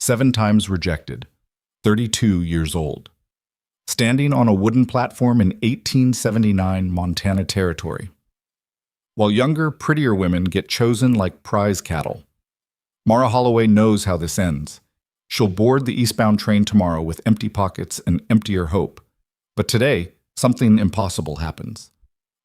7 times rejected, 32 years old. Standing on a wooden platform in 1879 Montana Territory. While younger, prettier women get chosen like prize cattle. Mara Holloway knows how this ends. She'll board the eastbound train tomorrow with empty pockets and emptier hope. But today, something impossible happens.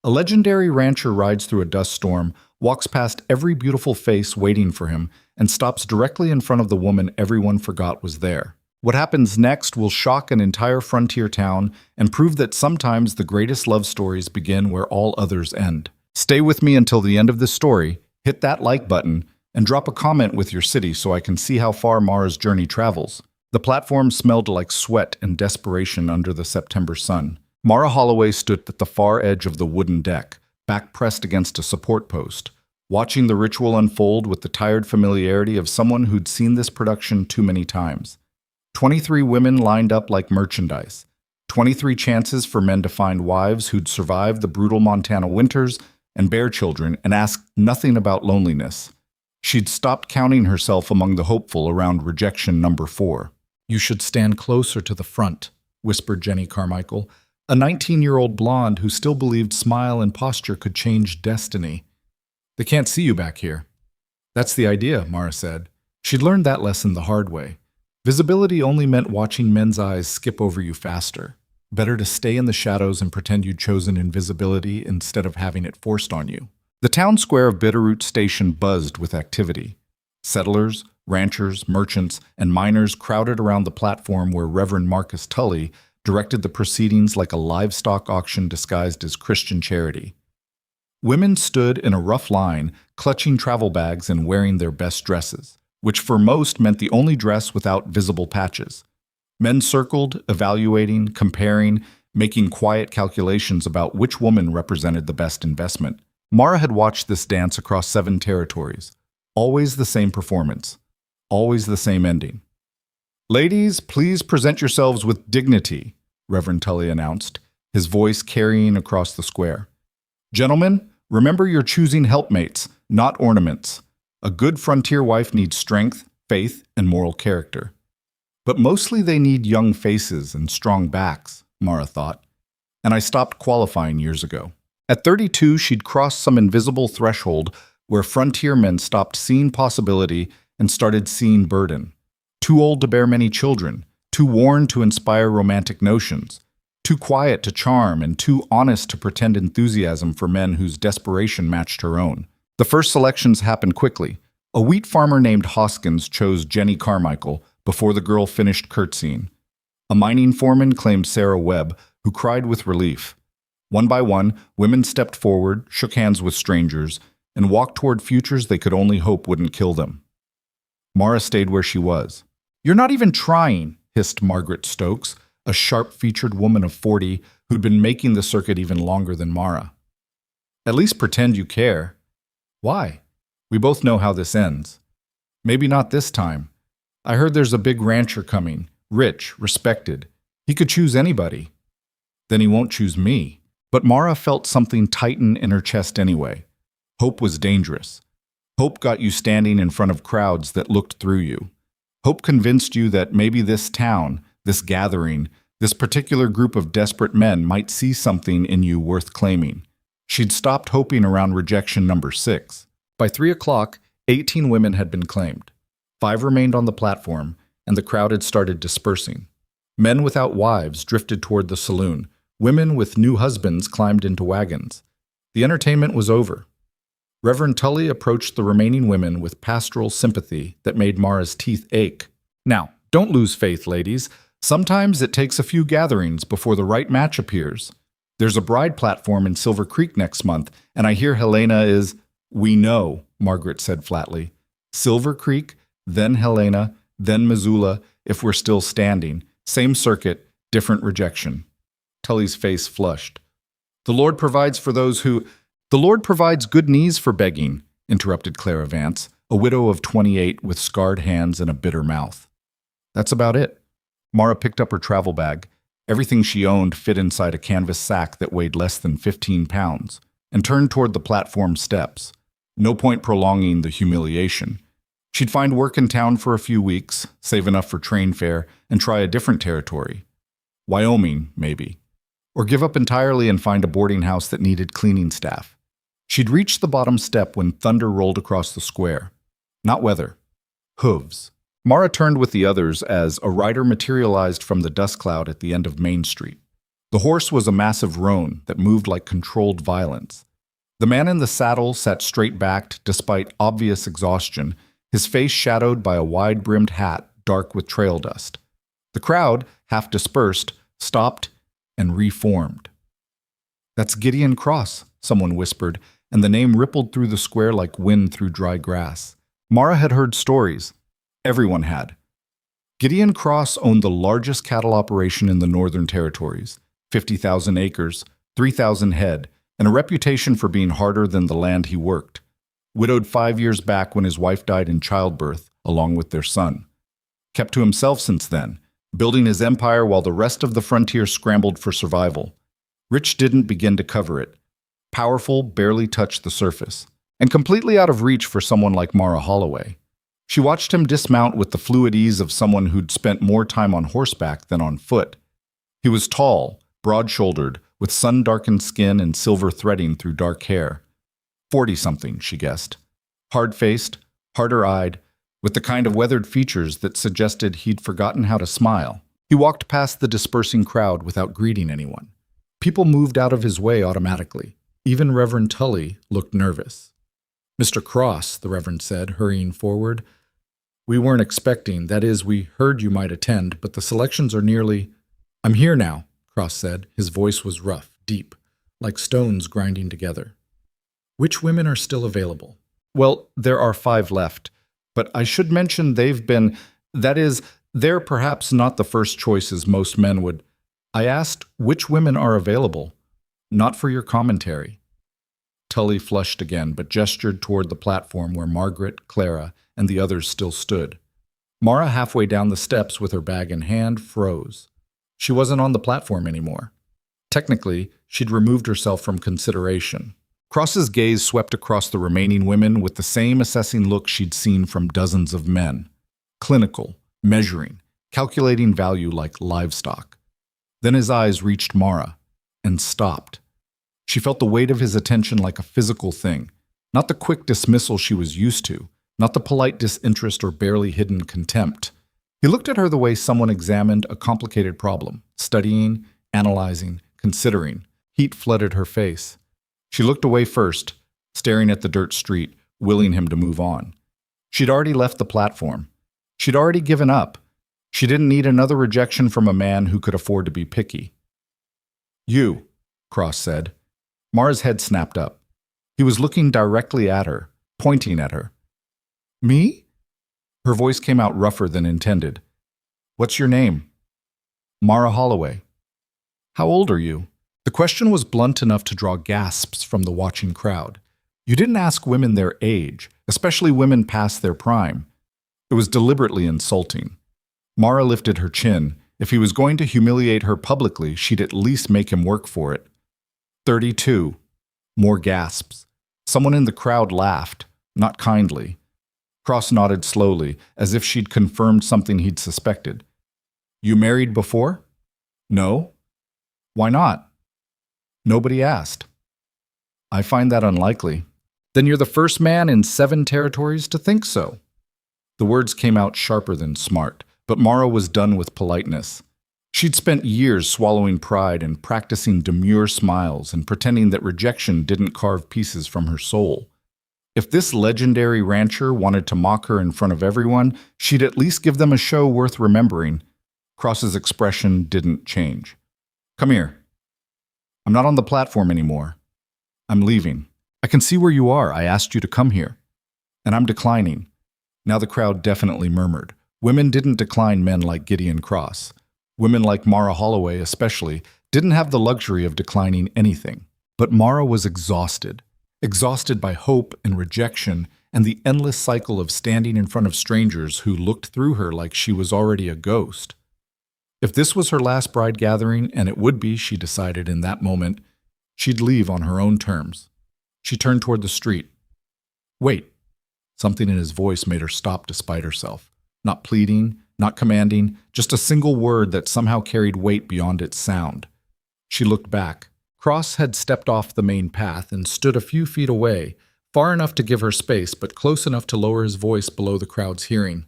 A legendary rancher rides through a dust storm, walks past every beautiful face waiting for him, and stops directly in front of the woman everyone forgot was there. What happens next will shock an entire frontier town and prove that sometimes the greatest love stories begin where all others end. Stay with me until the end of this story, hit that like button, and drop a comment with your city so I can see how far Mara's journey travels. The platform smelled like sweat and desperation under the September sun. Mara Holloway stood at the far edge of the wooden deck, back pressed against a support post, watching the ritual unfold with the tired familiarity of someone who'd seen this production too many times. 23 women lined up like merchandise. 23 chances for men to find wives who'd survived the brutal Montana winters and bear children and ask nothing about loneliness. She'd stopped counting herself among the hopeful around rejection number 4. "You should stand closer to the front," whispered Jenny Carmichael, a 19-year-old blonde who still believed smile and posture could change destiny. "They can't see you back here." "That's the idea," Mara said. She'd learned that lesson the hard way. Visibility only meant watching men's eyes skip over you faster. Better to stay in the shadows and pretend you'd chosen invisibility instead of having it forced on you. The town square of Bitterroot Station buzzed with activity. Settlers, ranchers, merchants, and miners crowded around the platform where Reverend Marcus Tully directed the proceedings like a livestock auction disguised as Christian charity. Women stood in a rough line, clutching travel bags and wearing their best dresses, which for most meant the only dress without visible patches. Men circled, evaluating, comparing, making quiet calculations about which woman represented the best investment. Mara had watched this dance across 7 territories. Always the same performance. Always the same ending. "Ladies, please present yourselves with dignity," Reverend Tully announced, his voice carrying across the square. "Gentlemen, remember you're choosing helpmates, not ornaments. A good frontier wife needs strength, faith, and moral character. But mostly they need young faces and strong backs," Mara thought. "And I stopped qualifying years ago." At 32, she'd crossed some invisible threshold where frontier men stopped seeing possibility and started seeing burden. Too old to bear many children, too worn to inspire romantic notions, too quiet to charm, and too honest to pretend enthusiasm for men whose desperation matched her own. The first selections happened quickly. A wheat farmer named Hoskins chose Jenny Carmichael before the girl finished curtsying. A mining foreman claimed Sarah Webb, who cried with relief. One by one, women stepped forward, shook hands with strangers, and walked toward futures they could only hope wouldn't kill them. Mara stayed where she was. "You're not even trying," hissed Margaret Stokes, a sharp-featured woman of 40 who'd been making the circuit even longer than Mara. "At least pretend you care." "Why? We both know how this ends." "Maybe not this time. I heard there's a big rancher coming, rich, respected. He could choose anybody." "Then he won't choose me." But Mara felt something tighten in her chest anyway. Hope was dangerous. Hope got you standing in front of crowds that looked through you. Hope convinced you that maybe this town, this gathering, this particular group of desperate men might see something in you worth claiming. She'd stopped hoping around rejection number 6. By 3 o'clock, 18 women had been claimed. 5 remained on the platform, and the crowd had started dispersing. Men without wives drifted toward the saloon. Women with new husbands climbed into wagons. The entertainment was over. Reverend Tully approached the remaining women with pastoral sympathy that made Mara's teeth ache. "Now, don't lose faith, ladies. Sometimes it takes a few gatherings before the right match appears. There's a bride platform in Silver Creek next month, and I hear Helena is—" "We know," Margaret said flatly. "Silver Creek, then Helena, then Missoula, if we're still standing. Same circuit, different rejection." Tully's face flushed. "The Lord provides for those who—" "The Lord provides good knees for begging," interrupted Clara Vance, a widow of 28 with scarred hands and a bitter mouth. "That's about it." Mara picked up her travel bag. Everything she owned fit inside a canvas sack that weighed less than 15 pounds, and turned toward the platform steps. No point prolonging the humiliation. She'd find work in town for a few weeks, save enough for train fare, and try a different territory. Wyoming, maybe. Or give up entirely and find a boarding house that needed cleaning staff. She'd reached the bottom step when thunder rolled across the square. Not weather. Hooves. Mara turned with the others as a rider materialized from the dust cloud at the end of Main Street. The horse was a massive roan that moved like controlled violence. The man in the saddle sat straight-backed despite obvious exhaustion, his face shadowed by a wide-brimmed hat dark with trail dust. The crowd, half dispersed, stopped and reformed. "That's Gideon Cross," someone whispered, and the name rippled through the square like wind through dry grass. Mara had heard stories. Everyone had. Gideon Cross owned the largest cattle operation in the Northern Territories, 50,000 acres, 3,000 head, and a reputation for being harder than the land he worked. Widowed 5 years back when his wife died in childbirth, along with their son. Kept to himself since then, building his empire while the rest of the frontier scrambled for survival. Rich didn't begin to cover it. Powerful barely touched the surface, and completely out of reach for someone like Mara Holloway. She watched him dismount with the fluid ease of someone who'd spent more time on horseback than on foot. He was tall, broad-shouldered, with sun-darkened skin and silver threading through dark hair. 40-something, she guessed. Hard-faced, harder-eyed, with the kind of weathered features that suggested he'd forgotten how to smile. He walked past the dispersing crowd without greeting anyone. People moved out of his way automatically. Even Reverend Tully looked nervous. "Mr. Cross," the Reverend said, hurrying forward. "We weren't expecting, that is, we heard you might attend, but the selections are nearly—" "I'm here now," Cross said. His voice was rough, deep, like stones grinding together. "Which women are still available?" "Well, there are 5 left, but I should mention that is, they're perhaps not the first choices most men would—" "I asked which women are available, not for your commentary." Tully flushed again, but gestured toward the platform where Margaret, Clara, and the others still stood. Mara, halfway down the steps with her bag in hand, froze. She wasn't on the platform anymore. Technically, she'd removed herself from consideration. Cross's gaze swept across the remaining women with the same assessing look she'd seen from dozens of men. Clinical, measuring, calculating value like livestock. Then his eyes reached Mara, and stopped. She felt the weight of his attention like a physical thing, not the quick dismissal she was used to, not the polite disinterest or barely hidden contempt. He looked at her the way someone examined a complicated problem, studying, analyzing, considering. Heat flooded her face. She looked away first, staring at the dirt street, willing him to move on. She'd already left the platform. She'd already given up. She didn't need another rejection from a man who could afford to be picky. "You," Cross said. Mara's head snapped up. He was looking directly at her, pointing at her. "Me?" Her voice came out rougher than intended. "What's your name?" "Mara Holloway." "How old are you?" The question was blunt enough to draw gasps from the watching crowd. You didn't ask women their age, especially women past their prime. It was deliberately insulting. Mara lifted her chin. If he was going to humiliate her publicly, she'd at least make him work for it. 32. More gasps. Someone in the crowd laughed, not kindly. Cross nodded slowly, as if she'd confirmed something he'd suspected. "You married before?" "No." "Why not?" "Nobody asked." "I find that unlikely." "Then you're the first man in 7 territories to think so." The words came out sharper than smart, but Mara was done with politeness. She'd spent years swallowing pride and practicing demure smiles and pretending that rejection didn't carve pieces from her soul. If this legendary rancher wanted to mock her in front of everyone, she'd at least give them a show worth remembering. Cross's expression didn't change. "Come here." "I'm not on the platform anymore. I'm leaving." "I can see where you are. I asked you to come here." "And I'm declining." Now the crowd definitely murmured. Women didn't decline men like Gideon Cross. Women like Mara Holloway especially didn't have the luxury of declining anything. But Mara was exhausted. Exhausted by hope and rejection and the endless cycle of standing in front of strangers who looked through her like she was already a ghost. If this was her last bride gathering, and it would be, she decided in that moment, she'd leave on her own terms. She turned toward the street. "Wait." Something in his voice made her stop despite herself. Not pleading, not commanding, just a single word that somehow carried weight beyond its sound. She looked back. Cross had stepped off the main path and stood a few feet away, far enough to give her space, but close enough to lower his voice below the crowd's hearing.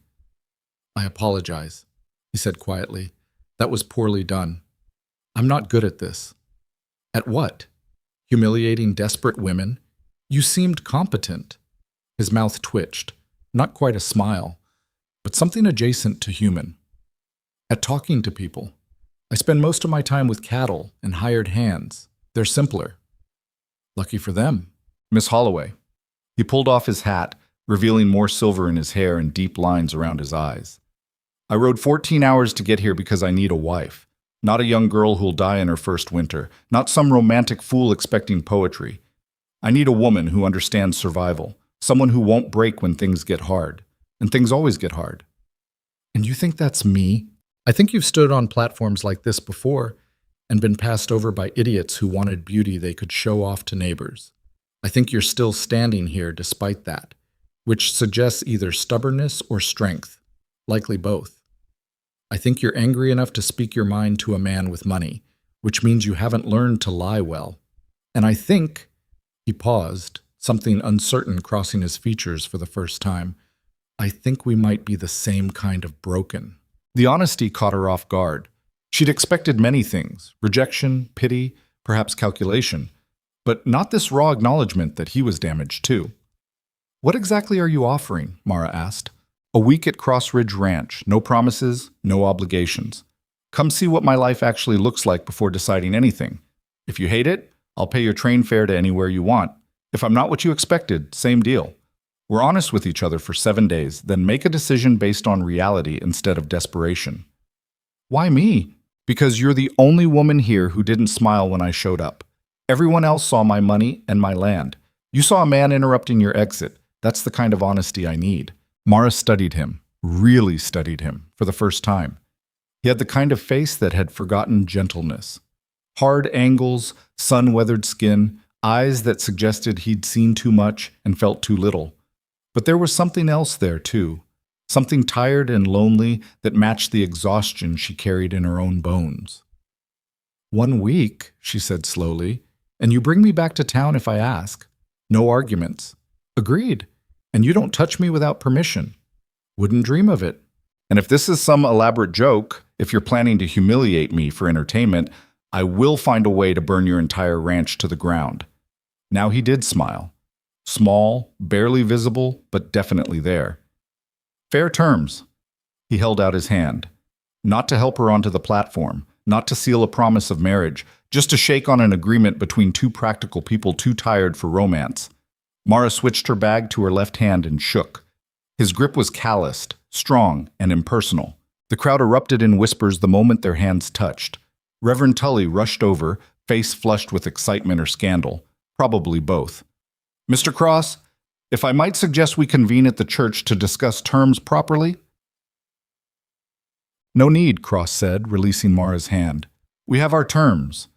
"I apologize," he said quietly. "That was poorly done. I'm not good at this." "At what? Humiliating desperate women? You seemed competent." His mouth twitched, not quite a smile, but something adjacent to human. "At talking to people. I spend most of my time with cattle and hired hands. They're simpler." "Lucky for them." "Miss Holloway." He pulled off his hat, revealing more silver in his hair and deep lines around his eyes. "I rode 14 hours to get here because I need a wife. Not a young girl who'll die in her first winter. Not some romantic fool expecting poetry. I need a woman who understands survival. Someone who won't break when things get hard. And things always get hard." "And you think that's me?" "I think you've stood on platforms like this before and been passed over by idiots who wanted beauty they could show off to neighbors. I think you're still standing here despite that, which suggests either stubbornness or strength, likely both. I think you're angry enough to speak your mind to a man with money, which means you haven't learned to lie well. And I think," he paused, something uncertain crossing his features for the first time, "I think we might be the same kind of broken." The honesty caught her off guard. She'd expected many things: rejection, pity, perhaps calculation, but not this raw acknowledgement that he was damaged too. "What exactly are you offering?" Mara asked. "A week at Cross Ridge Ranch, no promises, no obligations. Come see what my life actually looks like before deciding anything. If you hate it, I'll pay your train fare to anywhere you want. If I'm not what you expected, same deal. We're honest with each other for 7 days, then make a decision based on reality instead of desperation." "Why me?" "Because you're the only woman here who didn't smile when I showed up. Everyone else saw my money and my land. You saw a man interrupting your exit. That's the kind of honesty I need." Mara studied him, really studied him, for the first time. He had the kind of face that had forgotten gentleness. Hard angles, sun-weathered skin, eyes that suggested he'd seen too much and felt too little. But there was something else there, too. Something tired and lonely that matched the exhaustion she carried in her own bones. "1 week," she said slowly, "and you bring me back to town if I ask. No arguments." "Agreed. And you don't touch me without permission." "Wouldn't dream of it." "And if this is some elaborate joke, if you're planning to humiliate me for entertainment, I will find a way to burn your entire ranch to the ground." Now he did smile. Small, barely visible, but definitely there. "Fair terms." He held out his hand. Not to help her onto the platform, not to seal a promise of marriage, just to shake on an agreement between two practical people too tired for romance. Mara switched her bag to her left hand and shook. His grip was calloused, strong, and impersonal. The crowd erupted in whispers the moment their hands touched. Reverend Tully rushed over, face flushed with excitement or scandal, probably both. "Mr. Cross, if I might suggest we convene at the church to discuss terms properly?" "No need," Cross said, releasing Mara's hand. "We have our terms.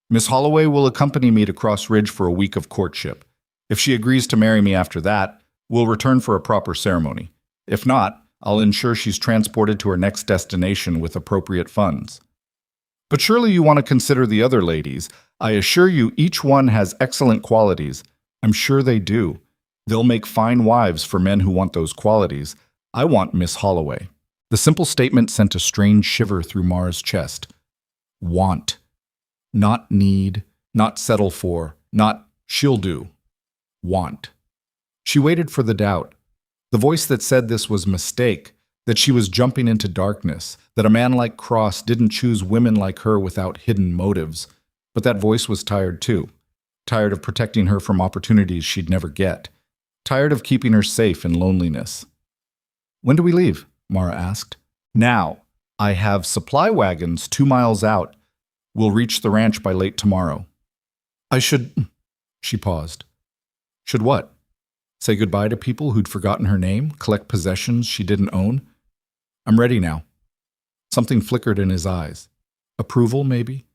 Miss Holloway will accompany me to Cross Ridge for a week of courtship. If she agrees to marry me after that, we'll return for a proper ceremony. If not, I'll ensure she's transported to her next destination with appropriate funds. But surely you want to consider the other ladies. I assure you each one has excellent qualities. I'm sure they do. They'll make fine wives for men who want those qualities. I want Miss Holloway." The simple statement sent a strange shiver through Mara's chest. Want. Not need, not settle for, not she'll do. Want. She waited for the doubt. The voice that said this was mistake, that she was jumping into darkness, that a man like Cross didn't choose women like her without hidden motives. But that voice was tired too. Tired of protecting her from opportunities she'd never get. Tired of keeping her safe in loneliness. "When do we leave?" Mara asked. "Now. I have supply wagons 2 miles out. We'll reach the ranch by late tomorrow." "I should—" She paused. "Should what? Say goodbye to people who'd forgotten her name? Collect possessions she didn't own?" "I'm ready now." Something flickered in his eyes. Approval, maybe?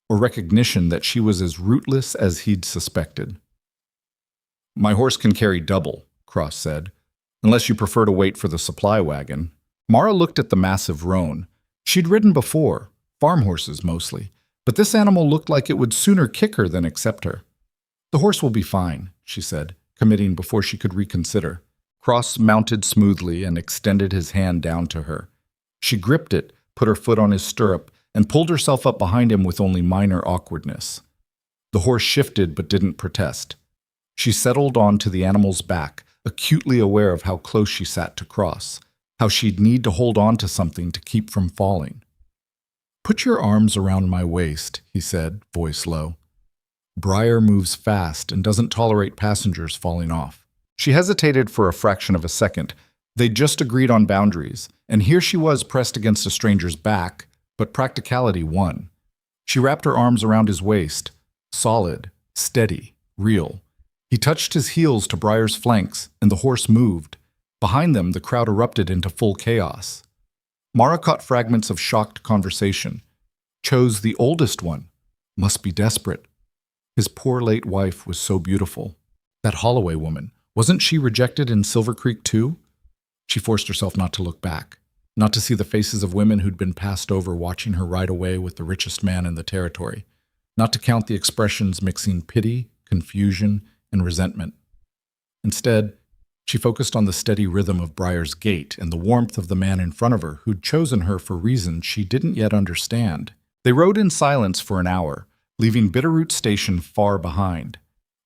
Or recognition that she was as rootless as he'd suspected. "My horse can carry double," Cross said, unless you prefer to wait for the supply wagon. Mara looked at the massive roan. She'd ridden before, farm horses mostly, but this animal looked like it would sooner kick her than accept her. The horse will be fine, she said, committing before she could reconsider. Cross mounted smoothly and extended his hand down to her. She gripped it, put her foot on his stirrup, and pulled herself up behind him with only minor awkwardness. The horse shifted but didn't protest. She settled onto the animal's back, acutely aware of how close she sat to Cross, how she'd need to hold on to something to keep from falling. "Put your arms around my waist," he said, voice low. Briar moves fast and doesn't tolerate passengers falling off. She hesitated for a fraction of a second. They'd just agreed on boundaries, and here she was pressed against a stranger's back, but practicality won. She wrapped her arms around his waist, solid, steady, real. He touched his heels to Briar's flanks, and the horse moved. Behind them, the crowd erupted into full chaos. Mara caught fragments of shocked conversation. Chose the oldest one. Must be desperate. His poor late wife was so beautiful. That Holloway woman, wasn't she rejected in Silver Creek too? She forced herself not to look back, not to see the faces of women who'd been passed over watching her ride away with the richest man in the territory, not to count the expressions mixing pity, confusion, and resentment. Instead, she focused on the steady rhythm of Briar's gait and the warmth of the man in front of her who'd chosen her for reasons she didn't yet understand. They rode in silence for an hour, leaving Bitterroot Station far behind.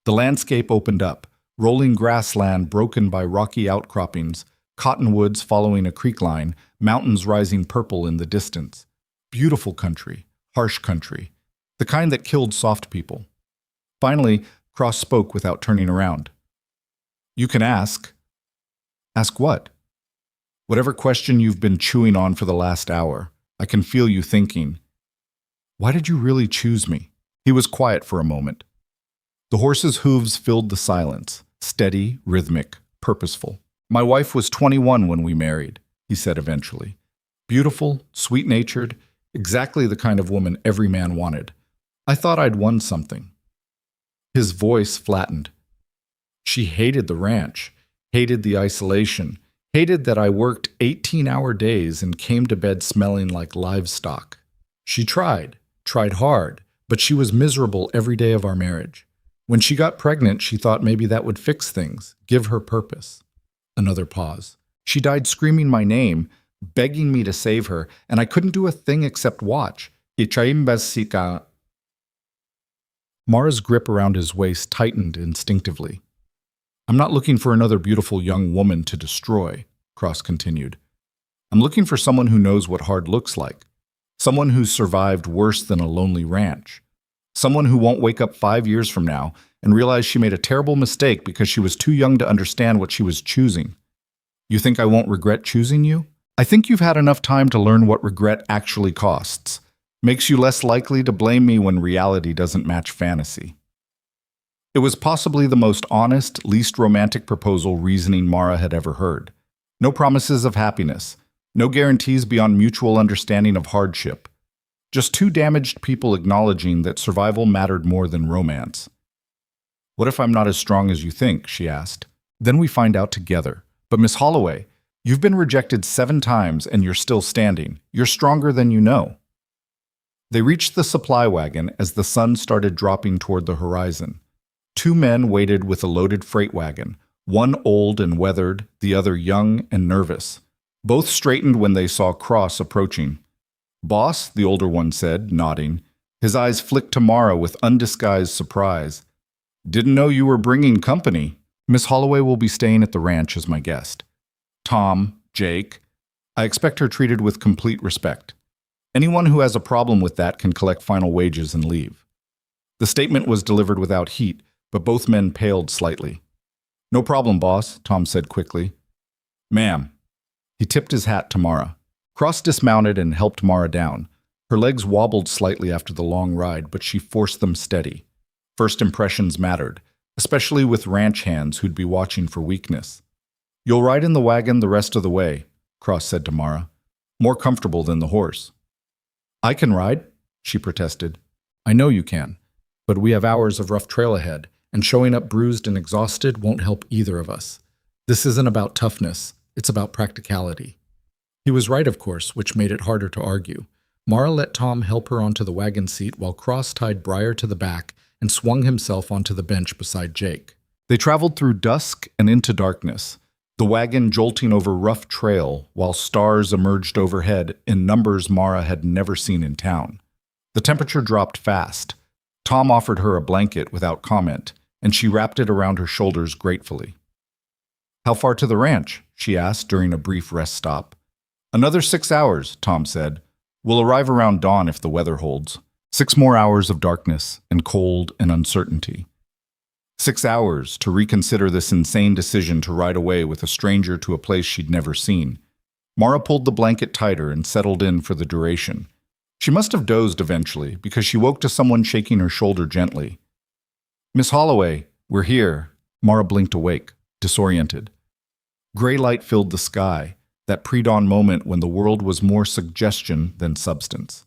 The landscape opened up, rolling grassland broken by rocky outcroppings, cottonwoods following a creek line, mountains rising purple in the distance. Beautiful country, harsh country, the kind that killed soft people. Finally, Cross spoke without turning around. "You can ask." "Ask what?" "Whatever question you've been chewing on for the last hour. I can feel you thinking. Why did you really choose me?" He was quiet for a moment. The horse's hooves filled the silence, steady, rhythmic, purposeful. "My wife was 21 when we married," he said eventually. "Beautiful, sweet-natured, exactly the kind of woman every man wanted. I thought I'd won something." His voice flattened. "She hated the ranch, hated the isolation, hated that I worked 18-hour days and came to bed smelling like livestock. She tried hard, but she was miserable every day of our marriage. When she got pregnant, she thought maybe that would fix things, give her purpose." Another pause. "She died screaming my name, begging me to save her, and I couldn't do a thing except watch. Mara's grip around his waist tightened instinctively. "I'm not looking for another beautiful young woman to destroy," Cross continued. "I'm looking for someone who knows what hard looks like. Someone who's survived worse than a lonely ranch. Someone who won't wake up 5 years from now and realize she made a terrible mistake because she was too young to understand what she was choosing. You think I won't regret choosing you? I think you've had enough time to learn what regret actually costs. Makes you less likely to blame me when reality doesn't match fantasy." It was possibly the most honest, least romantic proposal reasoning Mara had ever heard. No promises of happiness, no guarantees beyond mutual understanding of hardship. Just two damaged people acknowledging that survival mattered more than romance. "What if I'm not as strong as you think?" she asked. "Then we find out together. But Miss Holloway, you've been rejected 7 times and you're still standing. You're stronger than you know." They reached the supply wagon as the sun started dropping toward the horizon. 2 men waited with a loaded freight wagon, one old and weathered, the other young and nervous. Both straightened when they saw Cross approaching. "Boss," the older one said, nodding. His eyes flicked to Mara with undisguised surprise. "Didn't know you were bringing company." "Miss Holloway will be staying at the ranch as my guest. Tom, Jake. I expect her treated with complete respect. Anyone who has a problem with that can collect final wages and leave." The statement was delivered without heat, but both men paled slightly. "No problem, boss," Tom said quickly. "Ma'am." He tipped his hat to Mara. Cross dismounted and helped Mara down. Her legs wobbled slightly after the long ride, but she forced them steady. First impressions mattered, especially with ranch hands who'd be watching for weakness. "You'll ride in the wagon the rest of the way," Cross said to Mara. "More comfortable than the horse." "I can ride," she protested. "I know you can, but we have hours of rough trail ahead, and showing up bruised and exhausted won't help either of us. This isn't about toughness, it's about practicality. He was right, of course, which made it harder to argue. Mara let Tom help her onto the wagon seat while Cross tied Briar to the back and swung himself onto the bench beside Jake. They traveled through dusk and into darkness, the wagon jolting over rough trail while stars emerged overhead in numbers Mara had never seen in town. The temperature dropped fast. Tom offered her a blanket without comment, and she wrapped it around her shoulders gratefully. "How far to the ranch?" she asked during a brief rest stop. "Another 6 hours," Tom said. "We'll arrive around dawn if the weather holds. 6 more hours of darkness and cold and uncertainty. 6 hours to reconsider this insane decision to ride away with a stranger to a place she'd never seen. Mara pulled the blanket tighter and settled in for the duration. She must have dozed eventually because she woke to someone shaking her shoulder gently. "Miss Holloway, we're here." Mara blinked awake, disoriented. Gray light filled the sky, that pre-dawn moment when the world was more suggestion than substance.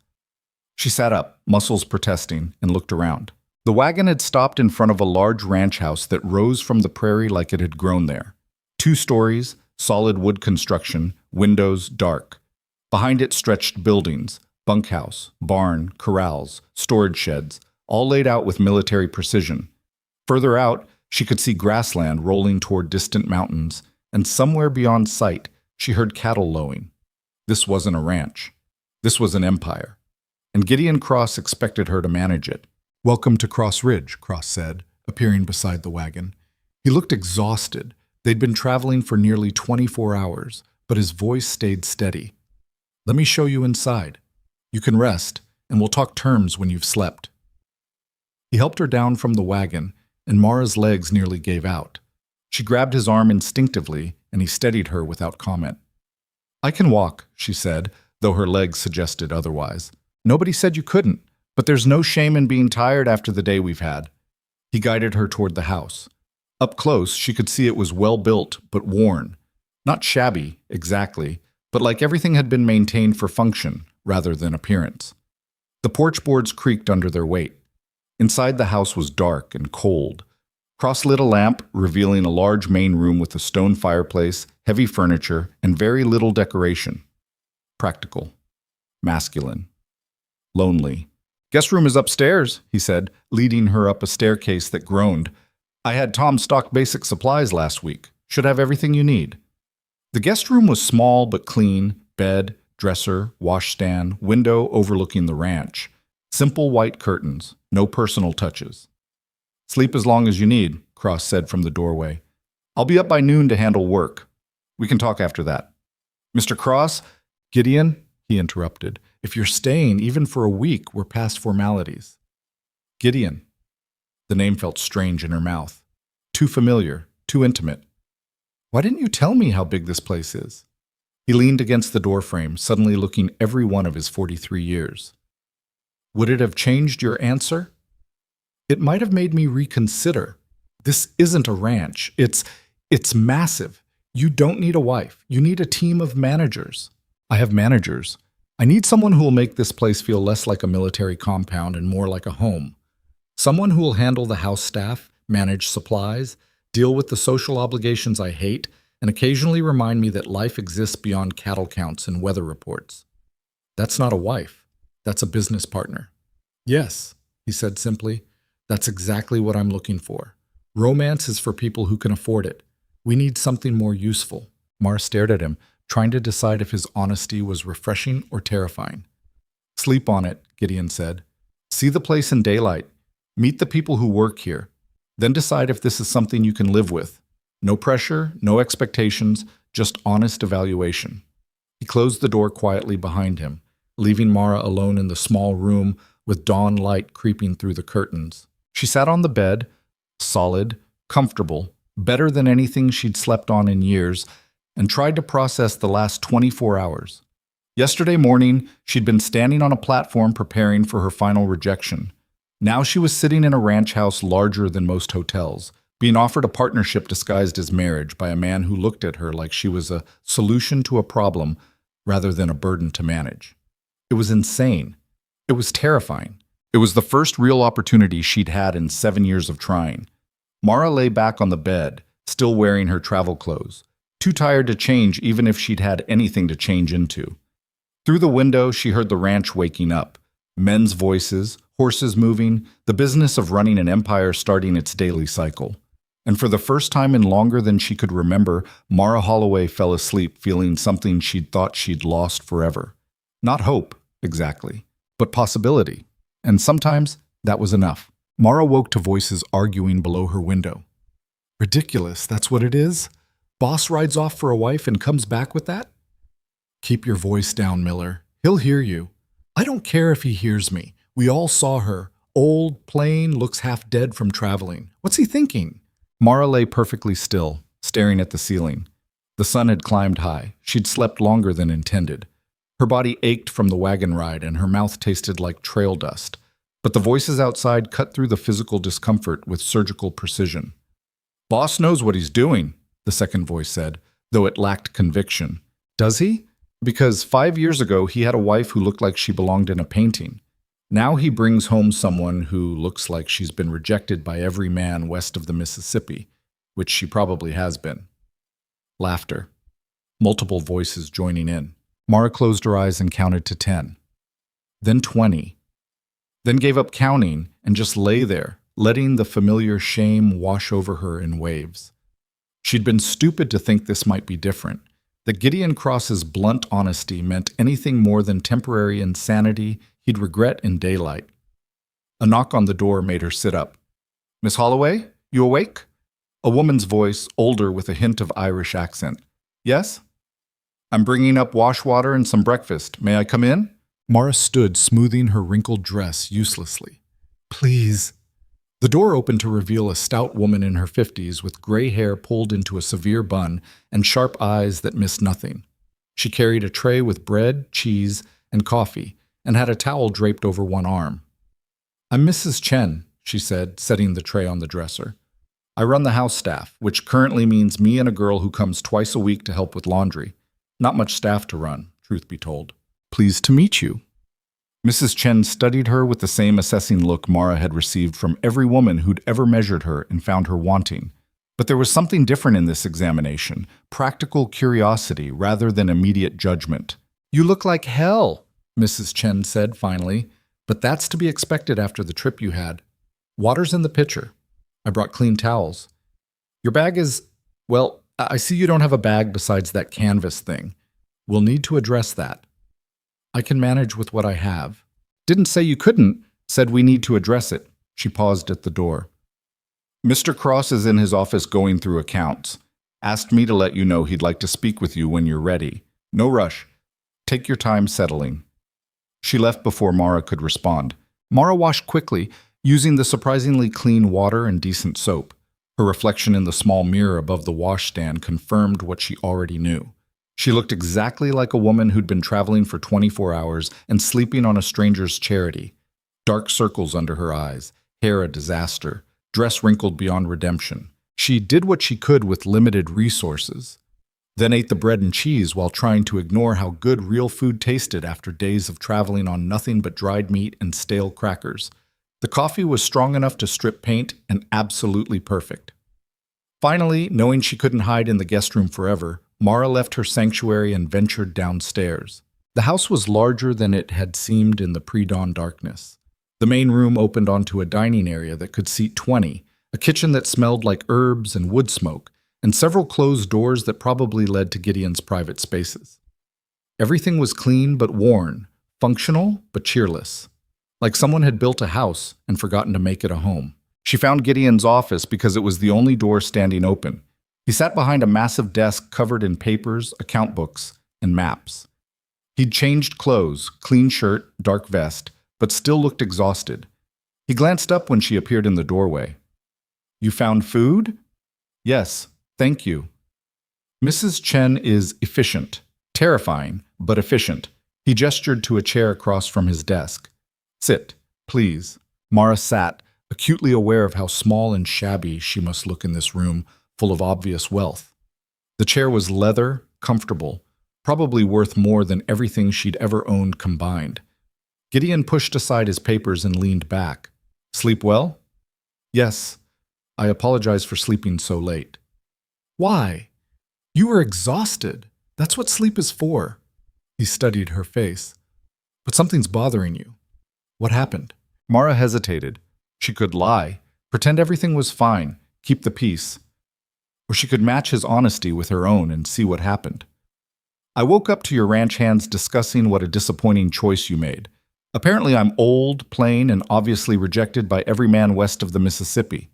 She sat up, muscles protesting, and looked around. The wagon had stopped in front of a large ranch house that rose from the prairie like it had grown there. 2 stories, solid wood construction, windows dark. Behind it stretched buildings, bunkhouse, barn, corrals, storage sheds, all laid out with military precision. Further out, she could see grassland rolling toward distant mountains, and somewhere beyond sight, she heard cattle lowing. This wasn't a ranch. This was an empire. And Gideon Cross expected her to manage it. "Welcome to Cross Ridge," Cross said, appearing beside the wagon. He looked exhausted. They'd been traveling for nearly 24 hours, but his voice stayed steady. "Let me show you inside. You can rest, and we'll talk terms when you've slept." He helped her down from the wagon, and Mara's legs nearly gave out. She grabbed his arm instinctively, and he steadied her without comment. "I can walk," she said, though her legs suggested otherwise. "Nobody said you couldn't, but there's no shame in being tired after the day we've had." He guided her toward the house. Up close, she could see it was well built, but worn. Not shabby, exactly, but like everything had been maintained for function rather than appearance. The porch boards creaked under their weight. Inside the house was dark and cold. Cross lit a lamp, revealing a large main room with a stone fireplace, heavy furniture, and very little decoration. Practical. Masculine. Lonely. "Guest room is upstairs," he said, leading her up a staircase that groaned. "I had Tom stock basic supplies last week. Should have everything you need." The guest room was small but clean, bed, dresser, washstand, window overlooking the ranch. Simple white curtains, no personal touches. "Sleep as long as you need," Cross said from the doorway. "I'll be up by noon to handle work. We can talk after that." "Mr. Cross?" "Gideon," he interrupted. "If you're staying, even for a week, we're past formalities." "Gideon." The name felt strange in her mouth. Too familiar, too intimate. "Why didn't you tell me how big this place is?" He leaned against the doorframe, suddenly looking every one of his 43 years. "Would it have changed your answer?" "It might have made me reconsider. This isn't a ranch. It's massive. You don't need a wife. You need a team of managers." "I have managers. I need someone who will make this place feel less like a military compound and more like a home. Someone who will handle the house staff, manage supplies, deal with the social obligations I hate, and occasionally remind me that life exists beyond cattle counts and weather reports." "That's not a wife. That's a business partner." "Yes," he said simply. "That's exactly what I'm looking for. Romance is for people who can afford it. We need something more useful." Mara stared at him, trying to decide if his honesty was refreshing or terrifying. "Sleep on it," Gideon said. "See the place in daylight. Meet the people who work here. Then decide if this is something you can live with. No pressure, no expectations, just honest evaluation." He closed the door quietly behind him, leaving Mara alone in the small room with dawn light creeping through the curtains. She sat on the bed, solid, comfortable, better than anything she'd slept on in years, and tried to process the last 24 hours. Yesterday morning, she'd been standing on a platform preparing for her final rejection. Now she was sitting in a ranch house larger than most hotels, being offered a partnership disguised as marriage by a man who looked at her like she was a solution to a problem rather than a burden to manage. It was insane. It was terrifying. It was the first real opportunity she'd had in 7 years of trying. Mara lay back on the bed, still wearing her travel clothes, too tired to change even if she'd had anything to change into. Through the window, she heard the ranch waking up, men's voices, horses moving, the business of running an empire starting its daily cycle. And for the first time in longer than she could remember, Mara Holloway fell asleep feeling something she'd thought she'd lost forever. Not hope, exactly, but possibility. And sometimes that was enough. Mara woke to voices arguing below her window. Ridiculous, that's what it is? Boss rides off for a wife and comes back with that? Keep your voice down, Miller. He'll hear you. I don't care if he hears me. We all saw her. Old, plain, looks half dead from traveling. What's he thinking? Mara lay perfectly still, staring at the ceiling. The sun had climbed high. She'd slept longer than intended. Her body ached from the wagon ride and her mouth tasted like trail dust. But the voices outside cut through the physical discomfort with surgical precision. Boss knows what he's doing, the second voice said, though it lacked conviction. Does he? Because 5 years ago he had a wife who looked like she belonged in a painting. Now he brings home someone who looks like she's been rejected by every man west of the Mississippi, which she probably has been. Laughter. Multiple voices joining in. Mara closed her eyes and counted to 10. Then 20. Then gave up counting and just lay there, letting the familiar shame wash over her in waves. She'd been stupid to think this might be different, that Gideon Cross's blunt honesty meant anything more than temporary insanity he'd regret in daylight. A knock on the door made her sit up. Miss Holloway, you awake? A woman's voice, older with a hint of Irish accent. Yes? I'm bringing up wash water and some breakfast. May I come in? Mara stood, smoothing her wrinkled dress uselessly. Please. The door opened to reveal a stout woman in her 50s with gray hair pulled into a severe bun and sharp eyes that missed nothing. She carried a tray with bread, cheese, and coffee, and had a towel draped over one arm. I'm Mrs. Chen, she said, setting the tray on the dresser. I run the house staff, which currently means me and a girl who comes twice a week to help with laundry. Not much staff to run, truth be told. Pleased to meet you. Mrs. Chen studied her with the same assessing look Mara had received from every woman who'd ever measured her and found her wanting. But there was something different in this examination, practical curiosity rather than immediate judgment. You look like hell, Mrs. Chen said finally, but that's to be expected after the trip you had. Water's in the pitcher. I brought clean towels. Your bag is, well, I see you don't have a bag besides that canvas thing. We'll need to address that. I can manage with what I have. Didn't say you couldn't, said we need to address it. She paused at the door. Mr. Cross is in his office going through accounts. Asked me to let you know he'd like to speak with you when you're ready. No rush. Take your time settling. She left before Mara could respond. Mara washed quickly, using the surprisingly clean water and decent soap. Her reflection in the small mirror above the washstand confirmed what she already knew. She looked exactly like a woman who'd been traveling for 24 hours and sleeping on a stranger's charity. Dark circles under her eyes, hair a disaster, dress wrinkled beyond redemption. She did what she could with limited resources. Then ate the bread and cheese while trying to ignore how good real food tasted after days of traveling on nothing but dried meat and stale crackers. The coffee was strong enough to strip paint and absolutely perfect. Finally, knowing she couldn't hide in the guest room forever, Mara left her sanctuary and ventured downstairs. The house was larger than it had seemed in the pre-dawn darkness. The main room opened onto a dining area that could seat 20, a kitchen that smelled like herbs and wood smoke, and several closed doors that probably led to Gideon's private spaces. Everything was clean but worn, functional but cheerless, like someone had built a house and forgotten to make it a home. She found Gideon's office because it was the only door standing open. He sat behind a massive desk covered in papers, account books, and maps. He'd changed clothes, clean shirt, dark vest, but still looked exhausted. He glanced up when she appeared in the doorway. You found food? Yes, thank you. Mrs. Chen is efficient. Terrifying, but efficient. He gestured to a chair across from his desk. Sit, please. Mara sat, acutely aware of how small and shabby she must look in this room, full of obvious wealth. The chair was leather, comfortable, probably worth more than everything she'd ever owned combined. Gideon pushed aside his papers and leaned back. Sleep well? Yes. I apologize for sleeping so late. Why? You were exhausted. That's what sleep is for. He studied her face. But something's bothering you. What happened? Mara hesitated. She could lie, pretend everything was fine, keep the peace. Or she could match his honesty with her own and see what happened. I woke up to your ranch hands discussing what a disappointing choice you made. Apparently I'm old, plain, and obviously rejected by every man west of the Mississippi.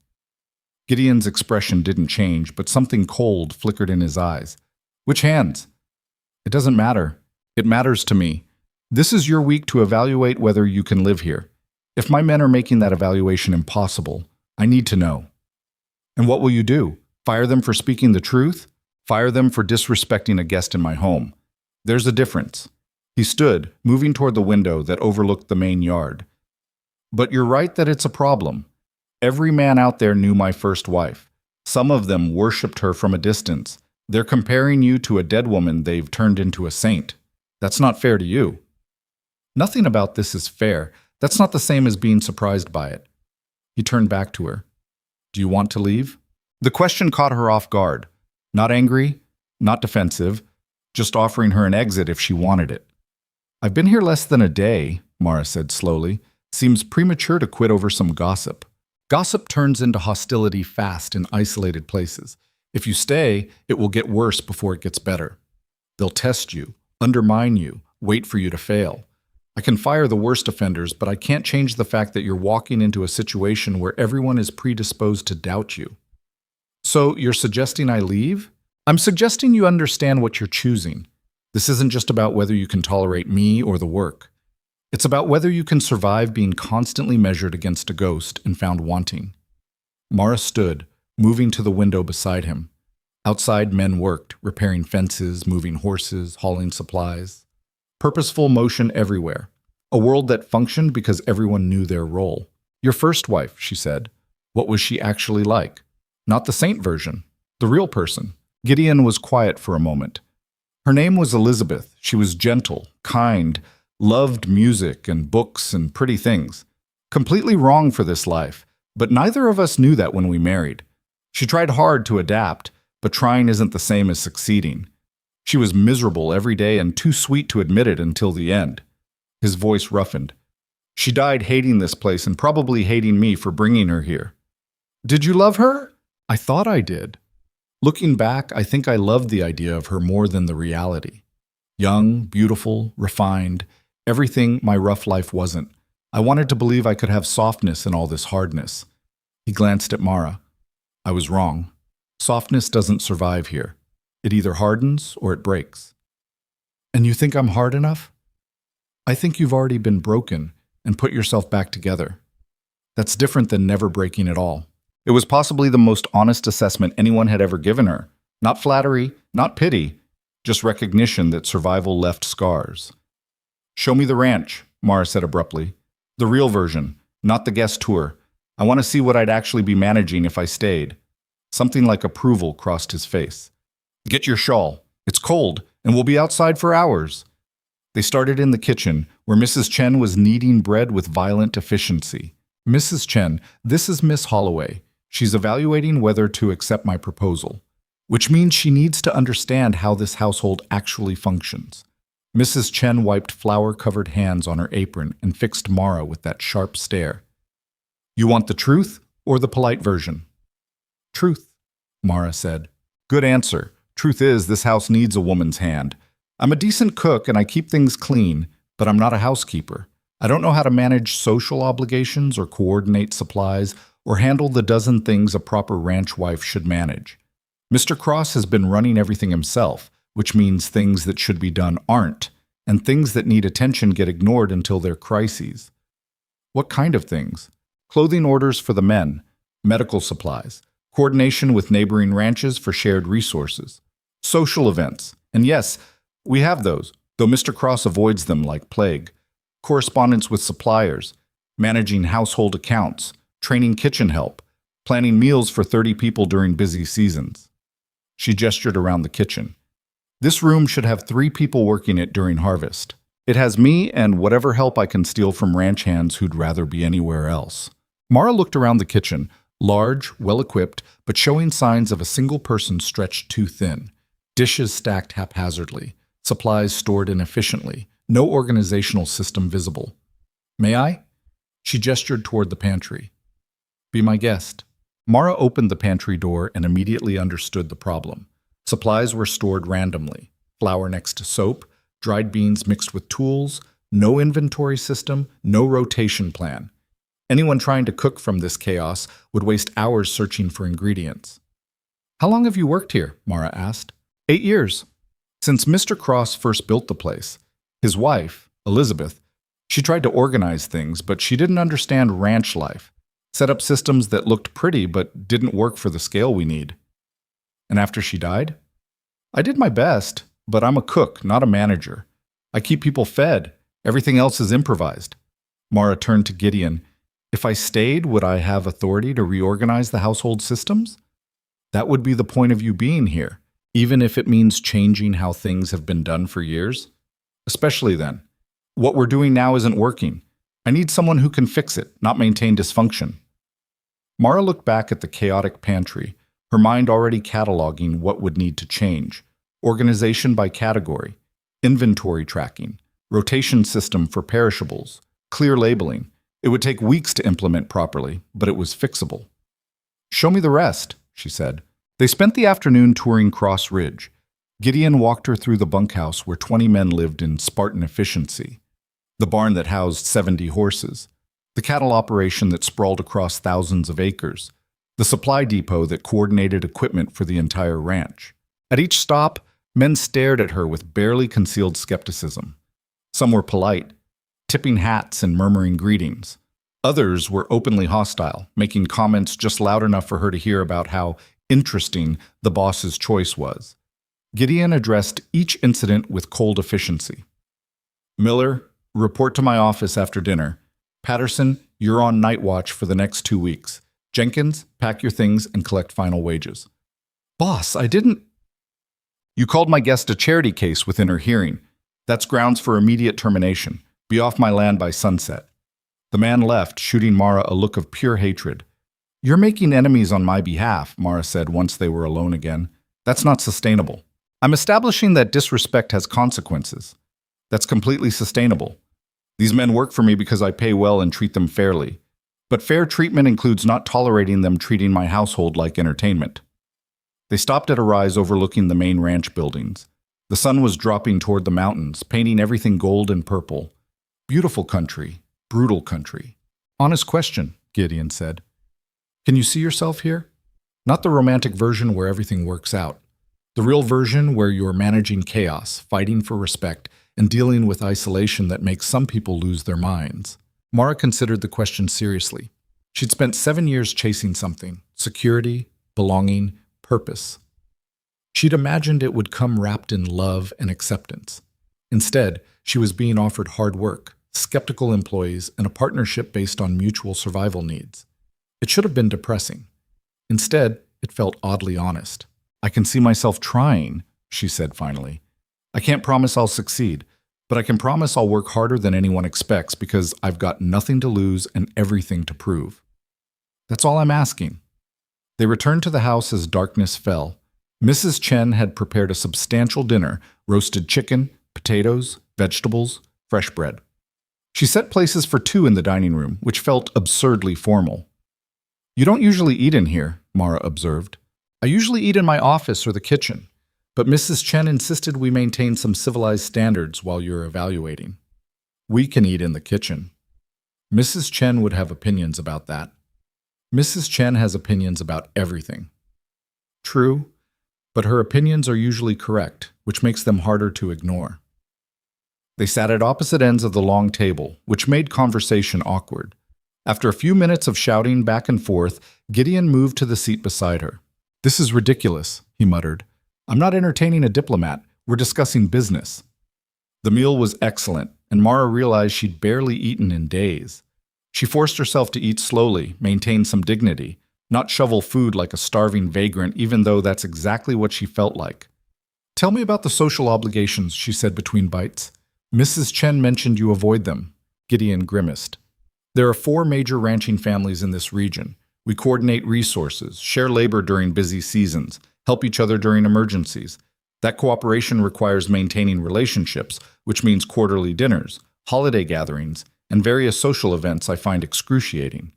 Gideon's expression didn't change, but something cold flickered in his eyes. Which hands? It doesn't matter. It matters to me. This is your week to evaluate whether you can live here. If my men are making that evaluation impossible, I need to know. And what will you do? Fire them for speaking the truth? Fire them for disrespecting a guest in my home? There's a difference. He stood, moving toward the window that overlooked the main yard. But you're right that it's a problem. Every man out there knew my first wife. Some of them worshipped her from a distance. They're comparing you to a dead woman they've turned into a saint. That's not fair to you. Nothing about this is fair. That's not the same as being surprised by it. He turned back to her. Do you want to leave? The question caught her off guard. Not angry, not defensive, just offering her an exit if she wanted it. I've been here less than a day, Mara said slowly. Seems premature to quit over some gossip. Gossip turns into hostility fast in isolated places. If you stay, it will get worse before it gets better. They'll test you, undermine you, wait for you to fail. I can fire the worst offenders, but I can't change the fact that you're walking into a situation where everyone is predisposed to doubt you. So you're suggesting I leave? I'm suggesting you understand what you're choosing. This isn't just about whether you can tolerate me or the work. It's about whether you can survive being constantly measured against a ghost and found wanting. Mara stood, moving to the window beside him. Outside, men worked, repairing fences, moving horses, hauling supplies. Purposeful motion everywhere. A world that functioned because everyone knew their role. Your first wife, she said. What was she actually like? Not the saint version. The real person. Gideon was quiet for a moment. Her name was Elizabeth. She was gentle, kind, loved music and books and pretty things. Completely wrong for this life, but neither of us knew that when we married. She tried hard to adapt, but trying isn't the same as succeeding. She was miserable every day and too sweet to admit it until the end. His voice roughened. She died hating this place and probably hating me for bringing her here. Did you love her? I thought I did. Looking back, I think I loved the idea of her more than the reality. Young, beautiful, refined, everything my rough life wasn't. I wanted to believe I could have softness in all this hardness. He glanced at Mara. I was wrong. Softness doesn't survive here. It either hardens or it breaks. And you think I'm hard enough? I think you've already been broken and put yourself back together. That's different than never breaking at all. It was possibly the most honest assessment anyone had ever given her. Not flattery, not pity, just recognition that survival left scars. Show me the ranch, Mara said abruptly. The real version, not the guest tour. I want to see what I'd actually be managing if I stayed. Something like approval crossed his face. Get your shawl. It's cold, and we'll be outside for hours. They started in the kitchen, where Mrs. Chen was kneading bread with violent efficiency. Mrs. Chen, this is Miss Holloway. She's evaluating whether to accept my proposal, which means she needs to understand how this household actually functions. Mrs. Chen wiped flour-covered hands on her apron and fixed Mara with that sharp stare. You want the truth or the polite version? Truth, Mara said. Good answer. Truth is, this house needs a woman's hand. I'm a decent cook and I keep things clean, but I'm not a housekeeper. I don't know how to manage social obligations or coordinate supplies or handle the dozen things a proper ranch wife should manage. Mr. Cross has been running everything himself, which means things that should be done aren't, and things that need attention get ignored until they're crises. What kind of things? Clothing orders for the men, medical supplies, coordination with neighboring ranches for shared resources, social events, and yes, we have those, though Mr. Cross avoids them like plague, correspondence with suppliers, managing household accounts, training kitchen help, planning meals for 30 people during busy seasons. She gestured around the kitchen. This room should have 3 people working it during harvest. It has me and whatever help I can steal from ranch hands who'd rather be anywhere else. Mara looked around the kitchen, Large, well-equipped, but showing signs of a single person stretched too thin. Dishes stacked haphazardly, supplies stored inefficiently, no organizational system visible. "May I?" She gestured toward the pantry. "Be my guest." Mara opened the pantry door and immediately understood the problem. Supplies were stored randomly. Flour next to soap, dried beans mixed with tools, no inventory system, no rotation plan. Anyone trying to cook from this chaos would waste hours searching for ingredients. "How long have you worked here?" Mara asked. 8 years. Since Mr. Cross first built the place. His wife, Elizabeth, she tried to organize things, but she didn't understand ranch life. Set up systems that looked pretty but didn't work for the scale we need. And after she died? I did my best, but I'm a cook, not a manager. I keep people fed. Everything else is improvised. Mara turned to Gideon. If I stayed, would I have authority to reorganize the household systems? That would be the point of you being here, even if it means changing how things have been done for years. Especially then. What we're doing now isn't working. I need someone who can fix it, not maintain dysfunction. Mara looked back at the chaotic pantry, her mind already cataloging what would need to change. Organization by category, inventory tracking, rotation system for perishables, clear labeling. It would take weeks to implement properly, but it was fixable. "Show me the rest," she said. They spent the afternoon touring Cross Ridge. Gideon walked her through the bunkhouse where 20 men lived in Spartan efficiency, the barn that housed 70 horses, the cattle operation that sprawled across thousands of acres, the supply depot that coordinated equipment for the entire ranch. At each stop, men stared at her with barely concealed skepticism. Some were polite, tipping hats and murmuring greetings. Others were openly hostile, making comments just loud enough for her to hear about how interesting the boss's choice was. Gideon addressed each incident with cold efficiency. "Miller, report to my office after dinner. Patterson, you're on night watch for the next 2 weeks. Jenkins, pack your things and collect final wages." "Boss, I didn't—" "You called my guest a charity case within her hearing. That's grounds for immediate termination. Be off my land by sunset." The man left, shooting Mara a look of pure hatred. "You're making enemies on my behalf," Mara said once they were alone again. "That's not sustainable. I'm establishing that disrespect has consequences. That's completely sustainable. These men work for me because I pay well and treat them fairly. But fair treatment includes not tolerating them treating my household like entertainment." They stopped at a rise overlooking the main ranch buildings. The sun was dropping toward the mountains, painting everything gold and purple. Beautiful country, brutal country. "Honest question," Gideon said. "Can you see yourself here? Not the romantic version where everything works out. The real version where you're managing chaos, fighting for respect, and dealing with isolation that makes some people lose their minds." Mara considered the question seriously. She'd spent 7 years chasing something: security, belonging, purpose. She'd imagined it would come wrapped in love and acceptance. Instead, she was being offered hard work, skeptical employees, and a partnership based on mutual survival needs. It should have been depressing. Instead, it felt oddly honest. "I can see myself trying," she said finally. "I can't promise I'll succeed, but I can promise I'll work harder than anyone expects because I've got nothing to lose and everything to prove. That's all I'm asking." They returned to the house as darkness fell. Mrs. Chen had prepared a substantial dinner: roasted chicken, potatoes, vegetables, fresh bread. She set places for 2 in the dining room, which felt absurdly formal. "You don't usually eat in here," Mara observed. "I usually eat in my office or the kitchen, but Mrs. Chen insisted we maintain some civilized standards while you're evaluating. We can eat in the kitchen." Mrs. Chen would have opinions about that. Mrs. Chen has opinions about everything. True, but her opinions are usually correct, which makes them harder to ignore. They sat at opposite ends of the long table, which made conversation awkward. After a few minutes of shouting back and forth, Gideon moved to the seat beside her. "This is ridiculous," he muttered. "I'm not entertaining a diplomat. We're discussing business." The meal was excellent, and Mara realized she'd barely eaten in days. She forced herself to eat slowly, maintain some dignity, not shovel food like a starving vagrant, even though that's exactly what she felt like. "Tell me about the social obligations," she said between bites. "Mrs. Chen mentioned you avoid them." Gideon grimaced. "There are 4 major ranching families in this region. We coordinate resources, share labor during busy seasons, help each other during emergencies. That cooperation requires maintaining relationships, which means quarterly dinners, holiday gatherings, and various social events I find excruciating.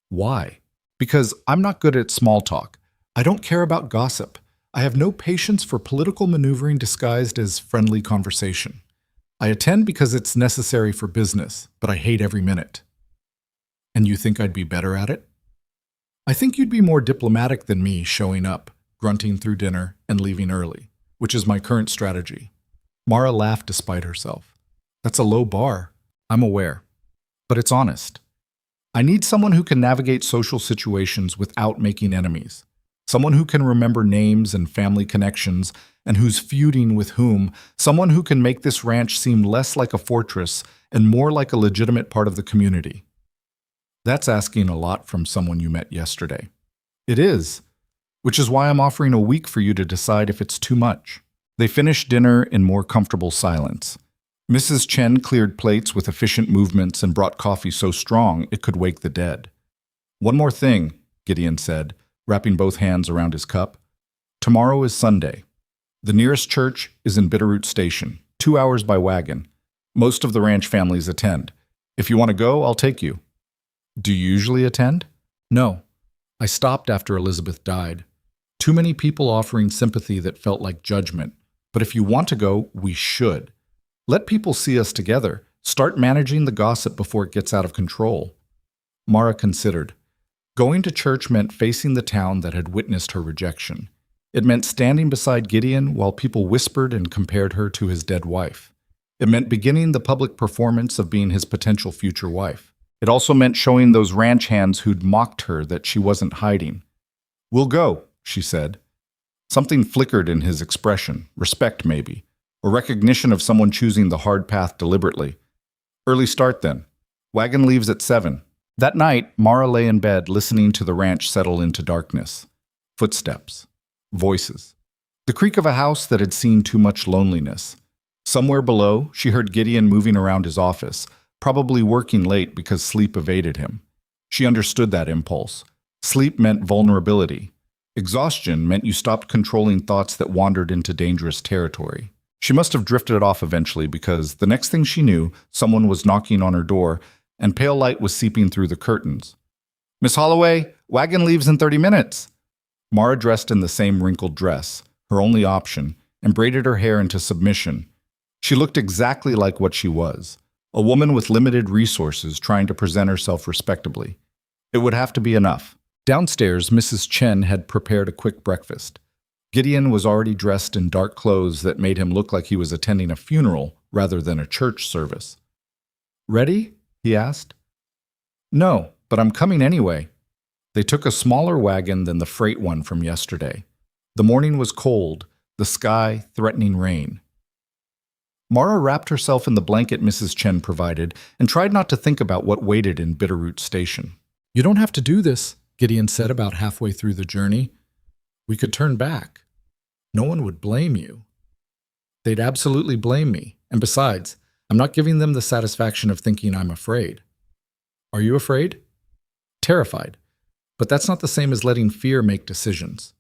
Why? Because I'm not good at small talk. I don't care about gossip. I have no patience for political maneuvering disguised as friendly conversation. I attend because it's necessary for business, but I hate every minute. And you think I'd be better at it? I think you'd be more diplomatic than me, showing up, grunting through dinner, and leaving early, which is my current strategy. Mara laughed despite herself. That's a low bar. I'm aware. But it's honest. I need someone who can navigate social situations without making enemies. Someone who can remember names and family connections, and who's feuding with whom. Someone who can make this ranch seem less like a fortress and more like a legitimate part of the community. That's asking a lot from someone you met yesterday. It is, which is why I'm offering a week for you to decide if it's too much. They finished dinner in more comfortable silence. Mrs. Chen cleared plates with efficient movements and brought coffee so strong it could wake the dead. One more thing, Gideon said, wrapping both hands around his cup. Tomorrow is Sunday. The nearest church is in Bitterroot Station, 2 hours by wagon. Most of the ranch families attend. If you want to go, I'll take you. Do you usually attend? No. I stopped after Elizabeth died. Too many people offering sympathy that felt like judgment. But if you want to go, we should. Let people see us together. Start managing the gossip before it gets out of control. Mara considered. Going to church meant facing the town that had witnessed her rejection. It meant standing beside Gideon while people whispered and compared her to his dead wife. It meant beginning the public performance of being his potential future wife. It also meant showing those ranch hands who'd mocked her that she wasn't hiding. We'll go, she said. Something flickered in his expression, respect maybe, or recognition of someone choosing the hard path deliberately. Early start then. Wagon leaves at 7. That night, Mara lay in bed listening to the ranch settle into darkness. Footsteps. Voices. The creak of a house that had seen too much loneliness. Somewhere below, she heard Gideon moving around his office, probably working late because sleep evaded him. She understood that impulse. Sleep meant vulnerability. Exhaustion meant you stopped controlling thoughts that wandered into dangerous territory. She must have drifted off eventually because the next thing she knew, someone was knocking on her door and pale light was seeping through the curtains. Miss Holloway, wagon leaves in 30 minutes. Mara dressed in the same wrinkled dress, her only option, and braided her hair into submission. She looked exactly like what she was. A woman with limited resources trying to present herself respectably. It would have to be enough. Downstairs, Mrs. Chen had prepared a quick breakfast. Gideon was already dressed in dark clothes that made him look like he was attending a funeral rather than a church service. Ready? He asked. No, but I'm coming anyway. They took a smaller wagon than the freight one from yesterday. The morning was cold, the sky threatening rain. Mara wrapped herself in the blanket Mrs. Chen provided and tried not to think about what waited in Bitterroot Station. You don't have to do this, Gideon said about halfway through the journey. We could turn back. No one would blame you. They'd absolutely blame me. And besides, I'm not giving them the satisfaction of thinking I'm afraid. Are you afraid? Terrified. But that's not the same as letting fear make decisions.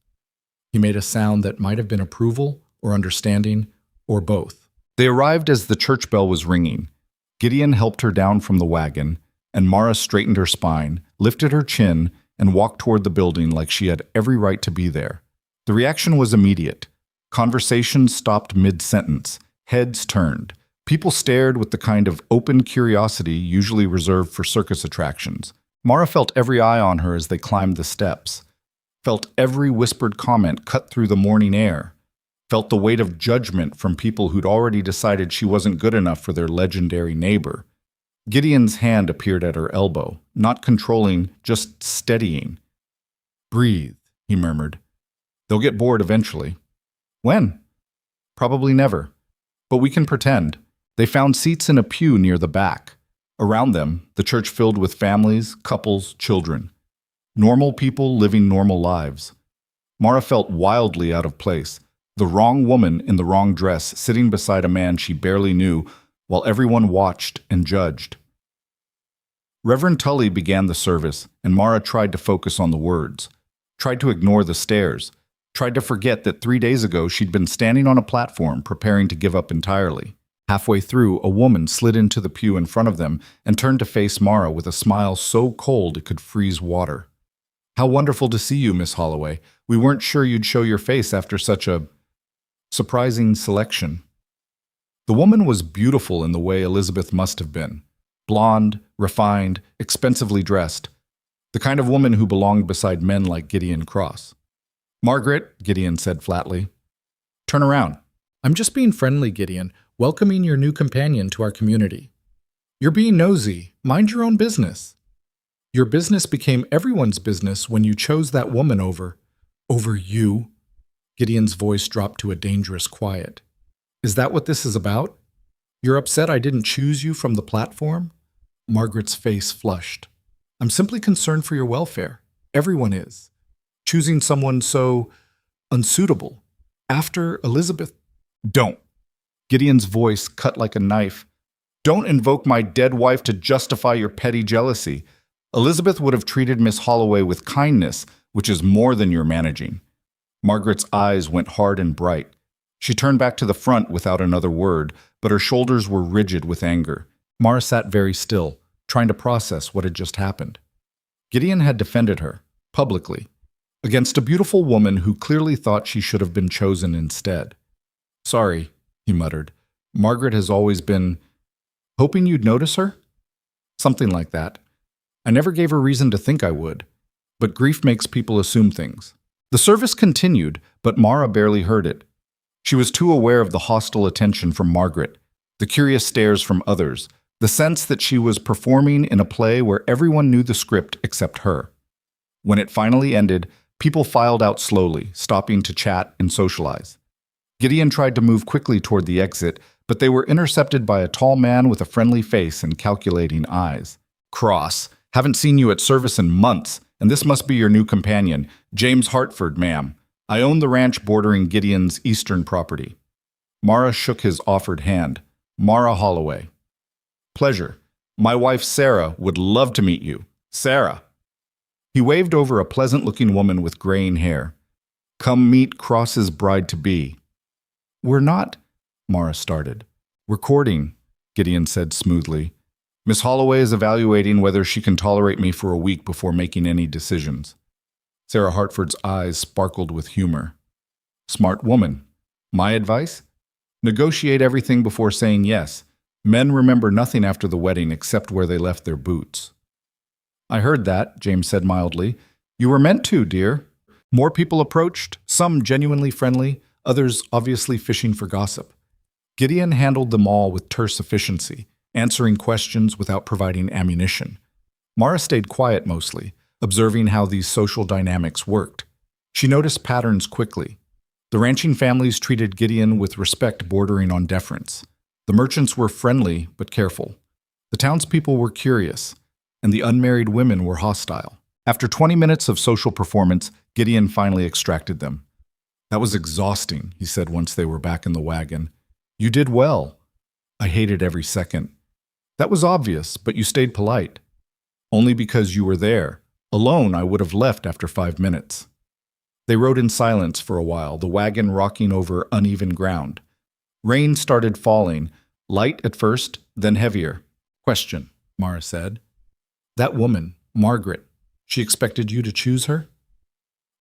He made a sound that might have been approval or understanding or both. They arrived as the church bell was ringing. Gideon helped her down from the wagon, and Mara straightened her spine, lifted her chin, and walked toward the building like she had every right to be there. The reaction was immediate. Conversation stopped mid-sentence. Heads turned. People stared with the kind of open curiosity usually reserved for circus attractions. Mara felt every eye on her as they climbed the steps. Felt every whispered comment cut through the morning air. Felt the weight of judgment from people who'd already decided she wasn't good enough for their legendary neighbor. Gideon's hand appeared at her elbow, not controlling, just steadying. Breathe, he murmured. They'll get bored eventually. When? Probably never. But we can pretend. They found seats in a pew near the back. Around them, the church filled with families, couples, children. Normal people living normal lives. Mara felt wildly out of place. The wrong woman in the wrong dress sitting beside a man she barely knew while everyone watched and judged. Reverend Tully began the service, and Mara tried to focus on the words, tried to ignore the stares, tried to forget that 3 days ago she'd been standing on a platform preparing to give up entirely. Halfway through, a woman slid into the pew in front of them and turned to face Mara with a smile so cold it could freeze water. "How wonderful to see you, Miss Holloway. We weren't sure you'd show your face after such a surprising selection." The woman was beautiful in the way Elizabeth must have been. Blonde, refined, expensively dressed. The kind of woman who belonged beside men like Gideon Cross. "Margaret," Gideon said flatly. "Turn around." "I'm just being friendly, Gideon, welcoming your new companion to our community." "You're being nosy. Mind your own business." "Your business became everyone's business when you chose that woman over you." Gideon's voice dropped to a dangerous quiet. "Is that what this is about? You're upset I didn't choose you from the platform?" Margaret's face flushed. "I'm simply concerned for your welfare. Everyone is. Choosing someone so unsuitable. After Elizabeth." "Don't." Gideon's voice cut like a knife. "Don't invoke my dead wife to justify your petty jealousy. Elizabeth would have treated Miss Holloway with kindness, which is more than you're managing." Margaret's eyes went hard and bright. She turned back to the front without another word, but her shoulders were rigid with anger. Mara sat very still, trying to process what had just happened. Gideon had defended her, publicly, against a beautiful woman who clearly thought she should have been chosen instead. "Sorry," he muttered. "Margaret has always been hoping you'd notice her?" "Something like that. I never gave her reason to think I would, but grief makes people assume things." The service continued, but Mara barely heard it. She was too aware of the hostile attention from Margaret, the curious stares from others, the sense that she was performing in a play where everyone knew the script except her. When it finally ended, people filed out slowly, stopping to chat and socialize. Gideon tried to move quickly toward the exit, but they were intercepted by a tall man with a friendly face and calculating eyes. "Cross, haven't seen you at service in months, and this must be your new companion, James Hartford, ma'am. I own the ranch bordering Gideon's eastern property." Mara shook his offered hand. "Mara Holloway." "Pleasure. My wife Sarah would love to meet you. Sarah." He waved over a pleasant-looking woman with graying hair. "Come meet Cross's bride-to-be." "We're not," Mara started. "We're courting," Gideon said smoothly. "Miss Holloway is evaluating whether she can tolerate me for a week before making any decisions." Sarah Hartford's eyes sparkled with humor. "Smart woman. My advice? Negotiate everything before saying yes. Men remember nothing after the wedding except where they left their boots." "I heard that," James said mildly. "You were meant to, dear." More people approached, some genuinely friendly, others obviously fishing for gossip. Gideon handled them all with terse efficiency, answering questions without providing ammunition. Mara stayed quiet mostly, observing how these social dynamics worked. She noticed patterns quickly. The ranching families treated Gideon with respect bordering on deference. The merchants were friendly but careful. The townspeople were curious, and the unmarried women were hostile. After 20 minutes of social performance, Gideon finally extracted them. "That was exhausting," he said once they were back in the wagon. "You did well." "I hated every second." "That was obvious, but you stayed polite." "Only because you were there. Alone, I would have left after 5 minutes." They rode in silence for a while, the wagon rocking over uneven ground. Rain started falling, light at first, then heavier. "Question," Mara said. "That woman, Margaret, she expected you to choose her?"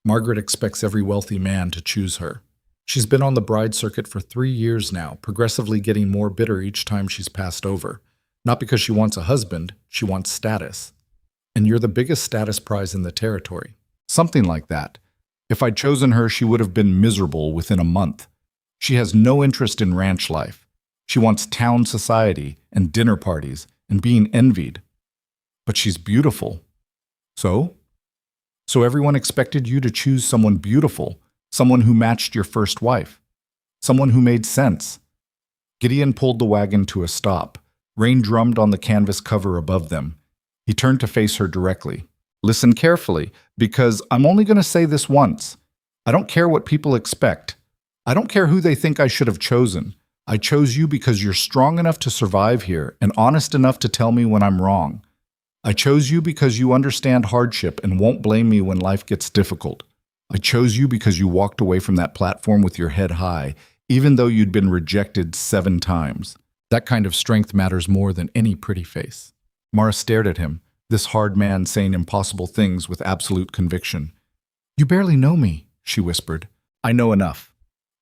"Margaret expects every wealthy man to choose her. She's been on the bride circuit for 3 years now, progressively getting more bitter each time she's passed over. Not because she wants a husband, she wants status. And you're the biggest status prize in the territory." "Something like that. If I'd chosen her, she would have been miserable within a month. She has no interest in ranch life. She wants town society and dinner parties and being envied. But she's beautiful." "So?" "So everyone expected you to choose someone beautiful, someone who matched your first wife, someone who made sense." Gideon pulled the wagon to a stop. Rain drummed on the canvas cover above them. He turned to face her directly. "Listen carefully, because I'm only going to say this once. I don't care what people expect. I don't care who they think I should have chosen. I chose you because you're strong enough to survive here and honest enough to tell me when I'm wrong. I chose you because you understand hardship and won't blame me when life gets difficult. I chose you because you walked away from that platform with your head high, even though you'd been rejected 7 times. That kind of strength matters more than any pretty face. Mara stared at him, this hard man saying impossible things with absolute conviction. You barely know me, she whispered. I know enough.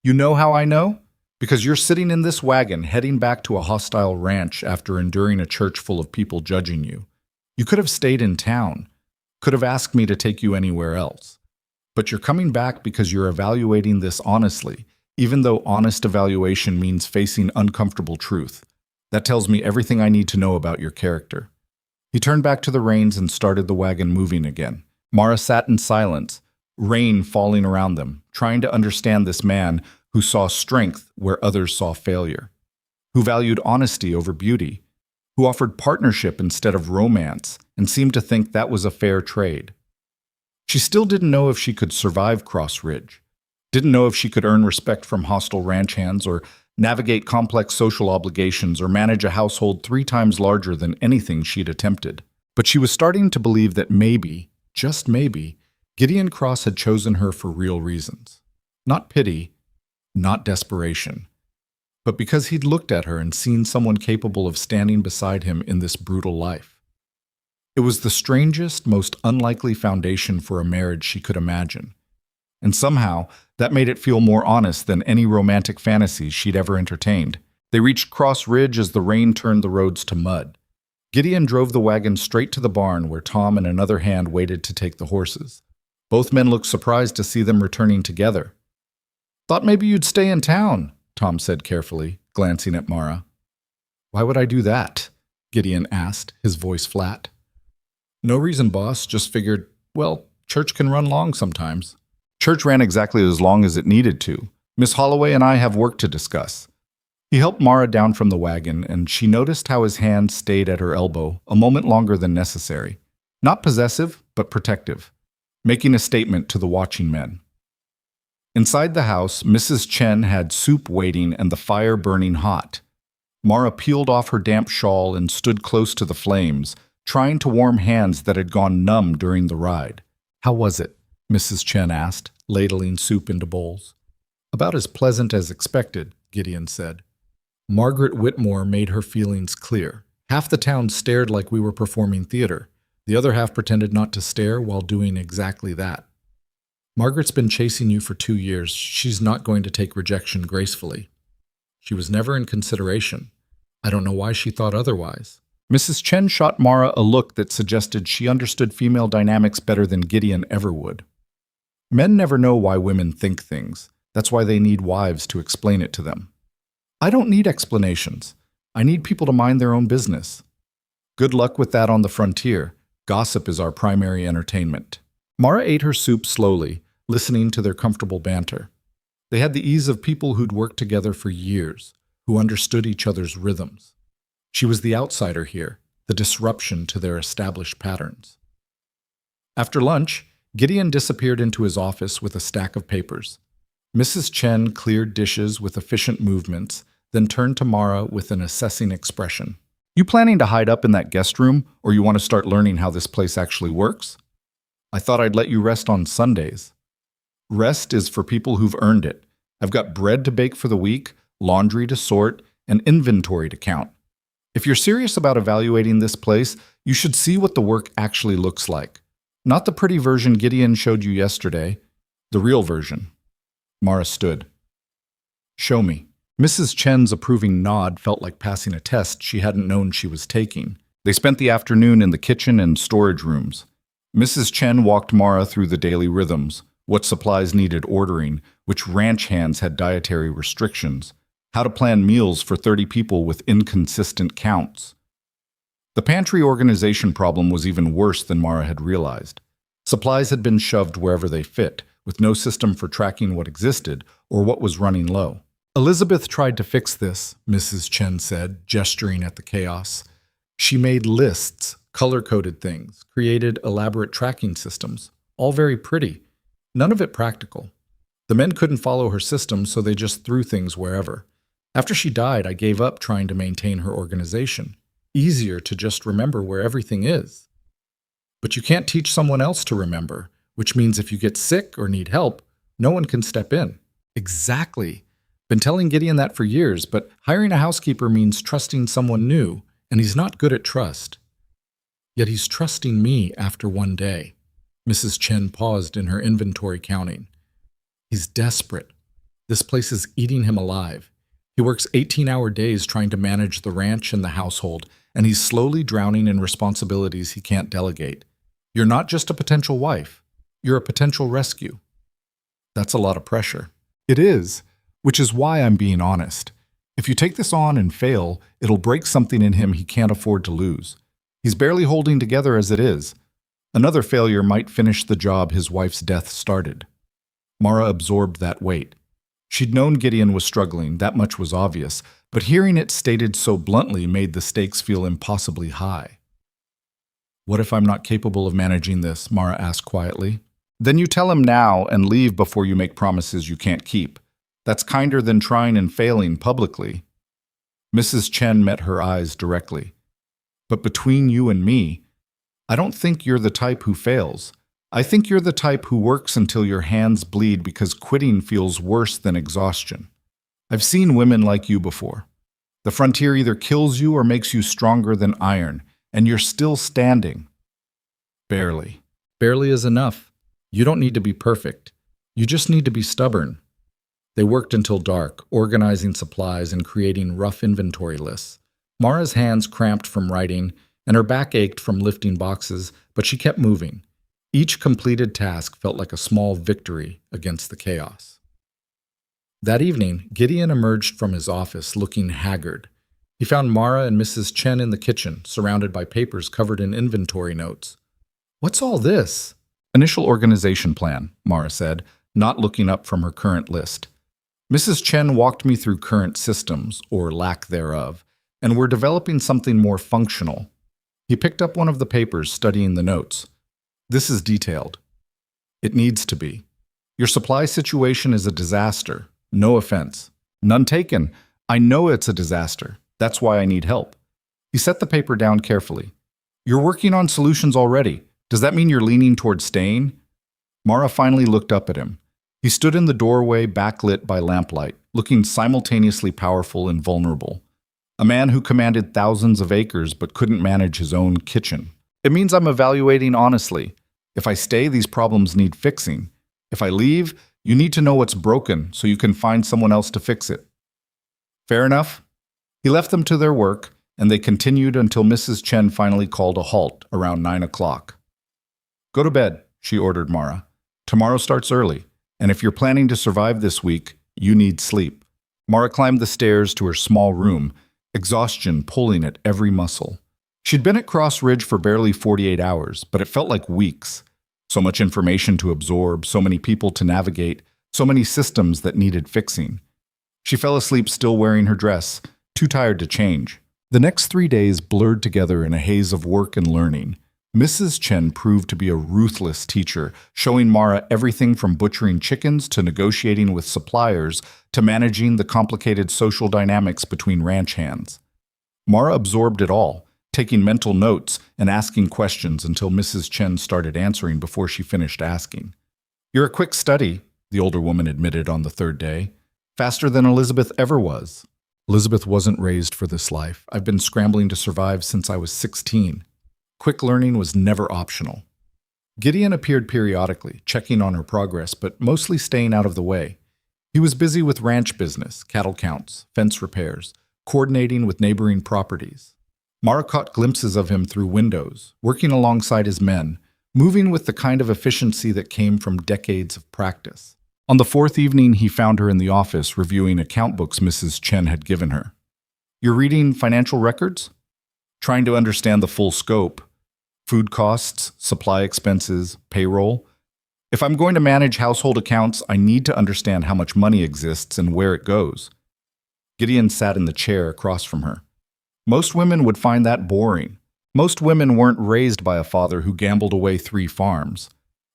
You know how I know? Because you're sitting in this wagon heading back to a hostile ranch after enduring a church full of people judging you. You could have stayed in town, could have asked me to take you anywhere else. But you're coming back because you're evaluating this honestly, even though honest evaluation means facing uncomfortable truth. That tells me everything I need to know about your character. He turned back to the reins and started the wagon moving again. Mara sat in silence, rain falling around them, trying to understand this man who saw strength where others saw failure, who valued honesty over beauty, who offered partnership instead of romance and seemed to think that was a fair trade. She still didn't know if she could survive Cross Ridge, didn't know if she could earn respect from hostile ranch hands or navigate complex social obligations or manage a household 3 times larger than anything she'd attempted. But she was starting to believe that maybe, just maybe, Gideon Cross had chosen her for real reasons. Not pity, not desperation, but because he'd looked at her and seen someone capable of standing beside him in this brutal life. It was the strangest, most unlikely foundation for a marriage she could imagine. And somehow, that made it feel more honest than any romantic fantasies she'd ever entertained. They reached Cross Ridge as the rain turned the roads to mud. Gideon drove the wagon straight to the barn where Tom and another hand waited to take the horses. Both men looked surprised to see them returning together. Thought maybe you'd stay in town, Tom said carefully, glancing at Mara. Why would I do that? Gideon asked, his voice flat. No reason, boss. Just figured, well, church can run long sometimes. Church ran exactly as long as it needed to. Miss Holloway and I have work to discuss. He helped Mara down from the wagon, and she noticed how his hand stayed at her elbow a moment longer than necessary. Not possessive, but protective, making a statement to the watching men. Inside the house, Mrs. Chen had soup waiting and the fire burning hot. Mara peeled off her damp shawl and stood close to the flames, trying to warm hands that had gone numb during the ride. How was it? Mrs. Chen asked, ladling soup into bowls. About as pleasant as expected, Gideon said. Margaret Whitmore made her feelings clear. Half the town stared like we were performing theater. The other half pretended not to stare while doing exactly that. Margaret's been chasing you for 2 years. She's not going to take rejection gracefully. She was never in consideration. I don't know why she thought otherwise. Mrs. Chen shot Mara a look that suggested she understood female dynamics better than Gideon ever would. Men never know why women think things. That's why they need wives to explain it to them. I don't need explanations. I need people to mind their own business. Good luck with that on the frontier. Gossip is our primary entertainment. Mara ate her soup slowly, listening to their comfortable banter. They had the ease of people who'd worked together for years, who understood each other's rhythms. She was the outsider here, the disruption to their established patterns. After lunch, Gideon disappeared into his office with a stack of papers. Mrs. Chen cleared dishes with efficient movements, then turned to Mara with an assessing expression. You planning to hide up in that guest room, or you want to start learning how this place actually works? I thought I'd let you rest on Sundays. Rest is for people who've earned it. I've got bread to bake for the week, laundry to sort, and inventory to count. If you're serious about evaluating this place, you should see what the work actually looks like. Not the pretty version Gideon showed you yesterday, the real version. Mara stood. Show me. Mrs. Chen's approving nod felt like passing a test she hadn't known she was taking. They spent the afternoon in the kitchen and storage rooms. Mrs. Chen walked Mara through the daily rhythms, what supplies needed ordering, which ranch hands had dietary restrictions, how to plan meals for 30 people with inconsistent counts. The pantry organization problem was even worse than Mara had realized. Supplies had been shoved wherever they fit, with no system for tracking what existed or what was running low. Elizabeth tried to fix this, Mrs. Chen said, gesturing at the chaos. She made lists, color-coded things, created elaborate tracking systems, all very pretty, none of it practical. The men couldn't follow her system, so they just threw things wherever. After she died, I gave up trying to maintain her organization. Easier to just remember where everything is. But you can't teach someone else to remember, which means if you get sick or need help, no one can step in. Exactly. Been telling Gideon that for years, but hiring a housekeeper means trusting someone new, and he's not good at trust. Yet he's trusting me after one day. Mrs. Chen paused in her inventory counting. He's desperate. This place is eating him alive. He works 18-hour days trying to manage the ranch and the household, and he's slowly drowning in responsibilities he can't delegate. You're not just a potential wife. You're a potential rescue. That's a lot of pressure. It is, which is why I'm being honest. If you take this on and fail, it'll break something in him he can't afford to lose. He's barely holding together as it is. Another failure might finish the job his wife's death started. Mara absorbed that weight. She'd known Gideon was struggling, that much was obvious, but hearing it stated so bluntly made the stakes feel impossibly high. What if I'm not capable of managing this? Mara asked quietly. Then you tell him now and leave before you make promises you can't keep. That's kinder than trying and failing publicly. Mrs. Chen met her eyes directly. But between you and me, I don't think you're the type who fails. I think you're the type who works until your hands bleed because quitting feels worse than exhaustion. I've seen women like you before. The frontier either kills you or makes you stronger than iron, and you're still standing. Barely. Barely is enough. You don't need to be perfect. You just need to be stubborn. They worked until dark, organizing supplies and creating rough inventory lists. Mara's hands cramped from writing, and her back ached from lifting boxes, but she kept moving. Each completed task felt like a small victory against the chaos. That evening, Gideon emerged from his office looking haggard. He found Mara and Mrs. Chen in the kitchen, surrounded by papers covered in inventory notes. "What's all this?" "Initial organization plan," Mara said, not looking up from her current list. Mrs. Chen walked me through current systems, or lack thereof, and we're developing something more functional. He picked up one of the papers, studying the notes. This is detailed. It needs to be. Your supply situation is a disaster. No offense. None taken. I know it's a disaster. That's why I need help. He set the paper down carefully. You're working on solutions already. Does that mean you're leaning toward staying? Mara finally looked up at him. He stood in the doorway, backlit by lamplight, looking simultaneously powerful and vulnerable. A man who commanded thousands of acres but couldn't manage his own kitchen. It means I'm evaluating honestly. If I stay, these problems need fixing. If I leave, you need to know what's broken so you can find someone else to fix it. Fair enough? He left them to their work, and they continued until Mrs. Chen finally called a halt around 9 o'clock. Go to bed, she ordered Mara. Tomorrow starts early, and if you're planning to survive this week, you need sleep. Mara climbed the stairs to her small room, exhaustion pulling at every muscle. She'd been at Cross Ridge for barely 48 hours, but it felt like weeks. So much information to absorb, so many people to navigate, so many systems that needed fixing. She fell asleep still wearing her dress, too tired to change. The next 3 days blurred together in a haze of work and learning. Mrs. Chen proved to be a ruthless teacher, showing Mara everything from butchering chickens to negotiating with suppliers to managing the complicated social dynamics between ranch hands. Mara absorbed it all, taking mental notes and asking questions until Mrs. Chen started answering before she finished asking. You're a quick study, the older woman admitted on the third day. Faster than Elizabeth ever was. Elizabeth wasn't raised for this life. I've been scrambling to survive since I was 16. Quick learning was never optional. Gideon appeared periodically, checking on her progress, but mostly staying out of the way. He was busy with ranch business, cattle counts, fence repairs, coordinating with neighboring properties. Mara caught glimpses of him through windows, working alongside his men, moving with the kind of efficiency that came from decades of practice. On the fourth evening, he found her in the office reviewing account books Mrs. Chen had given her. You're reading financial records? Trying to understand the full scope. Food costs, supply expenses, payroll. If I'm going to manage household accounts, I need to understand how much money exists and where it goes. Gideon sat in the chair across from her. Most women would find that boring. Most women weren't raised by a father who gambled away 3 farms.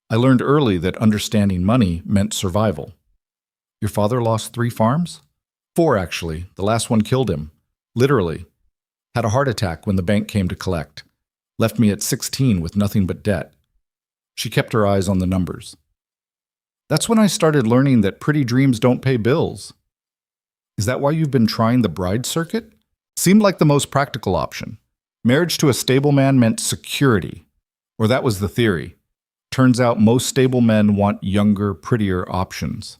I learned early that understanding money meant survival. Your father lost 3 farms? 4, actually. The last one killed him. Literally. Had a heart attack when the bank came to collect. Left me at 16 with nothing but debt. She kept her eyes on the numbers. That's when I started learning that pretty dreams don't pay bills. Is that why you've been trying the bride circuit? Seemed like the most practical option. Marriage to a stable man meant security. Or that was the theory. Turns out most stable men want younger, prettier options.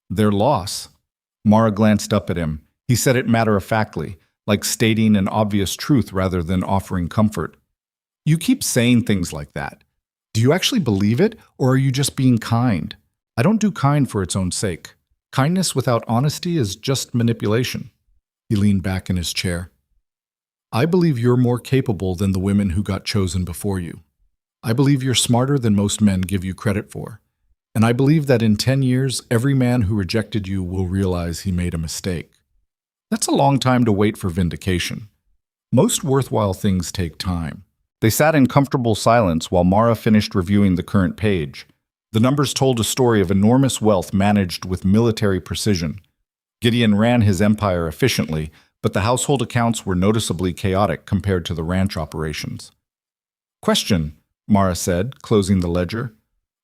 Their loss. Mara glanced up at him. He said it matter-of-factly, like stating an obvious truth rather than offering comfort. You keep saying things like that. Do you actually believe it, or are you just being kind? I don't do kind for its own sake. Kindness without honesty is just manipulation. He leaned back in his chair. I believe you're more capable than the women who got chosen before you. I believe you're smarter than most men give you credit for. And I believe that in 10 years, every man who rejected you will realize he made a mistake. That's a long time to wait for vindication. Most worthwhile things take time. They sat in comfortable silence while Mara finished reviewing the current page. The numbers told a story of enormous wealth managed with military precision. Gideon ran his empire efficiently, but the household accounts were noticeably chaotic compared to the ranch operations. Question, Mara said, closing the ledger.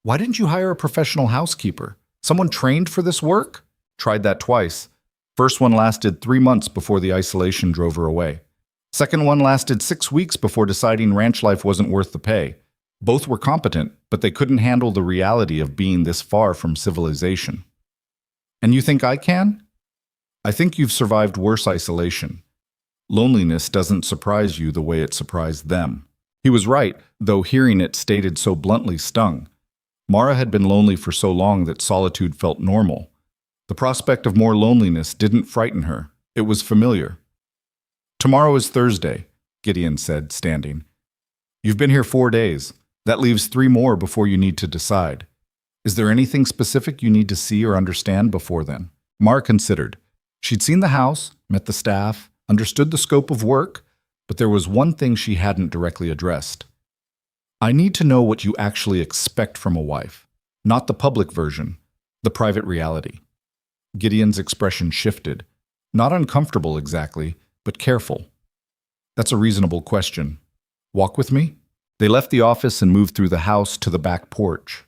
Why didn't you hire a professional housekeeper? Someone trained for this work? Tried that twice. First one lasted 3 months before the isolation drove her away. Second one lasted 6 weeks before deciding ranch life wasn't worth the pay. Both were competent, but they couldn't handle the reality of being this far from civilization. And you think I can? I think you've survived worse isolation. Loneliness doesn't surprise you the way it surprised them. He was right, though hearing it stated so bluntly stung. Mara had been lonely for so long that solitude felt normal. The prospect of more loneliness didn't frighten her. It was familiar. Tomorrow is Thursday, Gideon said, standing. You've been here 4 days. That leaves 3 more before you need to decide. Is there anything specific you need to see or understand before then? Mara considered. She'd seen the house, met the staff, understood the scope of work, but there was one thing she hadn't directly addressed. I need to know what you actually expect from a wife, not the public version, the private reality. Gideon's expression shifted. Not uncomfortable exactly, but careful. That's a reasonable question. Walk with me? They left the office and moved through the house to the back porch.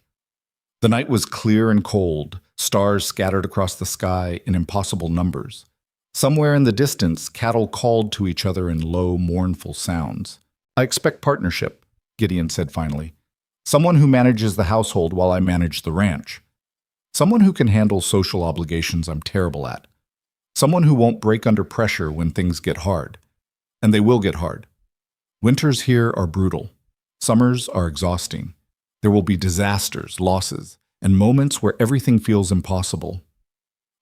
The night was clear and cold, stars scattered across the sky in impossible numbers. Somewhere in the distance, cattle called to each other in low, mournful sounds. I expect partnership, Gideon said finally. Someone who manages the household while I manage the ranch. Someone who can handle social obligations I'm terrible at. Someone who won't break under pressure when things get hard. And they will get hard. Winters here are brutal. Summers are exhausting. There will be disasters, losses, and moments where everything feels impossible.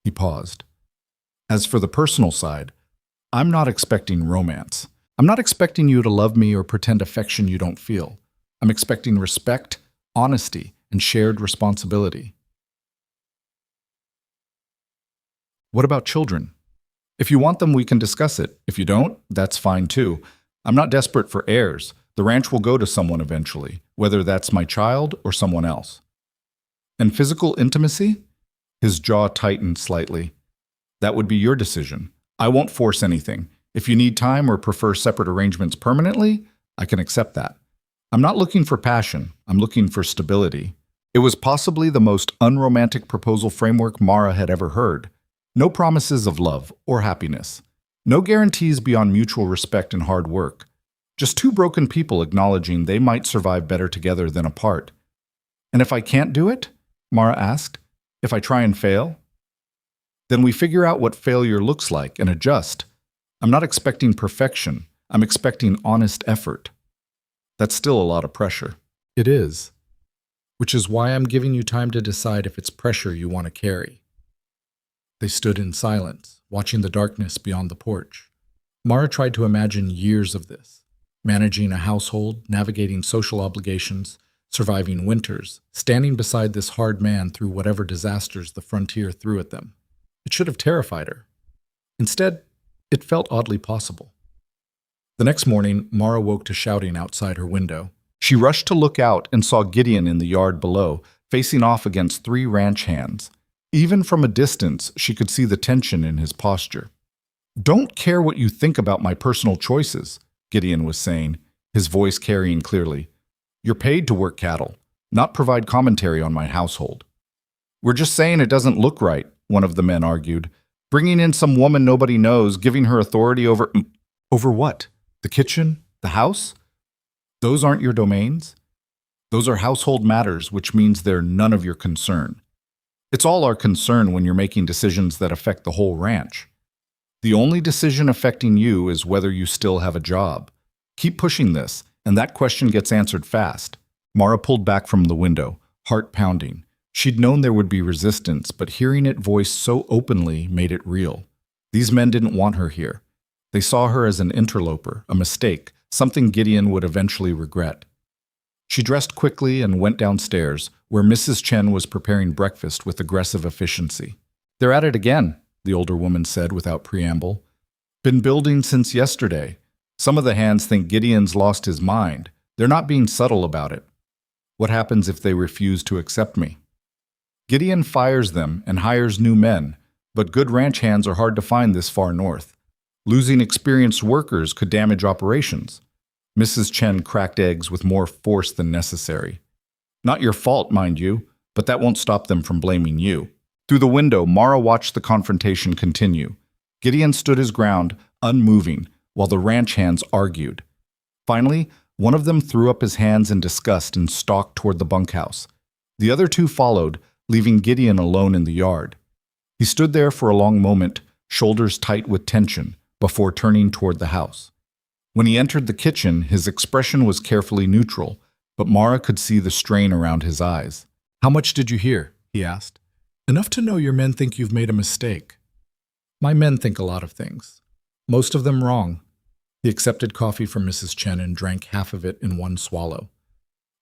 He paused. As for the personal side, I'm not expecting romance. I'm not expecting you to love me or pretend affection you don't feel. I'm expecting respect, honesty, and shared responsibility. What about children? If you want them, we can discuss it. If you don't, that's fine too. I'm not desperate for heirs. The ranch will go to someone eventually, whether that's my child or someone else. And physical intimacy? His jaw tightened slightly. That would be your decision. I won't force anything. If you need time or prefer separate arrangements permanently, I can accept that. I'm not looking for passion. I'm looking for stability. It was possibly the most unromantic proposal framework Mara had ever heard. No promises of love or happiness. No guarantees beyond mutual respect and hard work. Just 2 broken people acknowledging they might survive better together than apart. And if I can't do it? Mara asked. If I try and fail? Then we figure out what failure looks like and adjust. I'm not expecting perfection. I'm expecting honest effort. That's still a lot of pressure. It is. Which is why I'm giving you time to decide if it's pressure you want to carry. They stood in silence, watching the darkness beyond the porch. Mara tried to imagine years of this. Managing a household, navigating social obligations, surviving winters, standing beside this hard man through whatever disasters the frontier threw at them. It should have terrified her. Instead, it felt oddly possible. The next morning, Mara woke to shouting outside her window. She rushed to look out and saw Gideon in the yard below, facing off against 3 ranch hands. Even from a distance, she could see the tension in his posture. Don't care what you think about my personal choices, Gideon was saying. his voice carrying clearly. "You're paid to work cattle, not provide commentary on my household." "We're just saying it doesn't look right," one of the men argued. "Bringing in some woman nobody knows, giving her authority over—" "Over what? The kitchen? The house? Those aren't your domains? Those are household matters, which means they're none of your concern. It's all our concern when you're making decisions that affect the whole ranch. The only decision affecting you is whether you still have a job. Keep pushing this, and that question gets answered fast." Mara pulled back from the window, heart pounding. She'd known there would be resistance, but hearing it voiced so openly made it real. These men didn't want her here. They saw her as an interloper, a mistake, something Gideon would eventually regret. She dressed quickly and went downstairs, where Mrs. Chen was preparing breakfast with aggressive efficiency. "They're at it again," the older woman said without preamble. "Been building since yesterday. Some of the hands think Gideon's lost his mind. They're not being subtle about it. What happens if they refuse to accept me? Gideon fires them and hires new men, but good ranch hands are hard to find this far north. Losing experienced workers could damage operations." Mrs. Chen cracked eggs with more force than necessary. "Not your fault, mind you, but that won't stop them from blaming you." Through the window, Mara watched the confrontation continue. Gideon stood his ground, unmoving, while the ranch hands argued. Finally, one of them threw up his hands in disgust and stalked toward the bunkhouse. The other two followed, leaving Gideon alone in the yard. He stood there for a long moment, shoulders tight with tension, before turning toward the house. When he entered the kitchen, his expression was carefully neutral, but Mara could see the strain around his eyes. "How much did you hear?" he asked. "Enough to know your men think you've made a mistake." "My men think a lot of things. Most of them wrong." He accepted coffee from Mrs. Chen and drank half of it in one swallow.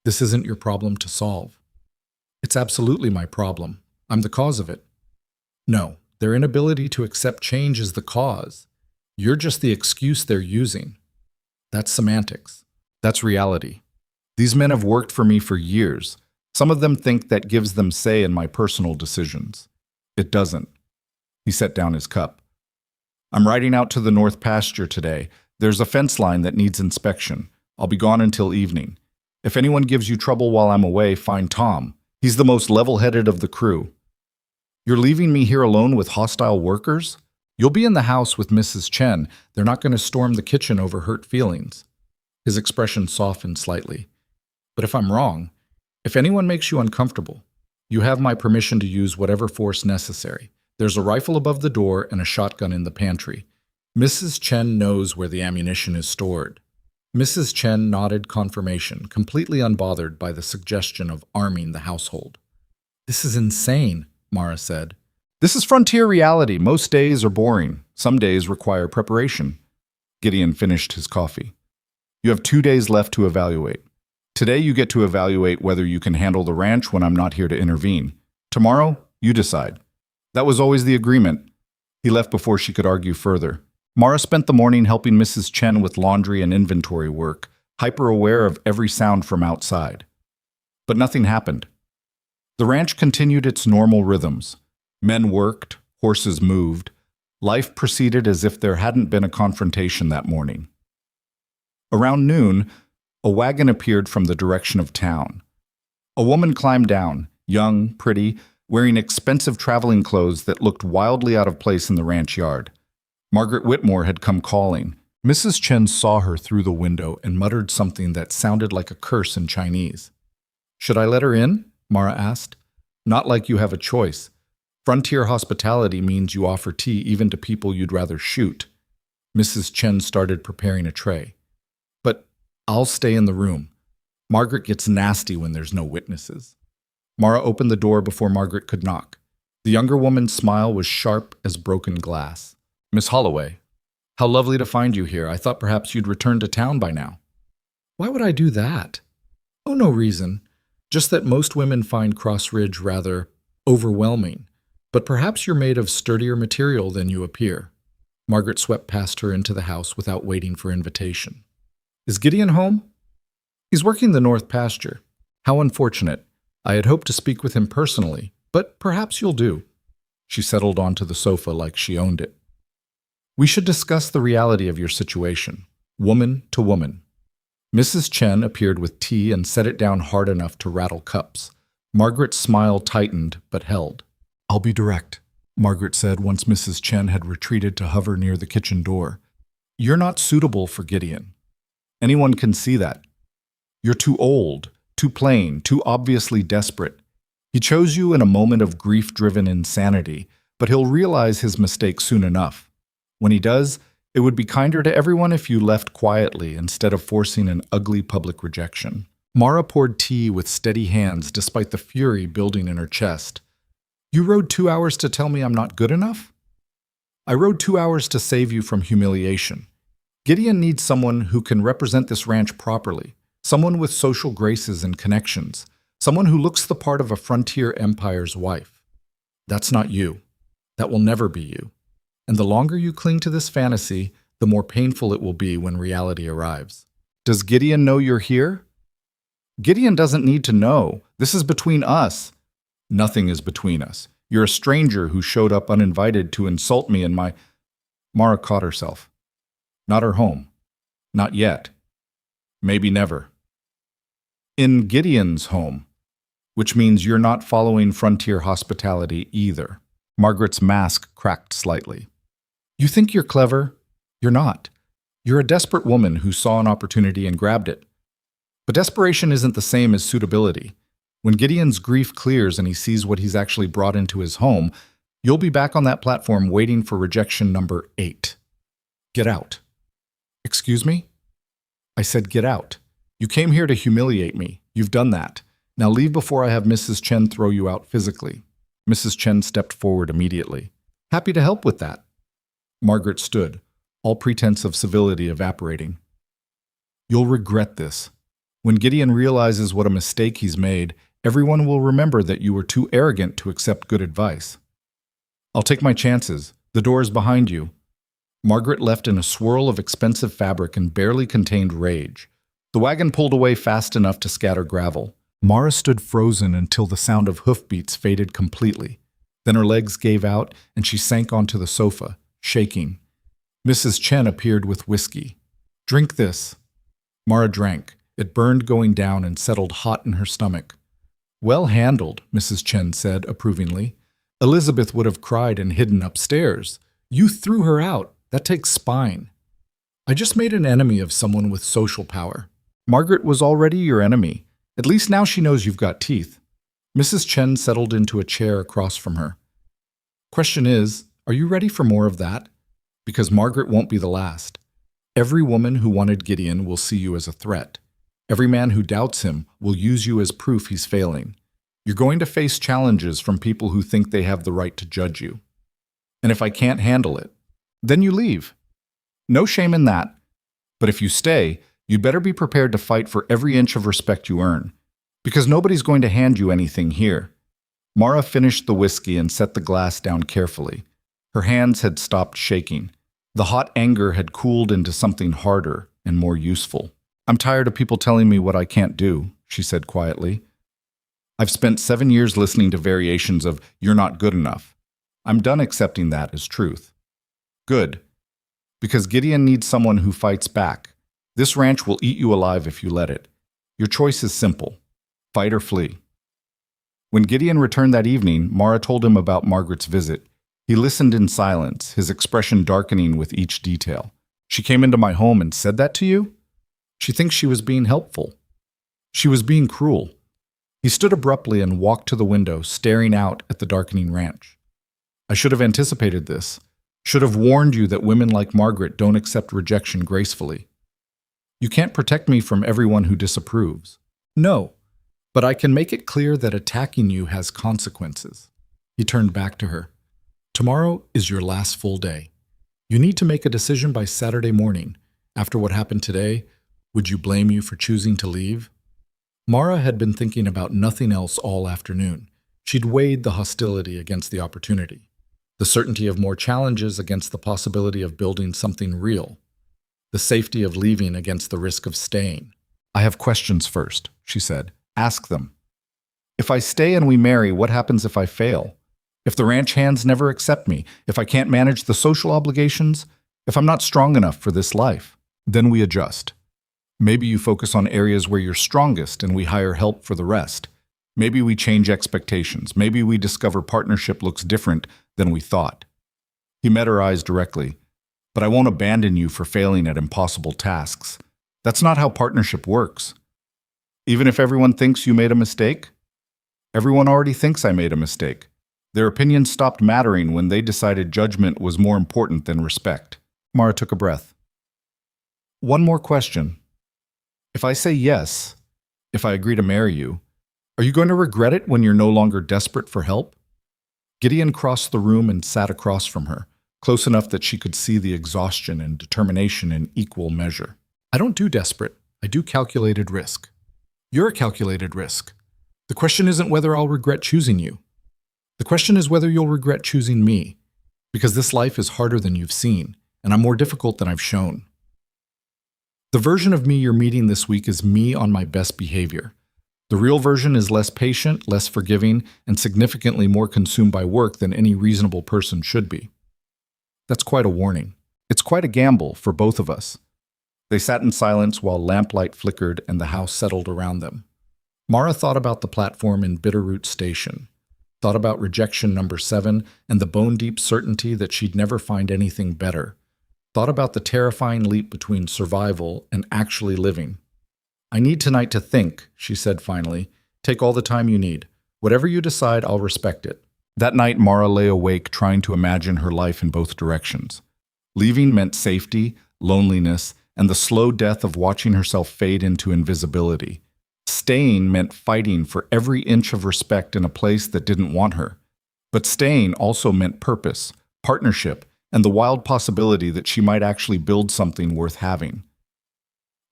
"This isn't your problem to solve." "It's absolutely my problem. I'm the cause of it." "No, their inability to accept change is the cause. You're just the excuse they're using." "That's semantics. That's reality. These men have worked for me for years. Some of them think that gives them say in my personal decisions. It doesn't." He set down his cup. "I'm riding out to the north pasture today. There's a fence line that needs inspection. I'll be gone until evening. If anyone gives you trouble while I'm away, find Tom. He's the most level-headed of the crew." "You're leaving me here alone with hostile workers? You'll be in the house with Mrs. Chen. They're not going to storm the kitchen over hurt feelings." His expression softened slightly. "But if I'm wrong, if anyone makes you uncomfortable, you have my permission to use whatever force necessary. There's a rifle above the door and a shotgun in the pantry. Mrs. Chen knows where the ammunition is stored." Mrs. Chen nodded confirmation, completely unbothered by the suggestion of arming the household. "This is insane," Mara said. "This is frontier reality. Most days are boring. Some days require preparation." Gideon finished his coffee. "You have 2 days left to evaluate. Today you get to evaluate whether you can handle the ranch when I'm not here to intervene. Tomorrow, you decide." That was always the agreement. He left before she could argue further. Mara spent the morning helping Mrs. Chen with laundry and inventory work, hyper-aware of every sound from outside. But nothing happened. The ranch continued its normal rhythms. Men worked, horses moved. Life proceeded as if there hadn't been a confrontation that morning. Around noon, a wagon appeared from the direction of town. A woman climbed down, young, pretty, wearing expensive traveling clothes that looked wildly out of place in the ranch yard. Margaret Whitmore had come calling. Mrs. Chen saw her through the window and muttered something that sounded like a curse in Chinese. "Should I let her in?" Mara asked. "Not like you have a choice. Frontier hospitality means you offer tea even to people you'd rather shoot." Mrs. Chen started preparing a tray. "But I'll stay in the room. Margaret gets nasty when there's no witnesses." Mara opened the door before Margaret could knock. The younger woman's smile was sharp as broken glass. "Miss Holloway, how lovely to find you here. I thought perhaps you'd returned to town by now." "Why would I do that?" "Oh, no reason. Just that most women find Cross Ridge rather overwhelming. But perhaps you're made of sturdier material than you appear." Margaret swept past her into the house without waiting for invitation. "Is Gideon home?" "He's working the north pasture." "How unfortunate. I had hoped to speak with him personally, but perhaps you'll do." She settled onto the sofa like she owned it. "We should discuss the reality of your situation, woman to woman." Mrs. Chen appeared with tea and set it down hard enough to rattle cups. Margaret's smile tightened but held. "I'll be direct," Margaret said once Mrs. Chen had retreated to hover near the kitchen door. "You're not suitable for Gideon. Anyone can see that. You're too old, too plain, too obviously desperate. He chose you in a moment of grief-driven insanity, but he'll realize his mistake soon enough. When he does, it would be kinder to everyone if you left quietly instead of forcing an ugly public rejection." Mara poured tea with steady hands despite the fury building in her chest. "You rode 2 hours to tell me I'm not good enough? I rode 2 hours to save you from humiliation. Gideon needs someone who can represent this ranch properly, someone with social graces and connections, someone who looks the part of a frontier empire's wife. That's not you. That will never be you. And the longer you cling to this fantasy, the more painful it will be when reality arrives." "Does Gideon know you're here?" "Gideon doesn't need to know. This is between us." "Nothing is between us. You're a stranger who showed up uninvited to insult me in my—" Mara caught herself. Not her home. Not yet. Maybe never. "In Gideon's home, which means you're not following frontier hospitality either." Margaret's mask cracked slightly. "You think you're clever? You're not. You're a desperate woman who saw an opportunity and grabbed it. But desperation isn't the same as suitability. When Gideon's grief clears and he sees what he's actually brought into his home, you'll be back on that platform waiting for rejection number 8. Get out." "Excuse me?" "I said get out. You came here to humiliate me. You've done that. Now leave before I have Mrs. Chen throw you out physically." Mrs. Chen stepped forward immediately. "Happy to help with that." Margaret stood, all pretense of civility evaporating. "You'll regret this. When Gideon realizes what a mistake he's made, everyone will remember that you were too arrogant to accept good advice." "I'll take my chances. The door is behind you." Margaret left in a swirl of expensive fabric and barely contained rage. The wagon pulled away fast enough to scatter gravel. Mara stood frozen until the sound of hoofbeats faded completely. Then her legs gave out and she sank onto the sofa, shaking. Mrs. Chen appeared with whiskey. "Drink this." Mara drank. It burned going down and settled hot in her stomach. "Well handled," Mrs. Chen said approvingly. "Elizabeth would have cried and hidden upstairs. You threw her out. That takes spine." "I just made an enemy of someone with social power." "Margaret was already your enemy. At least now she knows you've got teeth." Mrs. Chen settled into a chair across from her. "Question is, are you ready for more of that? Because Margaret won't be the last. Every woman who wanted Gideon will see you as a threat. Every man who doubts him will use you as proof he's failing. You're going to face challenges from people who think they have the right to judge you. And if I can't handle it, then you leave. No shame in that. But if you stay, you'd better be prepared to fight for every inch of respect you earn. Because nobody's going to hand you anything here." Mara finished the whiskey and set the glass down carefully. Her hands had stopped shaking. The hot anger had cooled into something harder and more useful. "I'm tired of people telling me what I can't do," she said quietly. "I've spent 7 years listening to variations of 'you're not good enough.' I'm done accepting that as truth." "Good. Because Gideon needs someone who fights back. This ranch will eat you alive if you let it. Your choice is simple. Fight or flee." When Gideon returned that evening, Mara told him about Margaret's visit. He listened in silence, his expression darkening with each detail. "She came into my home and said that to you? She thinks she was being helpful. She was being cruel." He stood abruptly and walked to the window, staring out at the darkening ranch. "I should have anticipated this. Should have warned you that women like Margaret don't accept rejection gracefully. You can't protect me from everyone who disapproves. No, but I can make it clear that attacking you has consequences." He turned back to her. "Tomorrow is your last full day. You need to make a decision by Saturday morning. After what happened today, would you blame you for choosing to leave?" Mara had been thinking about nothing else all afternoon. She'd weighed the hostility against the opportunity, the certainty of more challenges against the possibility of building something real, the safety of leaving against the risk of staying. "I have questions first," she said. "Ask them. If I stay and we marry, what happens if I fail? If the ranch hands never accept me? If I can't manage the social obligations? If I'm not strong enough for this life? Then we adjust. Maybe you focus on areas where you're strongest and we hire help for the rest. Maybe we change expectations. Maybe we discover partnership looks different than we thought. He met her eyes directly. But I won't abandon you for failing at impossible tasks. That's not how partnership works. Even if everyone thinks you made a mistake, everyone already thinks I made a mistake. Their opinions stopped mattering when they decided judgment was more important than respect. Mara took a breath. One more question. If I say yes, if I agree to marry you, are you going to regret it when you're no longer desperate for help? Gideon crossed the room and sat across from her, close enough that she could see the exhaustion and determination in equal measure. I don't do desperate. I do calculated risk. You're a calculated risk. The question isn't whether I'll regret choosing you. The question is whether you'll regret choosing me, because this life is harder than you've seen, and I'm more difficult than I've shown. The version of me you're meeting this week is me on my best behavior. The real version is less patient, less forgiving, and significantly more consumed by work than any reasonable person should be. That's quite a warning. It's quite a gamble for both of us. They sat in silence while lamplight flickered and the house settled around them. Mara thought about the platform in Bitterroot Station, thought about rejection number 7 and the bone-deep certainty that she'd never find anything better, thought about the terrifying leap between survival and actually living. I need tonight to think, she said finally. Take all the time you need. Whatever you decide, I'll respect it. That night, Mara lay awake trying to imagine her life in both directions. Leaving meant safety, loneliness, and the slow death of watching herself fade into invisibility. Staying meant fighting for every inch of respect in a place that didn't want her. But staying also meant purpose, partnership, and the wild possibility that she might actually build something worth having.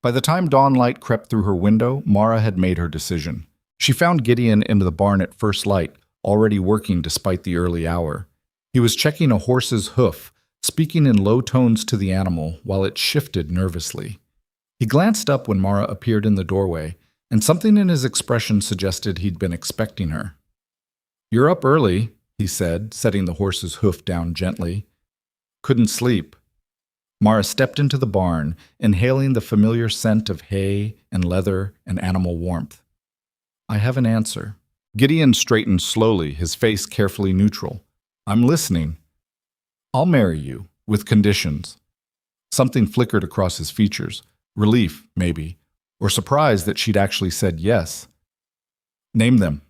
By the time dawn light crept through her window, Mara had made her decision. She found Gideon in the barn at first light, already working despite the early hour. He was checking a horse's hoof, speaking in low tones to the animal while it shifted nervously. He glanced up when Mara appeared in the doorway, and something in his expression suggested he'd been expecting her. "You're up early," he said, setting the horse's hoof down gently. "Couldn't sleep." Mara stepped into the barn, inhaling the familiar scent of hay and leather and animal warmth. "I have an answer." Gideon straightened slowly, his face carefully neutral. "I'm listening." "I'll marry you, with conditions." Something flickered across his features. Relief, maybe, or surprise that she'd actually said yes. "Name them."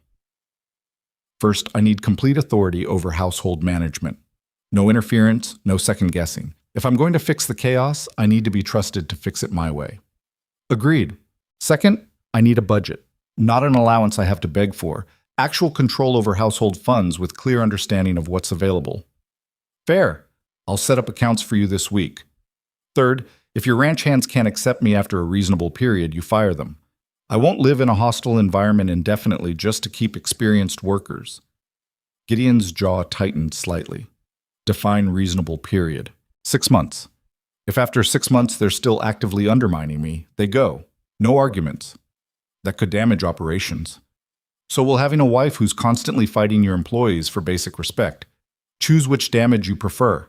"First, I need complete authority over household management. No interference, no second-guessing. If I'm going to fix the chaos, I need to be trusted to fix it my way." "Agreed." "Second, I need a budget. Not an allowance I have to beg for. Actual control over household funds with clear understanding of what's available." "Fair. I'll set up accounts for you this week." "Third, if your ranch hands can't accept me after a reasonable period, you fire them. I won't live in a hostile environment indefinitely just to keep experienced workers." Gideon's jaw tightened slightly. Define reasonable period. 6 months. If after 6 months they're still actively undermining me, they go. No arguments. That could damage operations. So will having a wife who's constantly fighting your employees for basic respect. Choose which damage you prefer.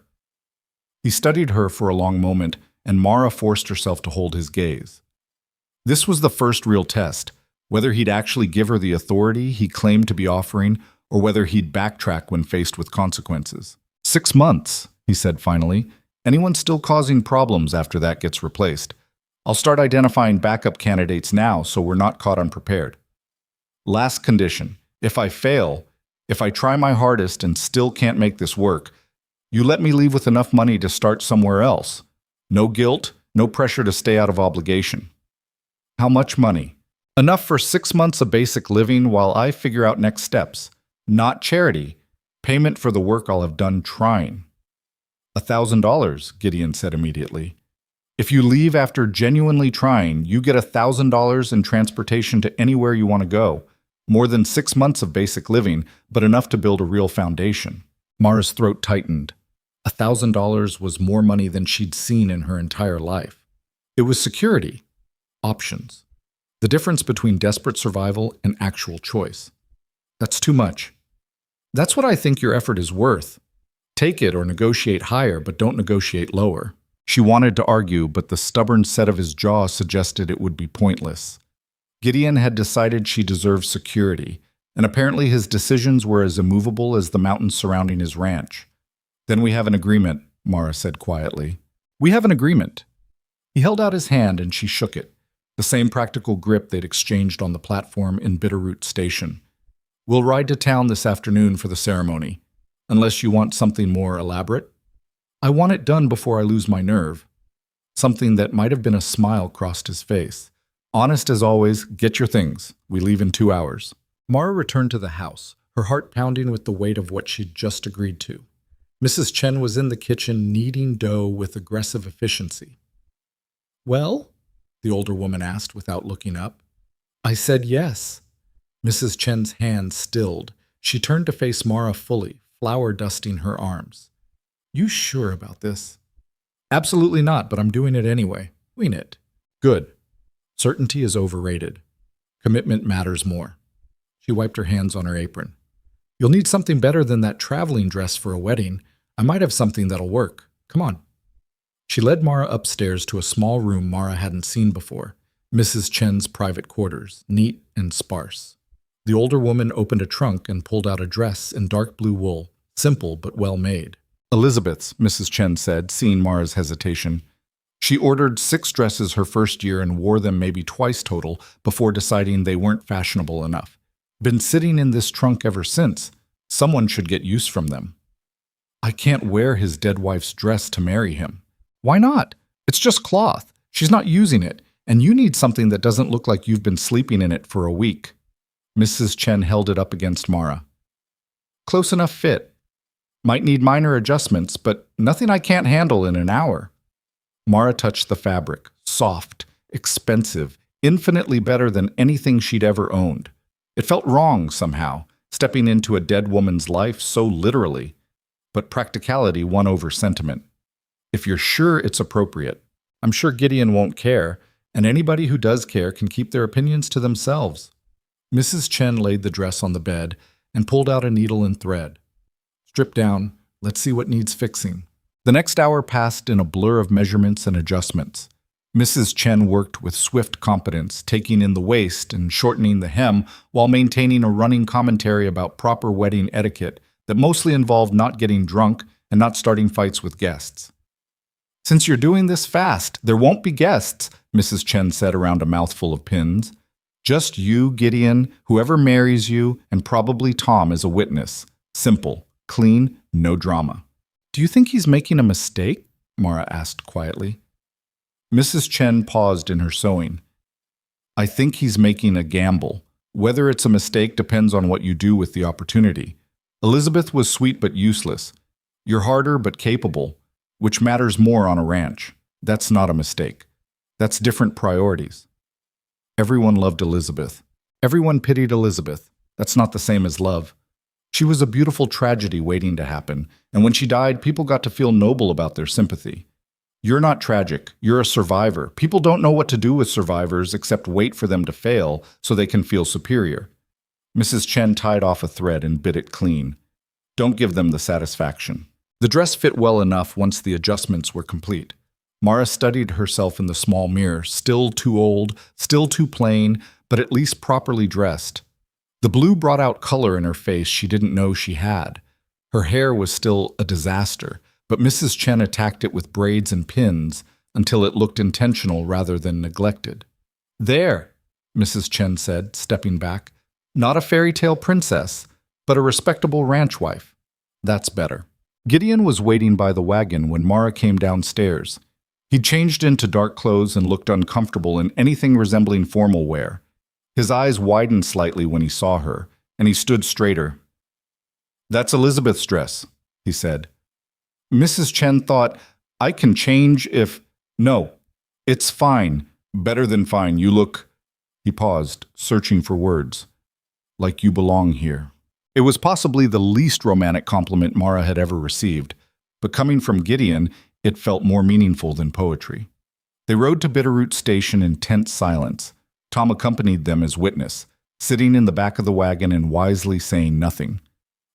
He studied her for a long moment, and Mara forced herself to hold his gaze. This was the first real test, whether he'd actually give her the authority he claimed to be offering, or whether he'd backtrack when faced with consequences. 6 months, he said finally. Anyone still causing problems after that gets replaced. I'll start identifying backup candidates now so we're not caught unprepared. Last condition, if I fail, if I try my hardest and still can't make this work, you let me leave with enough money to start somewhere else. No guilt, no pressure to stay out of obligation. How much money? Enough for 6 months of basic living while I figure out next steps. Not charity. Payment for the work I'll have done trying. $1,000, Gideon said immediately. If you leave after genuinely trying, you get $1,000 in transportation to anywhere you want to go. More than 6 months of basic living, but enough to build a real foundation. Mara's throat tightened. $1,000 was more money than she'd seen in her entire life. It was security. Options. The difference between desperate survival and actual choice. That's too much. That's what I think your effort is worth. Take it or negotiate higher, but don't negotiate lower. She wanted to argue, but the stubborn set of his jaw suggested it would be pointless. Gideon had decided she deserved security, and apparently his decisions were as immovable as the mountains surrounding his ranch. "Then we have an agreement," Mara said quietly. "We have an agreement." He held out his hand and she shook it, the same practical grip they'd exchanged on the platform in Bitterroot Station. "We'll ride to town this afternoon for the ceremony, unless you want something more elaborate." "I want it done before I lose my nerve." Something that might have been a smile crossed his face. "Honest as always, get your things. We leave in 2 hours." Mara returned to the house, her heart pounding with the weight of what she'd just agreed to. Mrs. Chen was in the kitchen kneading dough with aggressive efficiency. "Well?" the older woman asked without looking up. "I said yes." Mrs. Chen's hand stilled. She turned to face Mara fully, flour dusting her arms. "You sure about this?" "Absolutely not, but I'm doing it anyway." "Doing it." "Good. Certainty is overrated. Commitment matters more." She wiped her hands on her apron. "You'll need something better than that traveling dress for a wedding. I might have something that'll work. Come on." She led Mara upstairs to a small room Mara hadn't seen before, Mrs. Chen's private quarters, neat and sparse. The older woman opened a trunk and pulled out a dress in dark blue wool, simple but well made. "Elizabeth's," Mrs. Chen said, seeing Mara's hesitation. She ordered 6 dresses her first year and wore them maybe twice total before deciding they weren't fashionable enough. "Been sitting in this trunk ever since. Someone should get use from them." "I can't wear his dead wife's dress to marry him." "Why not? It's just cloth. She's not using it, and you need something that doesn't look like you've been sleeping in it for a week." Mrs. Chen held it up against Mara. "Close enough fit. Might need minor adjustments, but nothing I can't handle in an hour." Mara touched the fabric, soft, expensive, infinitely better than anything she'd ever owned. It felt wrong somehow, stepping into a dead woman's life so literally, but practicality won over sentiment. "If you're sure it's appropriate, I'm sure Gideon won't care, and anybody who does care can keep their opinions to themselves." Mrs. Chen laid the dress on the bed and pulled out a needle and thread. "Strip down. Let's see what needs fixing." The next hour passed in a blur of measurements and adjustments. Mrs. Chen worked with swift competence, taking in the waist and shortening the hem while maintaining a running commentary about proper wedding etiquette that mostly involved not getting drunk and not starting fights with guests. "Since you're doing this fast, there won't be guests," Mrs. Chen said around a mouthful of pins. "Just you, Gideon, whoever marries you, and probably Tom as a witness. Simple, clean, no drama." "Do you think he's making a mistake?" Mara asked quietly. Mrs. Chen paused in her sewing. "I think he's making a gamble. Whether it's a mistake depends on what you do with the opportunity. Elizabeth was sweet but useless. You're harder but capable. Which matters more on a ranch? That's not a mistake. That's different priorities." Everyone loved Elizabeth. Everyone pitied Elizabeth. That's not the same as love. She was a beautiful tragedy waiting to happen, and when she died, people got to feel noble about their sympathy. You're not tragic. You're a survivor. People don't know what to do with survivors except wait for them to fail so they can feel superior. Mrs. Chen tied off a thread and bit it clean. Don't give them the satisfaction. The dress fit well enough once the adjustments were complete. Mara studied herself in the small mirror, still too old, still too plain, but at least properly dressed. The blue brought out color in her face she didn't know she had. Her hair was still a disaster, but Mrs. Chen attacked it with braids and pins until it looked intentional rather than neglected. "There," Mrs. Chen said, stepping back. "Not a fairy tale princess, but a respectable ranch wife. That's better." Gideon was waiting by the wagon when Mara came downstairs. He changed into dark clothes and looked uncomfortable in anything resembling formal wear. His eyes widened slightly when he saw her, and he stood straighter. "That's Elizabeth's dress," he said. Mrs. Chen thought, "I can change if—" "No, it's fine. Better than fine. You look—" He paused, searching for words. "Like you belong here." It was possibly the least romantic compliment Mara had ever received, but coming from Gideon, it felt more meaningful than poetry. They rode to Bitterroot Station in tense silence. Tom accompanied them as witness, sitting in the back of the wagon and wisely saying nothing.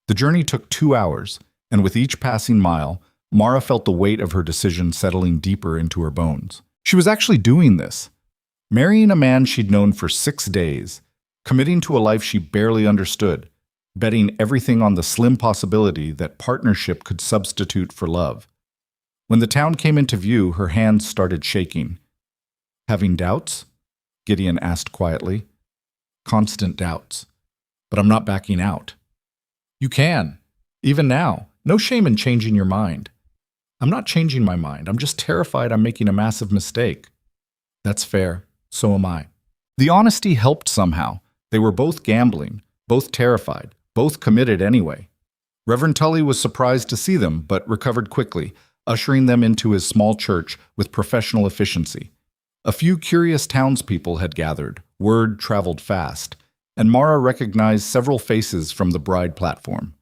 The journey took 2 hours, and with each passing mile, Mara felt the weight of her decision settling deeper into her bones. She was actually doing this, marrying a man she'd known for 6 days, committing to a life she barely understood, betting everything on the slim possibility that partnership could substitute for love. When the town came into view, her hands started shaking. "Having doubts?" Gideon asked quietly. "Constant doubts. But I'm not backing out." "You can. Even now. No shame in changing your mind." "I'm not changing my mind. I'm just terrified I'm making a massive mistake." "That's fair. So am I." The honesty helped somehow. They were both gambling, both terrified, both committed anyway. Reverend Tully was surprised to see them, but recovered quickly, ushering them into his small church with professional efficiency. A few curious townspeople had gathered. Word traveled fast, and Mara recognized several faces from the bride platform.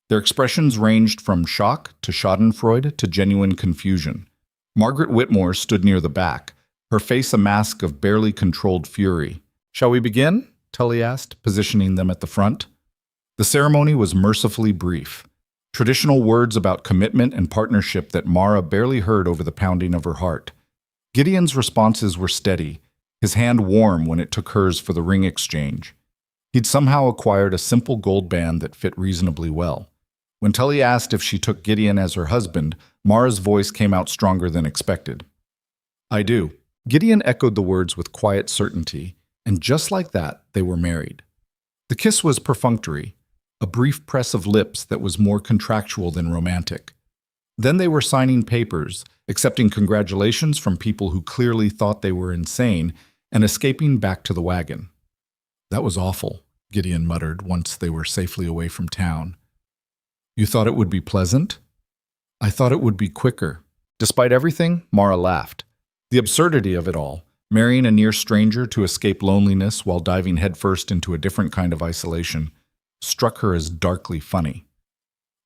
Their expressions ranged from shock to schadenfreude to genuine confusion. Margaret Whitmore stood near the back, her face a mask of barely controlled fury. "Shall we begin?" Tully asked, positioning them at the front. The ceremony was mercifully brief. Traditional words about commitment and partnership that Mara barely heard over the pounding of her heart. Gideon's responses were steady, his hand warm when it took hers for the ring exchange. He'd somehow acquired a simple gold band that fit reasonably well. When Tully asked if she took Gideon as her husband, Mara's voice came out stronger than expected. "I do." Gideon echoed the words with quiet certainty, and just like that, they were married. The kiss was perfunctory, a brief press of lips that was more contractual than romantic. Then they were signing papers, accepting congratulations from people who clearly thought they were insane, and escaping back to the wagon. "That was awful," Gideon muttered once they were safely away from town. "You thought it would be pleasant?" "I thought it would be quicker." Despite everything, Mara laughed. The absurdity of it all, marrying a near stranger to escape loneliness while diving headfirst into a different kind of isolation, struck her as darkly funny.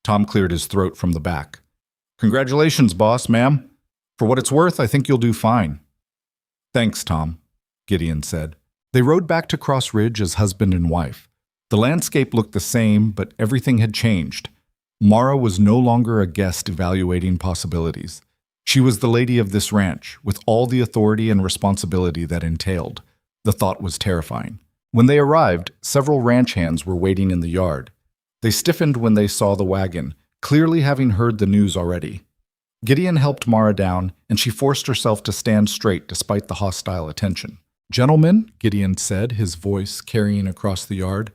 Tom cleared his throat from the back. "Congratulations, boss, ma'am. For what it's worth, I think you'll do fine." "Thanks, Tom," Gideon said. They rode back to Cross Ridge as husband and wife. The landscape looked the same, but everything had changed. Mara was no longer a guest evaluating possibilities. She was the lady of this ranch, with all the authority and responsibility that entailed. The thought was terrifying. When they arrived, several ranch hands were waiting in the yard. They stiffened when they saw the wagon, clearly having heard the news already. Gideon helped Mara down, and she forced herself to stand straight despite the hostile attention. "Gentlemen," Gideon said, his voice carrying across the yard,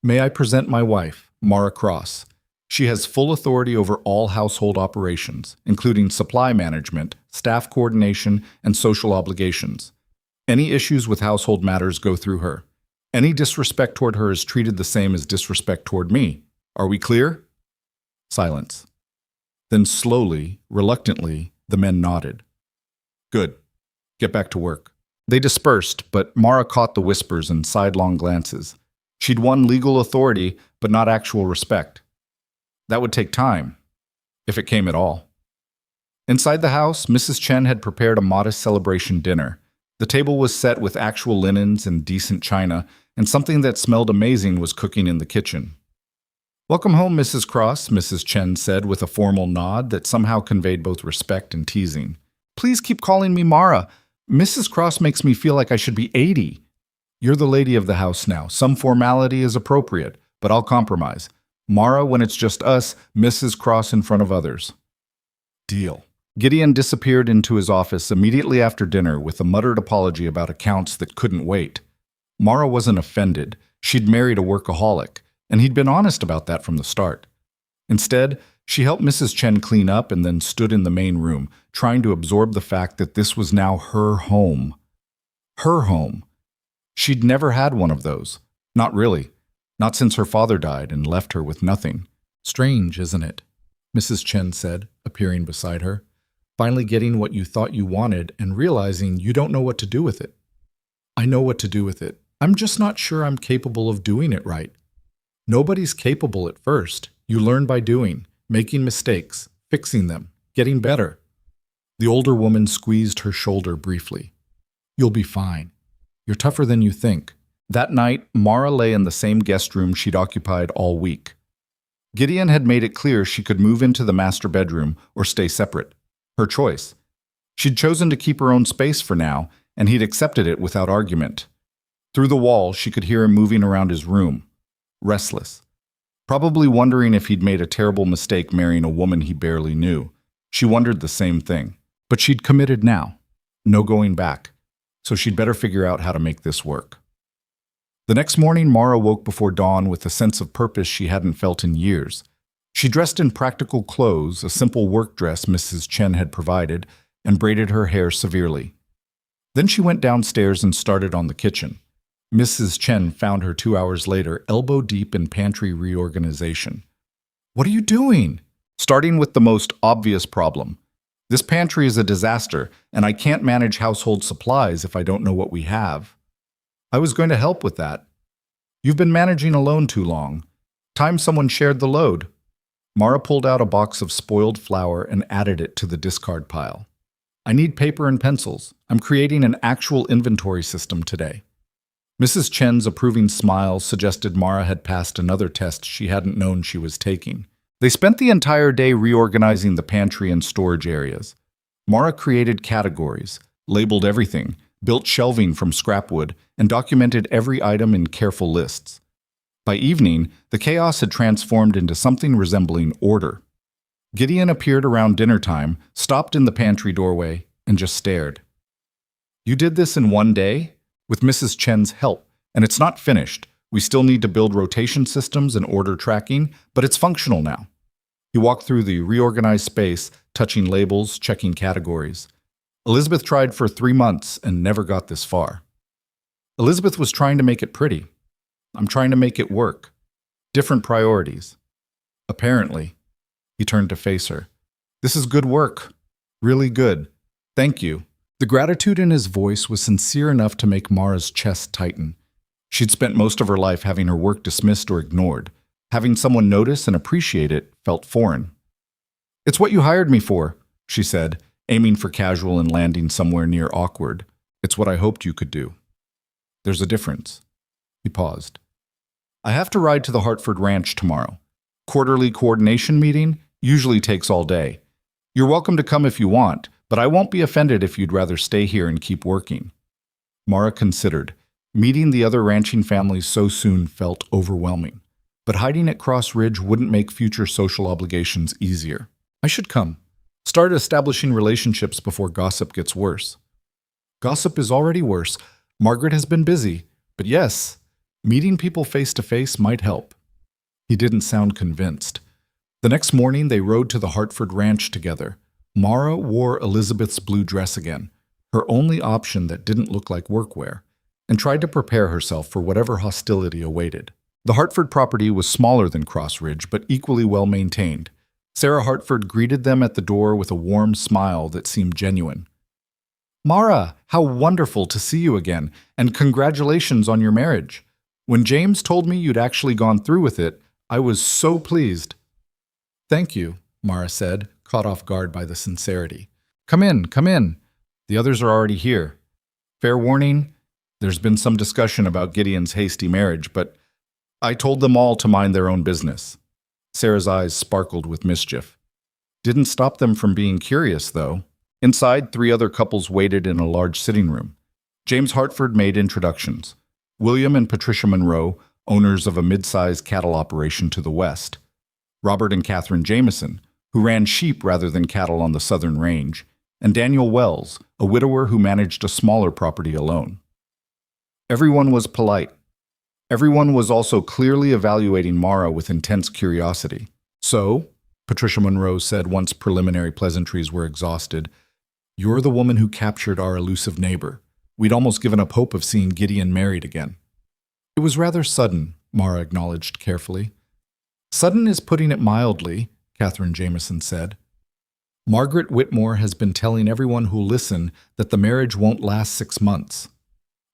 "may I present my wife, Mara Cross. She has full authority over all household operations, including supply management, staff coordination, and social obligations. Any issues with household matters go through her. Any disrespect toward her is treated the same as disrespect toward me. Are we clear?" Silence. Then slowly, reluctantly, the men nodded. "Good. Get back to work." They dispersed, but Mara caught the whispers and sidelong glances. She'd won legal authority, but not actual respect. That would take time, if it came at all. Inside the house, Mrs. Chen had prepared a modest celebration dinner. The table was set with actual linens and decent china, and something that smelled amazing was cooking in the kitchen. "Welcome home, Mrs. Cross," Mrs. Chen said with a formal nod that somehow conveyed both respect and teasing. "Please keep calling me Mara. Mrs. Cross makes me feel like I should be 80. You're the lady of the house now. Some formality is appropriate, but I'll compromise. Mara when it's just us, Mrs. Cross in front of others." "Deal." Gideon disappeared into his office immediately after dinner with a muttered apology about accounts that couldn't wait. Mara wasn't offended. She'd married a workaholic, and he'd been honest about that from the start. Instead, she helped Mrs. Chen clean up and then stood in the main room, trying to absorb the fact that this was now her home. Her home. She'd never had one of those. Not really. Not since her father died and left her with nothing. "Strange, isn't it?" Mrs. Chen said, appearing beside her. "Finally getting what you thought you wanted and realizing you don't know what to do with it." "I know what to do with it. I'm just not sure I'm capable of doing it right." "Nobody's capable at first. You learn by doing, making mistakes, fixing them, getting better." The older woman squeezed her shoulder briefly. "You'll be fine. You're tougher than you think." That night, Mara lay in the same guest room she'd occupied all week. Gideon had made it clear she could move into the master bedroom or stay separate. Her choice. She'd chosen to keep her own space for now, and he'd accepted it without argument. Through the wall, she could hear him moving around his room, restless, probably wondering if he'd made a terrible mistake marrying a woman he barely knew. She wondered the same thing. But she'd committed now. No going back. So she'd better figure out how to make this work. The next morning, Mara woke before dawn with a sense of purpose she hadn't felt in years. She dressed in practical clothes, a simple work dress Mrs. Chen had provided, and braided her hair severely. Then she went downstairs and started on the kitchen. Mrs. Chen found her 2 hours later, elbow deep in pantry reorganization. "What are you doing?" Starting with the most obvious problem. "This pantry is a disaster, and I can't manage household supplies if I don't know what we have." "I was going to help with that." "You've been managing alone too long. Time someone shared the load." Mara pulled out a box of spoiled flour and added it to the discard pile. "I need paper and pencils. I'm creating an actual inventory system today." Mrs. Chen's approving smile suggested Mara had passed another test she hadn't known she was taking. They spent the entire day reorganizing the pantry and storage areas. Mara created categories, labeled everything, built shelving from scrap wood, and documented every item in careful lists. By evening, the chaos had transformed into something resembling order. Gideon appeared around dinner time, stopped in the pantry doorway, and just stared. "You did this in one day?" "With Mrs. Chen's help, and it's not finished. We still need to build rotation systems and order tracking, but it's functional now." He walked through the reorganized space, touching labels, checking categories. Elizabeth tried for 3 months and never got this far. Elizabeth was trying to make it pretty. I'm trying to make it work. Different priorities. Apparently. He turned to face her. "This is good work. Really good. Thank you." The gratitude in his voice was sincere enough to make Mara's chest tighten. She'd spent most of her life having her work dismissed or ignored. Having someone notice and appreciate it felt foreign. "It's what you hired me for," she said, aiming for casual and landing somewhere near awkward. "It's what I hoped you could do." "There's a difference." He paused. "I have to ride to the Hartford Ranch tomorrow. Quarterly coordination meeting usually takes all day. You're welcome to come if you want, but I won't be offended if you'd rather stay here and keep working." Mara considered. Meeting the other ranching families so soon felt overwhelming. But hiding at Cross Ridge wouldn't make future social obligations easier. "I should come. Start establishing relationships before gossip gets worse." "Gossip is already worse. Margaret has been busy. But yes, meeting people face to face might help." He didn't sound convinced. The next morning, they rode to the Hartford Ranch together. Mara wore Elizabeth's blue dress again, her only option that didn't look like workwear, and tried to prepare herself for whatever hostility awaited. The Hartford property was smaller than Cross Ridge, but equally well maintained. Sarah Hartford greeted them at the door with a warm smile that seemed genuine. "Mara, how wonderful to see you again, and congratulations on your marriage. When James told me you'd actually gone through with it, I was so pleased." "Thank you," Mara said, caught off guard by the sincerity. Come in, come in. The others are already here. Fair warning, there's been some discussion about Gideon's hasty marriage, but I told them all to mind their own business." Sarah's eyes sparkled with mischief. Didn't stop them from being curious, though. Inside, 3 other couples waited in a large sitting room. James Hartford made introductions. William and Patricia Monroe, owners of a mid-sized cattle operation to the west. Robert and Catherine Jameson, who ran sheep rather than cattle on the southern range. And Daniel Wells, a widower who managed a smaller property alone. Everyone was polite. Everyone was also clearly evaluating Mara with intense curiosity. "So," Patricia Monroe said once preliminary pleasantries were exhausted, "you're the woman who captured our elusive neighbor. We'd almost given up hope of seeing Gideon married again." "It was rather sudden," Mara acknowledged carefully. "Sudden is putting it mildly," Catherine Jameson said. "Margaret Whitmore has been telling everyone who'll listen that the marriage won't last 6 months."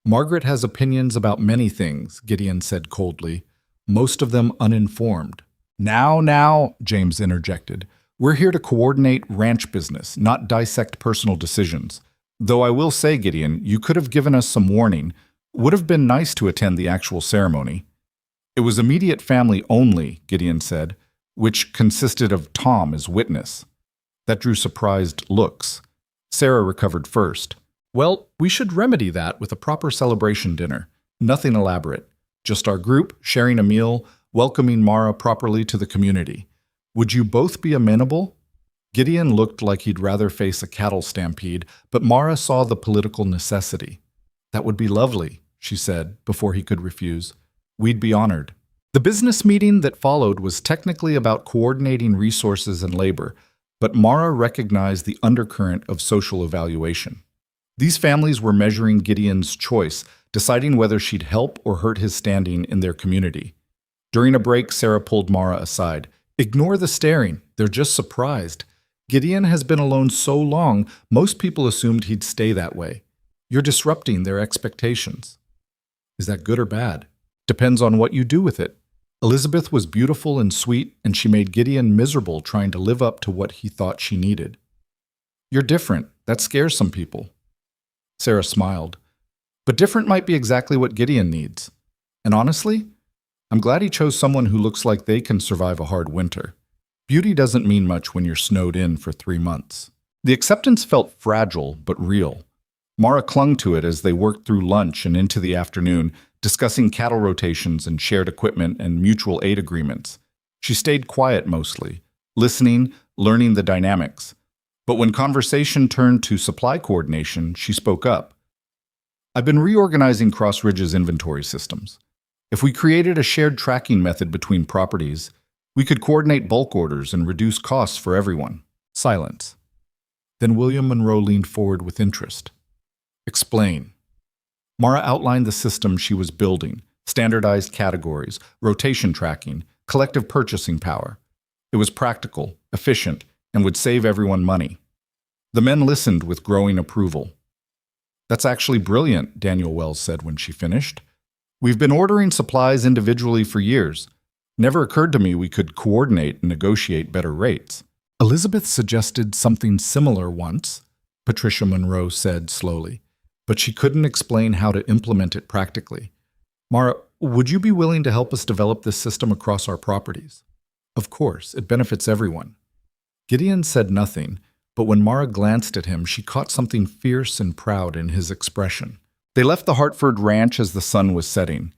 "Margaret has opinions about many things," Gideon said coldly, "most of them uninformed." Now, James interjected. "We're here to coordinate ranch business, not dissect personal decisions. Though I will say, Gideon, you could have given us some warning. Would have been nice to attend the actual ceremony." "It was immediate family only," Gideon said. which consisted of Tom as witness. That drew surprised looks. Sarah recovered first. Well, we should remedy that with a proper celebration dinner. Nothing elaborate. Just our group, sharing a meal, welcoming Mara properly to the community. Would you both be amenable? Gideon looked like he'd rather face a cattle stampede, but Mara saw the political necessity. That would be lovely, she said, before he could refuse. We'd be honored. The business meeting that followed was technically about coordinating resources and labor, but Mara recognized the undercurrent of social evaluation. These families were measuring Gideon's choice, deciding whether she'd help or hurt his standing in their community. During a break, Sarah pulled Mara aside. Ignore the staring. They're just surprised. Gideon has been alone so long, most people assumed he'd stay that way. You're disrupting their expectations. Is that good or bad? Depends on what you do with it. Elizabeth was beautiful and sweet, and she made Gideon miserable trying to live up to what he thought she needed. You're different. That scares some people. Sarah smiled. But different might be exactly what Gideon needs. And honestly, I'm glad he chose someone who looks like they can survive a hard winter. Beauty doesn't mean much when you're snowed in for 3 months. The acceptance felt fragile but real. Mara clung to it as they worked through lunch and into the afternoon, discussing cattle rotations and shared equipment and mutual aid agreements. She stayed quiet mostly, listening, learning the dynamics. But when conversation turned to supply coordination, she spoke up. I've been reorganizing Cross Ridge's inventory systems. If we created a shared tracking method between properties, we could coordinate bulk orders and reduce costs for everyone. Silence. Then William Monroe leaned forward with interest. Explain. Mara outlined the system she was building, standardized categories, rotation tracking, collective purchasing power. It was practical, efficient, and would save everyone money. The men listened with growing approval. That's actually brilliant, Daniel Wells said when she finished. We've been ordering supplies individually for years. Never occurred to me we could coordinate and negotiate better rates. Elizabeth suggested something similar once, Patricia Monroe said slowly, but she couldn't explain how to implement it practically. Mara, would you be willing to help us develop this system across our properties? Of course, it benefits everyone. Gideon said nothing, but when Mara glanced at him, she caught something fierce and proud in his expression. They left the Hartford ranch as the sun was setting.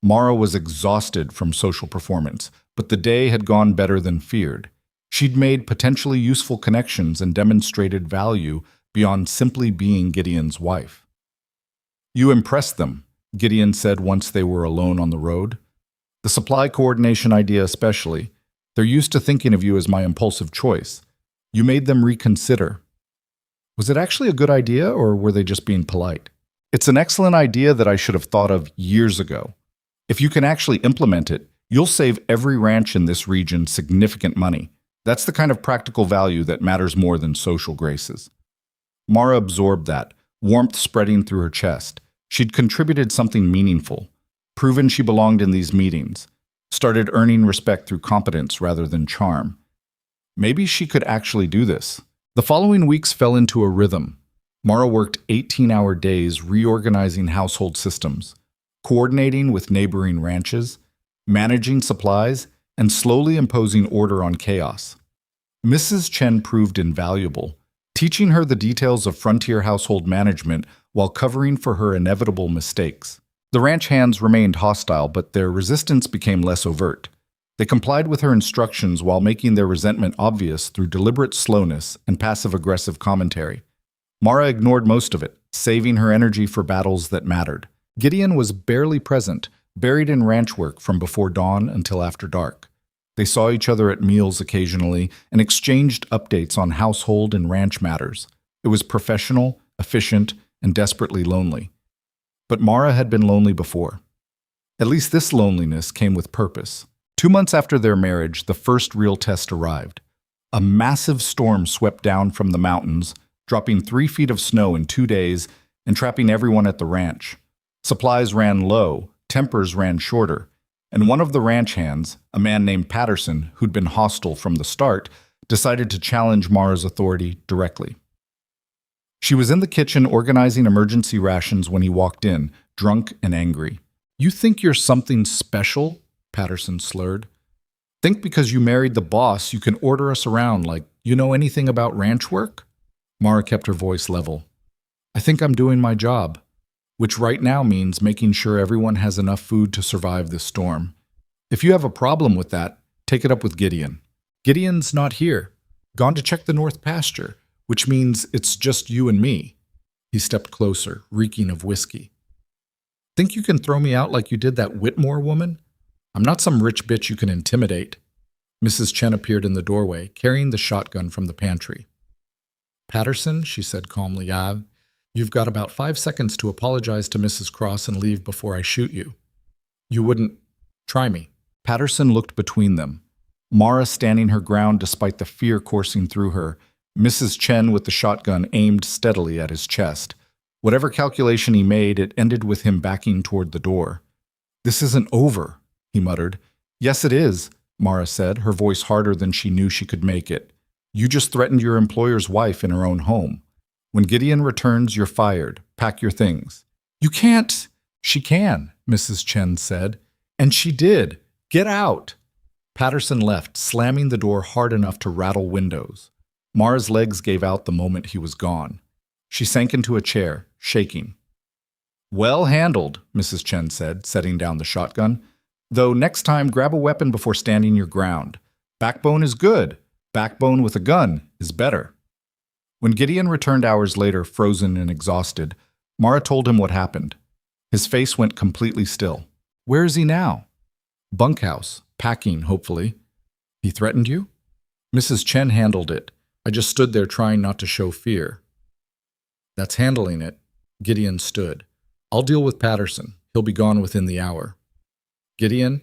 Mara was exhausted from social performance, but the day had gone better than feared. She'd made potentially useful connections and demonstrated value beyond simply being Gideon's wife. You impressed them, Gideon said once they were alone on the road. The supply coordination idea especially. They're used to thinking of you as my impulsive choice. You made them reconsider. Was it actually a good idea, or were they just being polite? It's an excellent idea that I should have thought of years ago. If you can actually implement it, you'll save every ranch in this region significant money. That's the kind of practical value that matters more than social graces. Mara absorbed that, warmth spreading through her chest. She'd contributed something meaningful, proven she belonged in these meetings, started earning respect through competence rather than charm. Maybe she could actually do this. The following weeks fell into a rhythm. Mara worked 18-hour days reorganizing household systems, coordinating with neighboring ranches, managing supplies, and slowly imposing order on chaos. Mrs. Chen proved invaluable, teaching her the details of frontier household management while covering for her inevitable mistakes. The ranch hands remained hostile, but their resistance became less overt. They complied with her instructions while making their resentment obvious through deliberate slowness and passive-aggressive commentary. Mara ignored most of it, saving her energy for battles that mattered. Gideon was barely present, buried in ranch work from before dawn until after dark. They saw each other at meals occasionally and exchanged updates on household and ranch matters. It was professional, efficient, and desperately lonely. But Mara had been lonely before. At least this loneliness came with purpose. 2 months after their marriage, the first real test arrived. A massive storm swept down from the mountains, dropping 3 feet of snow in 2 days and trapping everyone at the ranch. Supplies ran low, tempers ran shorter, and one of the ranch hands, a man named Patterson, who'd been hostile from the start, decided to challenge Mara's authority directly. She was in the kitchen organizing emergency rations when he walked in, drunk and angry. "You think you're something special?" Patterson slurred. Think because you married the boss, you can order us around like you know anything about ranch work? Mara kept her voice level. I think I'm doing my job, which right now means making sure everyone has enough food to survive this storm. If you have a problem with that, take it up with Gideon. Gideon's not here. Gone to check the north pasture, which means it's just you and me. He stepped closer, reeking of whiskey. Think you can throw me out like you did that Whitmore woman? I'm not some rich bitch you can intimidate. Mrs. Chen appeared in the doorway, carrying the shotgun from the pantry. Patterson, she said calmly, you've got about 5 seconds to apologize to Mrs. Cross and leave before I shoot you. You wouldn't try me. Patterson looked between them. Mara standing her ground despite the fear coursing through her, Mrs. Chen with the shotgun aimed steadily at his chest. Whatever calculation he made, it ended with him backing toward the door. This isn't over, he muttered. Yes, it is, Mara said, her voice harder than she knew she could make it. You just threatened your employer's wife in her own home. When Gideon returns, you're fired. Pack your things. You can't. She can, Mrs. Chen said. And she did. Get out. Patterson left, slamming the door hard enough to rattle windows. Mara's legs gave out the moment he was gone. She sank into a chair, shaking. Well handled, Mrs. Chen said, setting down the shotgun. Though next time, grab a weapon before standing your ground. Backbone is good. Backbone with a gun is better. When Gideon returned hours later, frozen and exhausted, Mara told him what happened. His face went completely still. Where is he now? Bunkhouse, packing, hopefully. He threatened you? Mrs. Chen handled it. I just stood there trying not to show fear. That's handling it. Gideon stood. I'll deal with Patterson. He'll be gone within the hour. Gideon?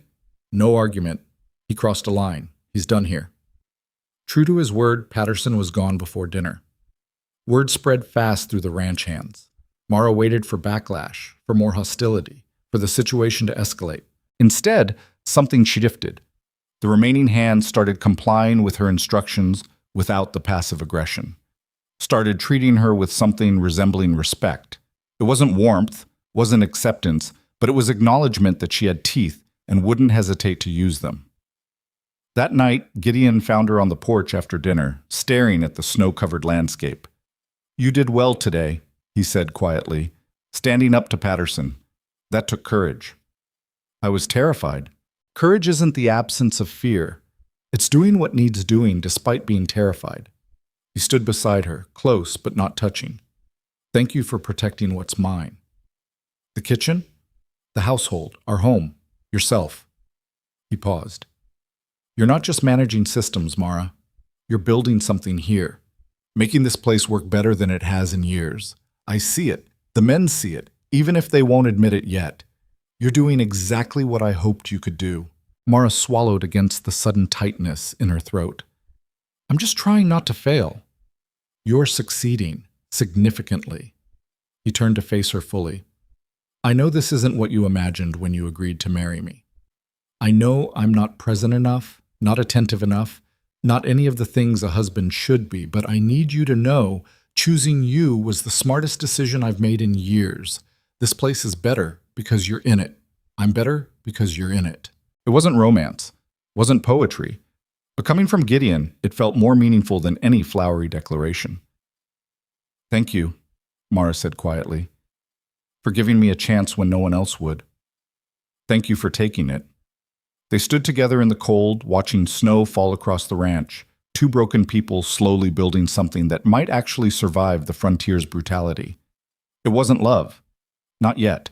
No argument. He crossed a line. He's done here. True to his word, Patterson was gone before dinner. Word spread fast through the ranch hands. Mara waited for backlash, for more hostility, for the situation to escalate. Instead, something shifted. The remaining hands started complying with her instructions without the passive aggression. Started treating her with something resembling respect. It wasn't warmth, wasn't acceptance, but it was acknowledgement that she had teeth and wouldn't hesitate to use them. That night, Gideon found her on the porch after dinner, staring at the snow-covered landscape. You did well today, he said quietly, standing up to Patterson. That took courage. I was terrified. Courage isn't the absence of fear. It's doing what needs doing despite being terrified. He stood beside her, close but not touching. Thank you for protecting what's mine. The kitchen? The household, our home, yourself. He paused. You're not just managing systems, Mara. You're building something here, making this place work better than it has in years. I see it. The men see it, even if they won't admit it yet. You're doing exactly what I hoped you could do. Mara swallowed against the sudden tightness in her throat. I'm just trying not to fail. You're succeeding, significantly. He turned to face her fully. I know this isn't what you imagined when you agreed to marry me. I know I'm not present enough, not attentive enough, not any of the things a husband should be, but I need you to know choosing you was the smartest decision I've made in years. This place is better because you're in it. I'm better because you're in it. It wasn't romance, wasn't poetry, but coming from Gideon, it felt more meaningful than any flowery declaration. Thank you, Mara said quietly, for giving me a chance when no one else would. Thank you for taking it. They stood together in the cold, watching snow fall across the ranch, two broken people slowly building something that might actually survive the frontier's brutality. It wasn't love. Not yet.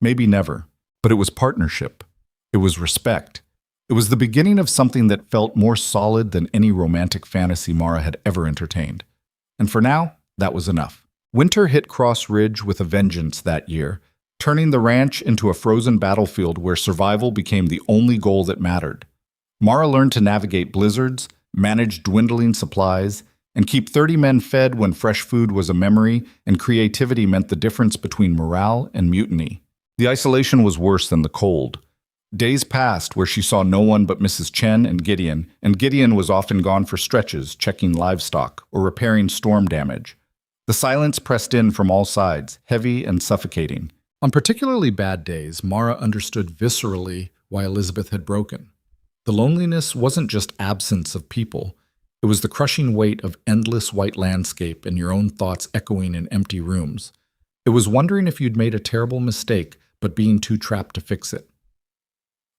Maybe never. But it was partnership. It was respect. It was the beginning of something that felt more solid than any romantic fantasy Mara had ever entertained. And for now, that was enough. Winter hit Cross Ridge with a vengeance that year, turning the ranch into a frozen battlefield where survival became the only goal that mattered. Mara learned to navigate blizzards, manage dwindling supplies, and keep 30 men fed when fresh food was a memory and creativity meant the difference between morale and mutiny. The isolation was worse than the cold. Days passed where she saw no one but Mrs. Chen and Gideon was often gone for stretches, checking livestock or repairing storm damage. The silence pressed in from all sides, heavy and suffocating. On particularly bad days, Mara understood viscerally why Elizabeth had broken. The loneliness wasn't just absence of people. It was the crushing weight of endless white landscape and your own thoughts echoing in empty rooms. It was wondering if you'd made a terrible mistake, but being too trapped to fix it.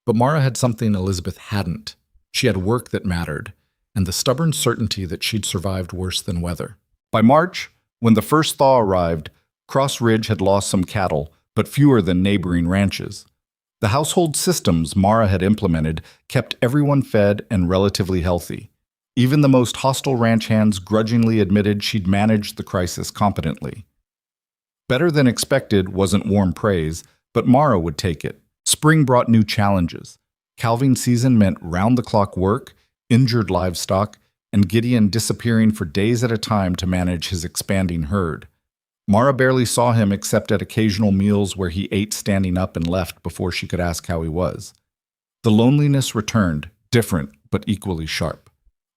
But Mara had something Elizabeth hadn't. She had work that mattered, and the stubborn certainty that she'd survived worse than weather. By March, when the first thaw arrived, Cross Ridge had lost some cattle, but fewer than neighboring ranches. The household systems Mara had implemented kept everyone fed and relatively healthy. Even the most hostile ranch hands grudgingly admitted she'd managed the crisis competently. Better than expected wasn't warm praise, but Mara would take it. Spring brought new challenges. Calving season meant round-the-clock work, injured livestock, and Gideon disappearing for days at a time to manage his expanding herd. Mara barely saw him except at occasional meals where he ate standing up and left before she could ask how he was. The loneliness returned, different but equally sharp.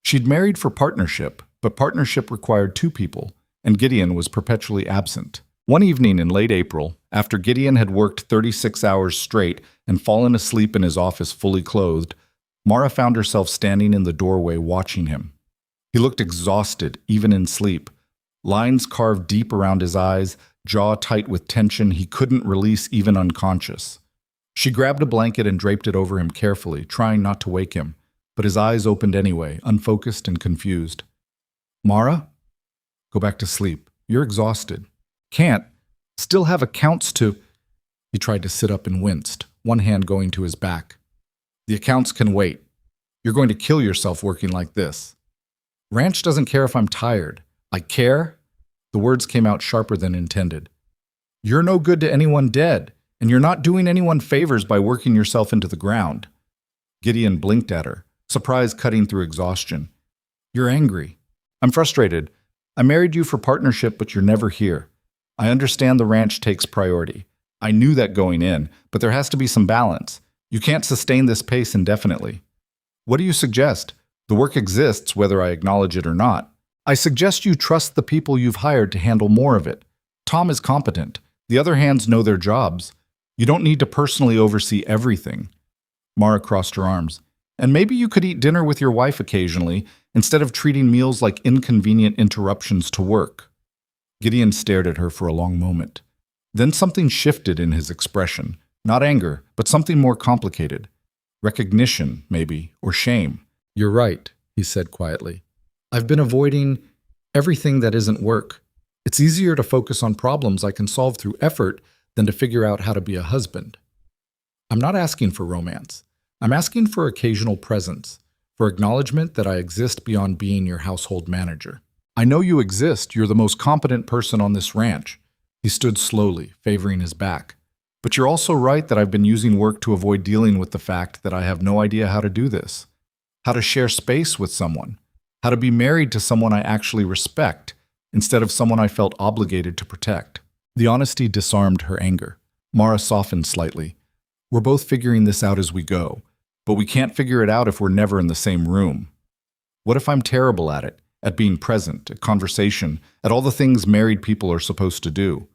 She'd married for partnership, but partnership required two people, and Gideon was perpetually absent. One evening in late April, after Gideon had worked 36 hours straight and fallen asleep in his office fully clothed, Mara found herself standing in the doorway watching him. He looked exhausted, even in sleep. Lines carved deep around his eyes, jaw tight with tension he couldn't release even unconscious. She grabbed a blanket and draped it over him carefully, trying not to wake him, but his eyes opened anyway, unfocused and confused. "Mara? Go back to sleep. You're exhausted." "Can't. Still have accounts to—" He tried to sit up and winced, one hand going to his back. "The accounts can wait. You're going to kill yourself working like this." "Ranch doesn't care if I'm tired. I care?" The words came out sharper than intended. "You're no good to anyone dead, and you're not doing anyone favors by working yourself into the ground." Gideon blinked at her, surprise cutting through exhaustion. "You're angry." "I'm frustrated. I married you for partnership, but you're never here. I understand the ranch takes priority. I knew that going in, but there has to be some balance. You can't sustain this pace indefinitely." "What do you suggest? The work exists whether I acknowledge it or not." "I suggest you trust the people you've hired to handle more of it. Tom is competent. The other hands know their jobs. You don't need to personally oversee everything." Mara crossed her arms. "And maybe you could eat dinner with your wife occasionally, instead of treating meals like inconvenient interruptions to work." Gideon stared at her for a long moment. Then something shifted in his expression. Not anger, but something more complicated. Recognition, maybe, or shame. "You're right," he said quietly. "I've been avoiding everything that isn't work. It's easier to focus on problems I can solve through effort than to figure out how to be a husband. I'm not asking for romance. I'm asking for occasional presence, for acknowledgement that I exist beyond being your household manager. I know you exist. You're the most competent person on this ranch." He stood slowly, favoring his back. "But you're also right that I've been using work to avoid dealing with the fact that I have no idea how to do this. How to share space with someone. How to be married to someone I actually respect, instead of someone I felt obligated to protect." The honesty disarmed her anger. Mara softened slightly. "We're both figuring this out as we go, but we can't figure it out if we're never in the same room. What if I'm terrible at it? At being present, at conversation, at all the things married people are supposed to do?"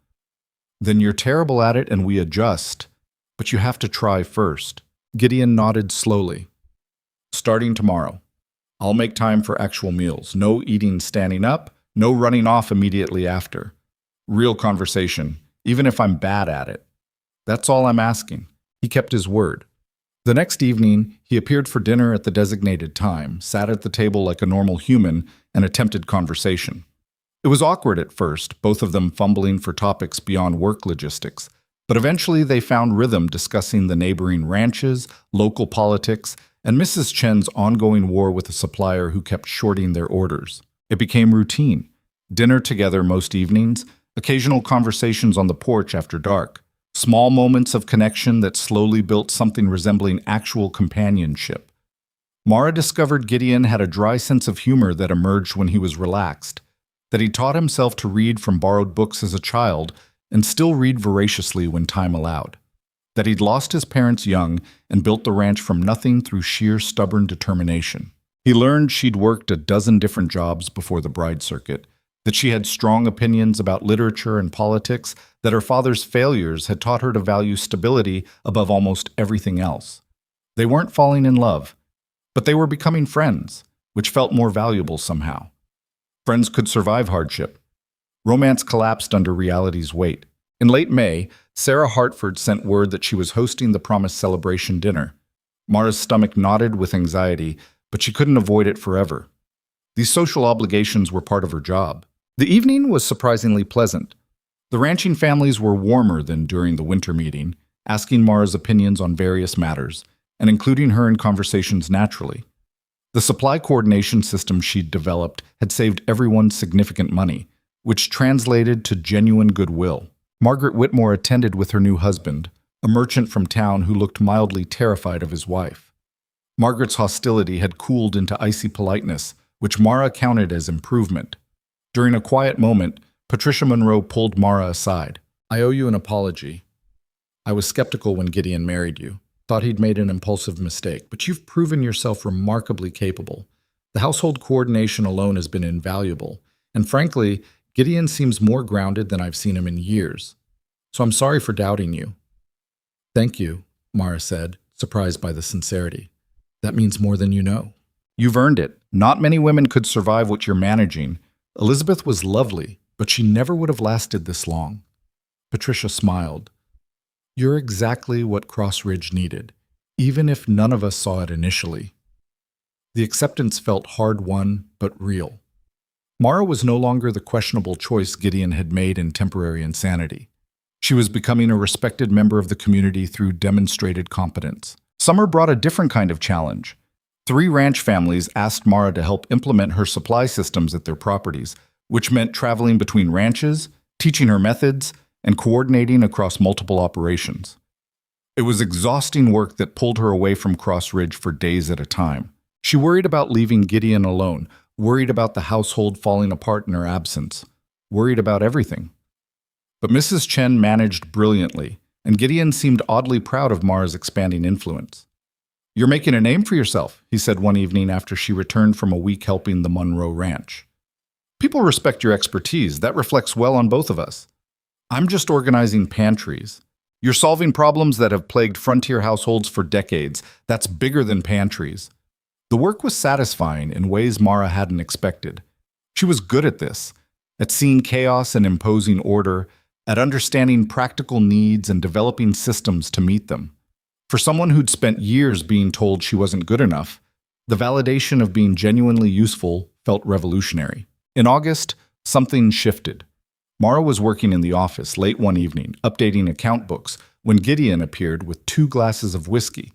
"Then you're terrible at it and we adjust, but you have to try first." Gideon nodded slowly. "Starting tomorrow. I'll make time for actual meals. No eating standing up, no running off immediately after. Real conversation, even if I'm bad at it. That's all I'm asking." He kept his word. The next evening, he appeared for dinner at the designated time, sat at the table like a normal human, and attempted conversation. It was awkward at first, both of them fumbling for topics beyond work logistics, but eventually they found rhythm discussing the neighboring ranches, local politics, and Mrs. Chen's ongoing war with a supplier who kept shorting their orders. It became routine. Dinner together most evenings, occasional conversations on the porch after dark. Small moments of connection that slowly built something resembling actual companionship. Mara discovered Gideon had a dry sense of humor that emerged when he was relaxed, that he taught himself to read from borrowed books as a child and still read voraciously when time allowed, that he'd lost his parents young and built the ranch from nothing through sheer stubborn determination. He learned she'd worked a dozen different jobs before the bride circuit, that she had strong opinions about literature and politics, that her father's failures had taught her to value stability above almost everything else. They weren't falling in love. But they were becoming friends, which felt more valuable somehow. Friends could survive hardship. Romance collapsed under reality's weight. In late May, Sarah Hartford sent word that she was hosting the promised celebration dinner. Mara's stomach knotted with anxiety, but she couldn't avoid it forever. These social obligations were part of her job. The evening was surprisingly pleasant. The ranching families were warmer than during the winter meeting, asking Mara's opinions on various matters, and including her in conversations naturally. The supply coordination system she'd developed had saved everyone significant money, which translated to genuine goodwill. Margaret Whitmore attended with her new husband, a merchant from town who looked mildly terrified of his wife. Margaret's hostility had cooled into icy politeness, which Mara counted as improvement. During a quiet moment, Patricia Monroe pulled Mara aside. "I owe you an apology. I was skeptical when Gideon married you. Thought he'd made an impulsive mistake, but you've proven yourself remarkably capable. The household coordination alone has been invaluable, and frankly, Gideon seems more grounded than I've seen him in years. So I'm sorry for doubting you." "Thank you," Mara said, surprised by the sincerity. "That means more than you know." "You've earned it. Not many women could survive what you're managing. Elizabeth was lovely, but she never would have lasted this long." Patricia smiled. "You're exactly what Cross Ridge needed, even if none of us saw it initially." The acceptance felt hard-won, but real. Mara was no longer the questionable choice Gideon had made in temporary insanity. She was becoming a respected member of the community through demonstrated competence. Summer brought a different kind of challenge. 3 ranch families asked Mara to help implement her supply systems at their properties, which meant traveling between ranches, teaching her methods, and coordinating across multiple operations. It was exhausting work that pulled her away from Cross Ridge for days at a time. She worried about leaving Gideon alone, worried about the household falling apart in her absence, worried about everything. But Mrs. Chen managed brilliantly, and Gideon seemed oddly proud of Mara's expanding influence. "You're making a name for yourself," he said one evening after she returned from a week helping the Monroe Ranch. "People respect your expertise. That reflects well on both of us. I'm just organizing pantries. You're solving problems that have plagued frontier households for decades. That's bigger than pantries." The work was satisfying in ways Mara hadn't expected. She was good at this, at seeing chaos and imposing order, at understanding practical needs and developing systems to meet them. For someone who'd spent years being told she wasn't good enough, the validation of being genuinely useful felt revolutionary. In August, something shifted. Mara was working in the office late one evening, updating account books, when Gideon appeared with 2 glasses of whiskey.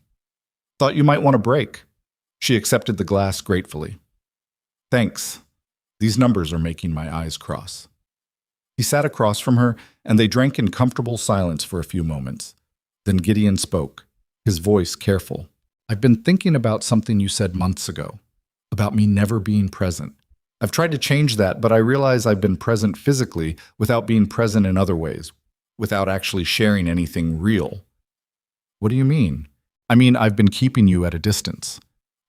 "Thought you might want a break." She accepted the glass gratefully. "Thanks. These numbers are making my eyes cross." He sat across from her, and they drank in comfortable silence for a few moments. Then Gideon spoke, his voice careful. "I've been thinking about something you said months ago, about me never being present. I've tried to change that, but I realize I've been present physically without being present in other ways, without actually sharing anything real." "What do you mean?" "I mean, I've been keeping you at a distance,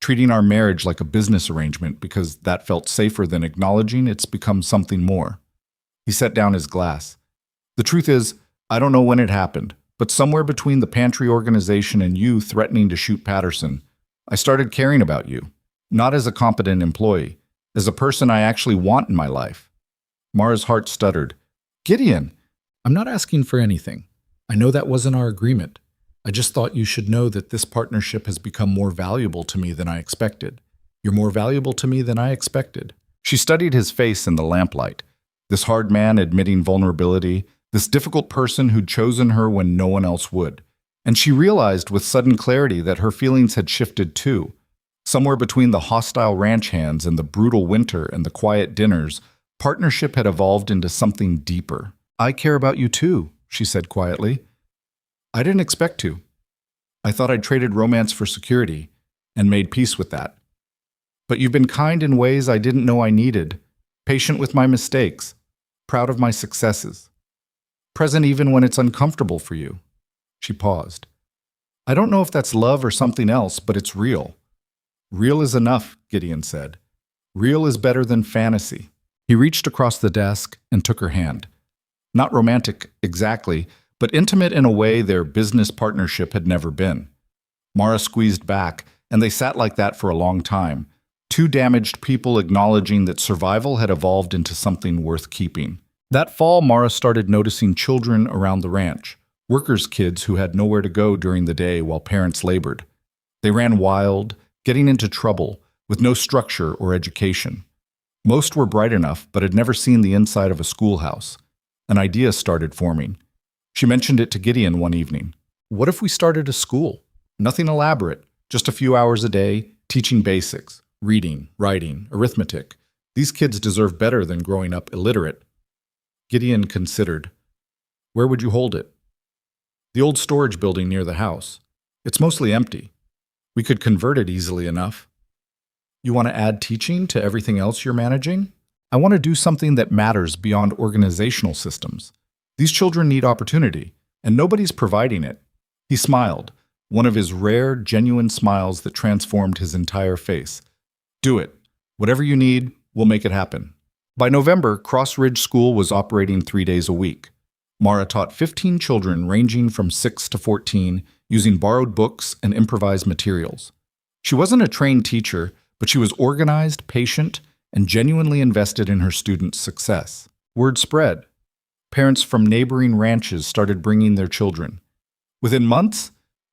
treating our marriage like a business arrangement because that felt safer than acknowledging it's become something more." He set down his glass. "The truth is, I don't know when it happened, but somewhere between the pantry organization and you threatening to shoot Patterson, I started caring about you, not as a competent employee, as a person I actually want in my life." Mara's heart stuttered. "Gideon, I'm not asking for anything. I know that wasn't our agreement. I just thought you should know that this partnership has become more valuable to me than I expected. You're more valuable to me than I expected." She studied his face in the lamplight. This hard man admitting vulnerability, this difficult person who'd chosen her when no one else would. And she realized with sudden clarity that her feelings had shifted too. Somewhere between the hostile ranch hands and the brutal winter and the quiet dinners, partnership had evolved into something deeper. "I care about you too," she said quietly. "I didn't expect to. I thought I'd traded romance for security and made peace with that. But you've been kind in ways I didn't know I needed, patient with my mistakes, proud of my successes, present even when it's uncomfortable for you." She paused. "I don't know if that's love or something else, but it's real." "Real is enough," Gideon said. "Real is better than fantasy." He reached across the desk and took her hand. Not romantic exactly, but intimate in a way their business partnership had never been. Mara squeezed back, And they sat like that for a long time. Two damaged people acknowledging that survival had evolved into something worth keeping. That fall, Mara started noticing children around the ranch, workers' kids who had nowhere to go during the day while parents labored. They ran wild, getting into trouble, with no structure or education. Most were bright enough, but had never seen the inside of a schoolhouse. An idea started forming. She mentioned it to Gideon one evening. What if we started a school? Nothing elaborate, just a few hours a day, teaching basics, reading, writing, arithmetic. These kids deserve better than growing up illiterate. Gideon considered. Where would you hold it? The old storage building near the house. It's mostly empty. We could convert it easily enough. You want to add teaching to everything else you're managing? I want to do something that matters beyond organizational systems. These children need opportunity, and nobody's providing it. He smiled, one of his rare, genuine smiles that transformed his entire face. Do it. Whatever you need, we'll make it happen. By November, Cross Ridge School was operating 3 days a week. Mara taught 15 children ranging from 6 to 14 using borrowed books and improvised materials. She wasn't a trained teacher, but she was organized, patient, and genuinely invested in her students' success. Word spread. Parents from neighboring ranches started bringing their children. Within months,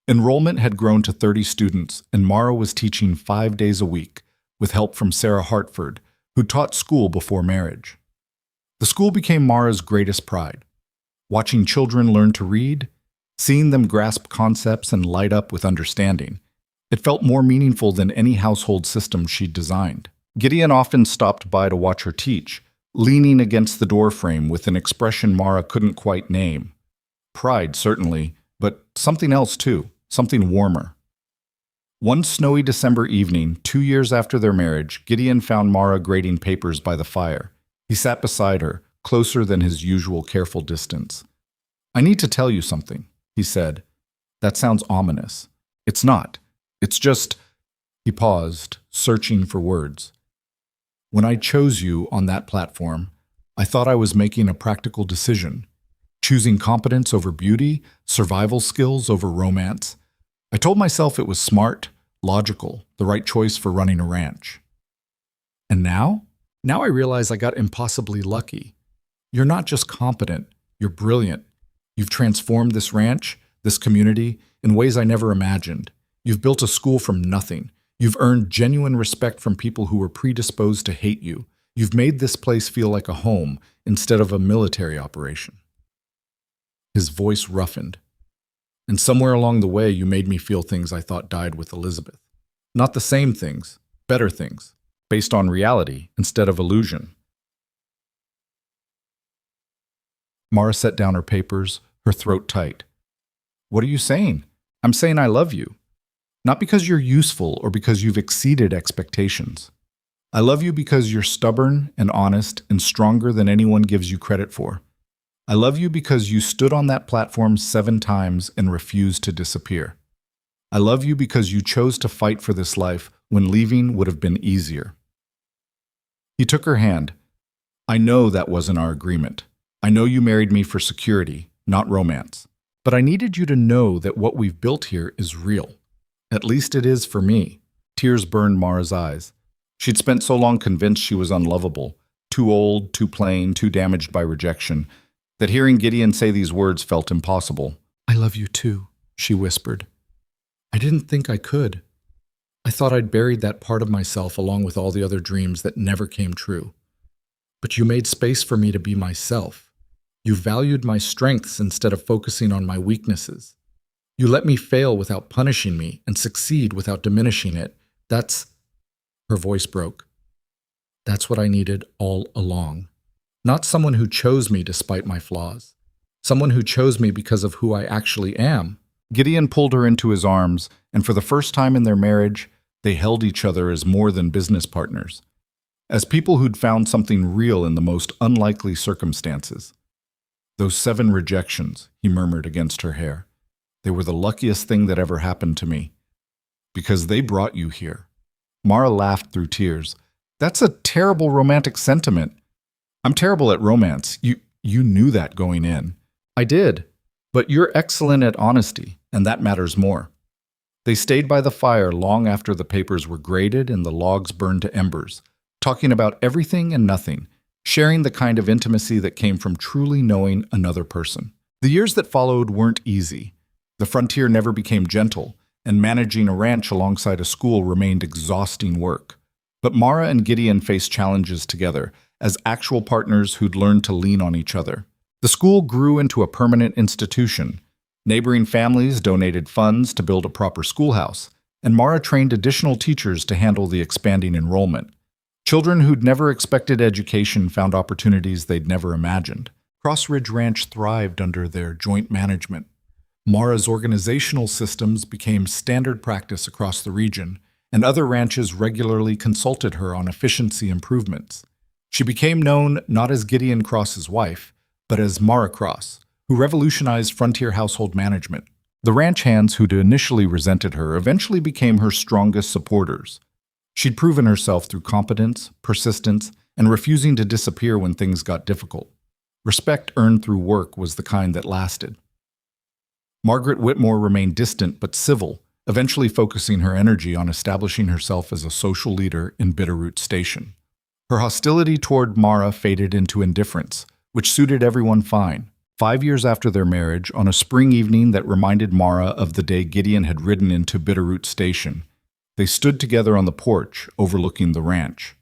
enrollment had grown to 30 students, and Mara was teaching 5 days a week, with help from Sarah Hartford, who taught school before marriage. The school became Mara's greatest pride. Watching children learn to read, seeing them grasp concepts and light up with understanding, it felt more meaningful than any household system she'd designed. Gideon often stopped by to watch her teach, leaning against the doorframe with an expression Mara couldn't quite name. Pride, certainly, but something else too, something warmer. One snowy December evening, 2 years after their marriage, Gideon found Mara grading papers by the fire. He sat beside her, closer than his usual careful distance. I need to tell you something, he said. That sounds ominous. It's not. It's just... He paused, searching for words. When I chose you on that platform, I thought I was making a practical decision, choosing competence over beauty, survival skills over romance. I told myself it was smart, logical, the right choice for running a ranch. And now? Now I realize I got impossibly lucky. You're not just competent, you're brilliant. You've transformed this ranch, this community, in ways I never imagined. You've built a school from nothing. You've earned genuine respect from people who were predisposed to hate you. You've made this place feel like a home instead of a military operation. His voice roughened. And somewhere along the way, you made me feel things I thought died with Elizabeth. Not the same things, better things, based on reality instead of illusion. Mara set down her papers, her throat tight. What are you saying? I'm saying I love you. Not because you're useful or because you've exceeded expectations. I love you because you're stubborn and honest and stronger than anyone gives you credit for. I love you because you stood on that platform 7 times and refused to disappear. I love you because you chose to fight for this life when leaving would have been easier. He took her hand. I know that wasn't our agreement. I know you married me for security, not romance. But I needed you to know that what we've built here is real. At least it is for me. Tears burned Mara's eyes. She'd spent so long convinced she was unlovable, too old, too plain, too damaged by rejection, that hearing Gideon say these words felt impossible. I love you too, she whispered. I didn't think I could. I thought I'd buried that part of myself along with all the other dreams that never came true. But you made space for me to be myself. You valued my strengths instead of focusing on my weaknesses. You let me fail without punishing me and succeed without diminishing it. That's... Her voice broke. That's what I needed all along. Not someone who chose me despite my flaws. Someone who chose me because of who I actually am. Gideon pulled her into his arms, and for the first time in their marriage, they held each other as more than business partners. As people who'd found something real in the most unlikely circumstances. Those 7 rejections, he murmured against her hair. They were the luckiest thing that ever happened to me. Because they brought you here. Mara laughed through tears. That's a terrible romantic sentiment. I'm terrible at romance. You knew that going in. I did. But you're excellent at honesty, and that matters more. They stayed by the fire long after the papers were graded and the logs burned to embers, talking about everything and nothing, sharing the kind of intimacy that came from truly knowing another person. The years that followed weren't easy. The frontier never became gentle, and managing a ranch alongside a school remained exhausting work. But Mara and Gideon faced challenges together, as actual partners who'd learned to lean on each other. The school grew into a permanent institution. Neighboring families donated funds to build a proper schoolhouse, and Mara trained additional teachers to handle the expanding enrollment. Children who'd never expected education found opportunities they'd never imagined. Cross Ridge Ranch thrived under their joint management. Mara's organizational systems became standard practice across the region, and other ranches regularly consulted her on efficiency improvements. She became known not as Gideon Cross's wife, but as Mara Cross, who revolutionized frontier household management. The ranch hands who'd initially resented her eventually became her strongest supporters. She'd proven herself through competence, persistence, and refusing to disappear when things got difficult. Respect earned through work was the kind that lasted. Margaret Whitmore remained distant but civil, eventually focusing her energy on establishing herself as a social leader in Bitterroot Station. Her hostility toward Mara faded into indifference, which suited everyone fine. 5 years after their marriage, on a spring evening that reminded Mara of the day Gideon had ridden into Bitterroot Station, they stood together on the porch overlooking the ranch.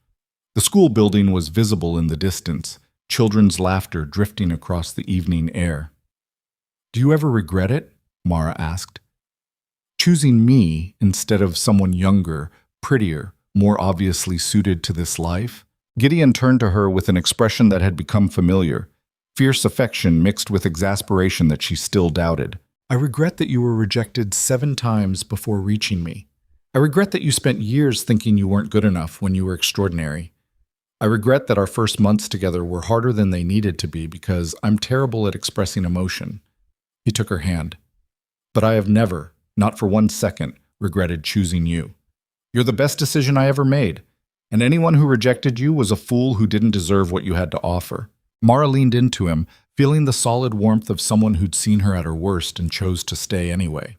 The school building was visible in the distance, children's laughter drifting across the evening air. "Do you ever regret it?" Mara asked. "Choosing me instead of someone younger, prettier, more obviously suited to this life?" Gideon turned to her with an expression that had become familiar, fierce affection mixed with exasperation that she still doubted. "I regret that you were rejected 7 times before reaching me. I regret that you spent years thinking you weren't good enough when you were extraordinary. I regret that our first months together were harder than they needed to be because I'm terrible at expressing emotion." He took her hand. "But I have never, not for 1 second, regretted choosing you. You're the best decision I ever made, and anyone who rejected you was a fool who didn't deserve what you had to offer." Mara leaned into him, feeling the solid warmth of someone who'd seen her at her worst and chose to stay anyway.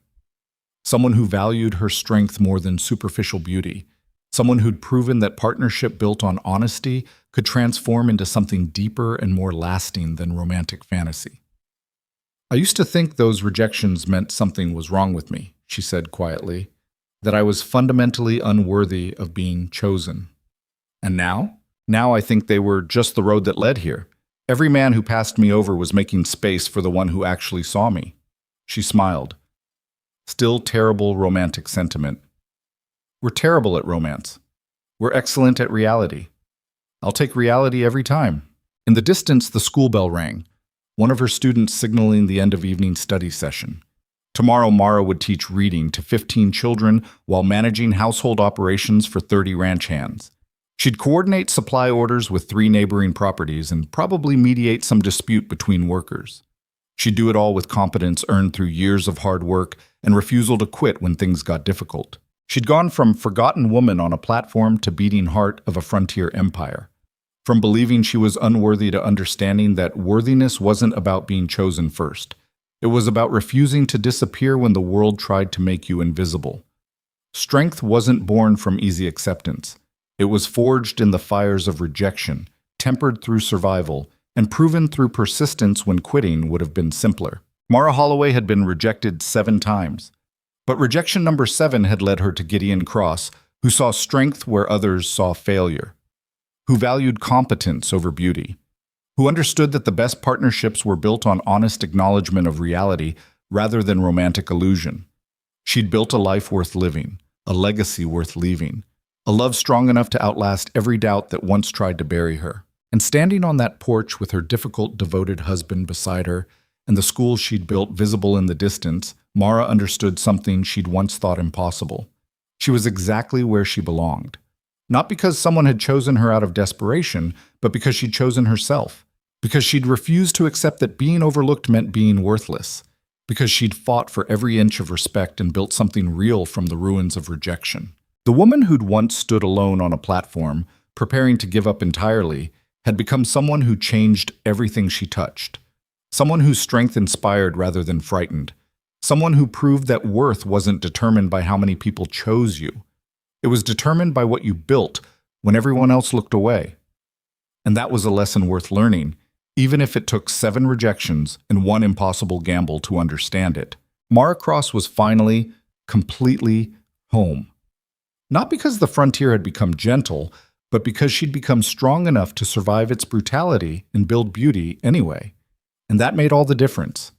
Someone who valued her strength more than superficial beauty. Someone who'd proven that partnership built on honesty could transform into something deeper and more lasting than romantic fantasy. "I used to think those rejections meant something was wrong with me," she said quietly, "that I was fundamentally unworthy of being chosen. And now? Now I think they were just the road that led here. Every man who passed me over was making space for the one who actually saw me." She smiled. Still terrible romantic sentiment. "We're terrible at romance. We're excellent at reality. I'll take reality every time." In the distance, the school bell rang, one of her students signaling the end of evening study session. Tomorrow, Mara would teach reading to 15 children while managing household operations for 30 ranch hands. She'd coordinate supply orders with 3 neighboring properties and probably mediate some dispute between workers. She'd do it all with competence earned through years of hard work and refusal to quit when things got difficult. She'd gone from forgotten woman on a platform to beating heart of a frontier empire. From believing she was unworthy to understanding that worthiness wasn't about being chosen first. It was about refusing to disappear when the world tried to make you invisible. Strength wasn't born from easy acceptance. It was forged in the fires of rejection, tempered through survival, and proven through persistence when quitting would have been simpler. Mara Holloway had been rejected 7 times. But rejection number 7 had led her to Gideon Cross, who saw strength where others saw failure, who valued competence over beauty, who understood that the best partnerships were built on honest acknowledgement of reality rather than romantic illusion. She'd built a life worth living, a legacy worth leaving, a love strong enough to outlast every doubt that once tried to bury her. And standing on that porch with her difficult, devoted husband beside her and the school she'd built visible in the distance, Mara understood something she'd once thought impossible. She was exactly where she belonged. Not because someone had chosen her out of desperation, but because she'd chosen herself. Because she'd refused to accept that being overlooked meant being worthless. Because she'd fought for every inch of respect and built something real from the ruins of rejection. The woman who'd once stood alone on a platform, preparing to give up entirely, had become someone who changed everything she touched. Someone whose strength inspired rather than frightened. Someone who proved that worth wasn't determined by how many people chose you. It was determined by what you built when everyone else looked away. And that was a lesson worth learning, even if it took 7 rejections and 1 impossible gamble to understand it. Mara Cross was finally, completely home. Not because the frontier had become gentle, but because she'd become strong enough to survive its brutality and build beauty anyway. And that made all the difference.